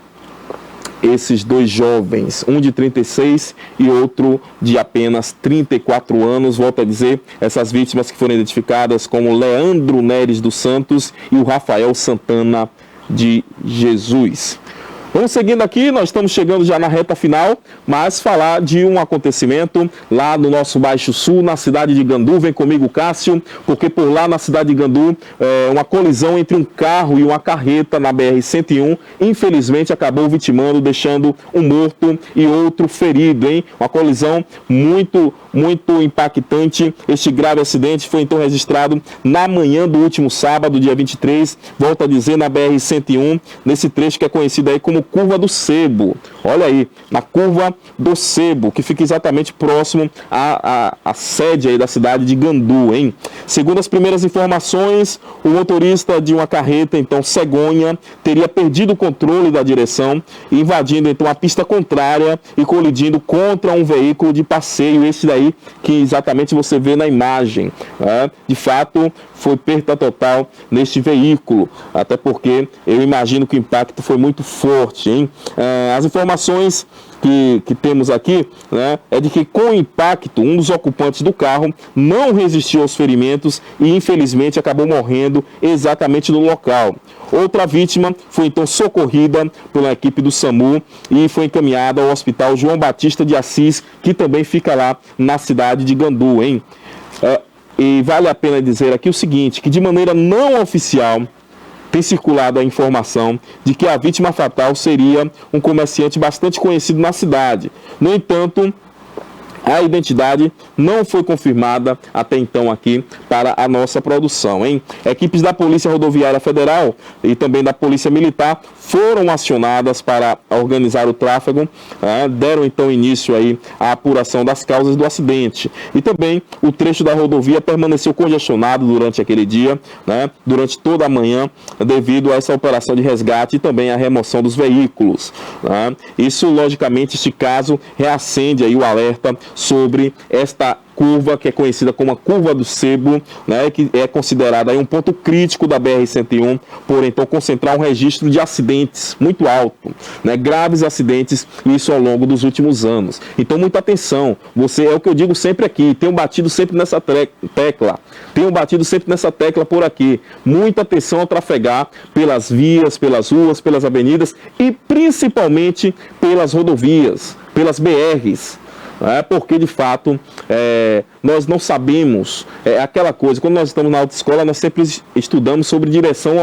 esses dois jovens, um de 36 e outro de apenas 34 anos. Volto a dizer, essas vítimas que foram identificadas como Leandro Neres dos Santos e o Rafael Santana de Jesus. Vamos seguindo aqui, nós estamos chegando já na reta final, mas falar de um acontecimento lá no nosso Baixo Sul, na cidade de Gandu. Vem comigo, Cássio, porque por lá na cidade de Gandu, uma colisão entre um carro e uma carreta na BR-101, infelizmente acabou vitimando, deixando um morto e outro ferido, hein? Uma colisão muito impactante. Este grave acidente foi então registrado na manhã do último sábado, dia 23, volto a dizer, na BR-101, nesse trecho que é conhecido aí como Curva do Sebo. Olha aí, na Curva do Sebo, que fica exatamente próximo à sede aí da cidade de Gandu, hein? Segundo as primeiras informações, o motorista de uma carreta, então cegonha, teria perdido o controle da direção, invadindo então a pista contrária e colidindo contra um veículo de passeio, esse daí que exatamente você vê na imagem, né? De fato, foi perda total neste veículo, até porque eu imagino que o impacto foi muito forte, hein? As informações que temos aqui, né, é de que com o impacto, um dos ocupantes do carro não resistiu aos ferimentos e infelizmente acabou morrendo exatamente no local. Outra vítima foi então socorrida pela equipe do SAMU e foi encaminhada ao Hospital João Batista de Assis, que também fica lá na cidade de Gandu, hein? E vale a pena dizer aqui o seguinte, que de maneira não oficial tem circulado a informação de que a vítima fatal seria um comerciante bastante conhecido na cidade. No entanto, a identidade não foi confirmada até então aqui para a nossa produção, hein? Equipes da Polícia Rodoviária Federal e também da Polícia Militar foram acionadas para organizar o tráfego, deram então início aí à apuração das causas do acidente. E também o trecho da rodovia permaneceu congestionado durante aquele dia, né, durante toda a manhã, devido a essa operação de resgate e também a remoção dos veículos, né? Isso, logicamente, este caso reacende aí o alerta sobre esta curva que é conhecida como a Curva do Sebo, né, que é considerada aí um ponto crítico da BR-101, por então concentrar um registro de acidentes muito alto, né, graves acidentes, isso ao longo dos últimos anos. Então, muita atenção, você, é o que eu digo sempre aqui, tenho batido sempre nessa tecla por aqui, muita atenção ao trafegar pelas vias, pelas ruas, pelas avenidas e principalmente pelas rodovias, pelas BRs. Porque de fato nós não sabemos, aquela coisa, quando nós estamos na autoescola nós sempre estudamos sobre direção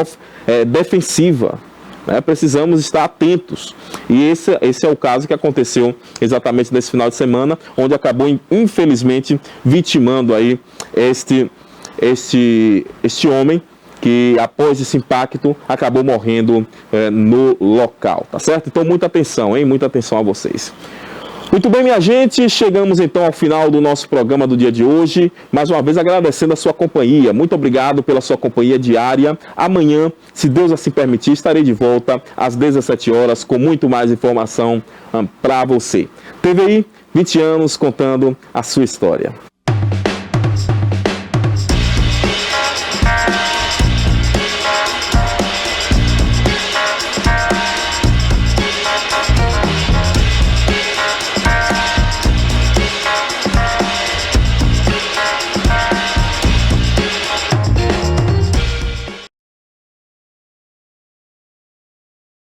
defensiva, né? Precisamos estar atentos e esse é o caso que aconteceu exatamente nesse final de semana, onde acabou infelizmente vitimando aí este homem que após esse impacto acabou morrendo no local, tá certo? Então muita atenção, hein? Muita atenção a vocês. Muito bem, minha gente, chegamos então ao final do nosso programa do dia de hoje. Mais uma vez agradecendo a sua companhia. Muito obrigado pela sua companhia diária. Amanhã, se Deus assim permitir, estarei de volta às 17 horas com muito mais informação para você. TVI, 20 anos contando a sua história.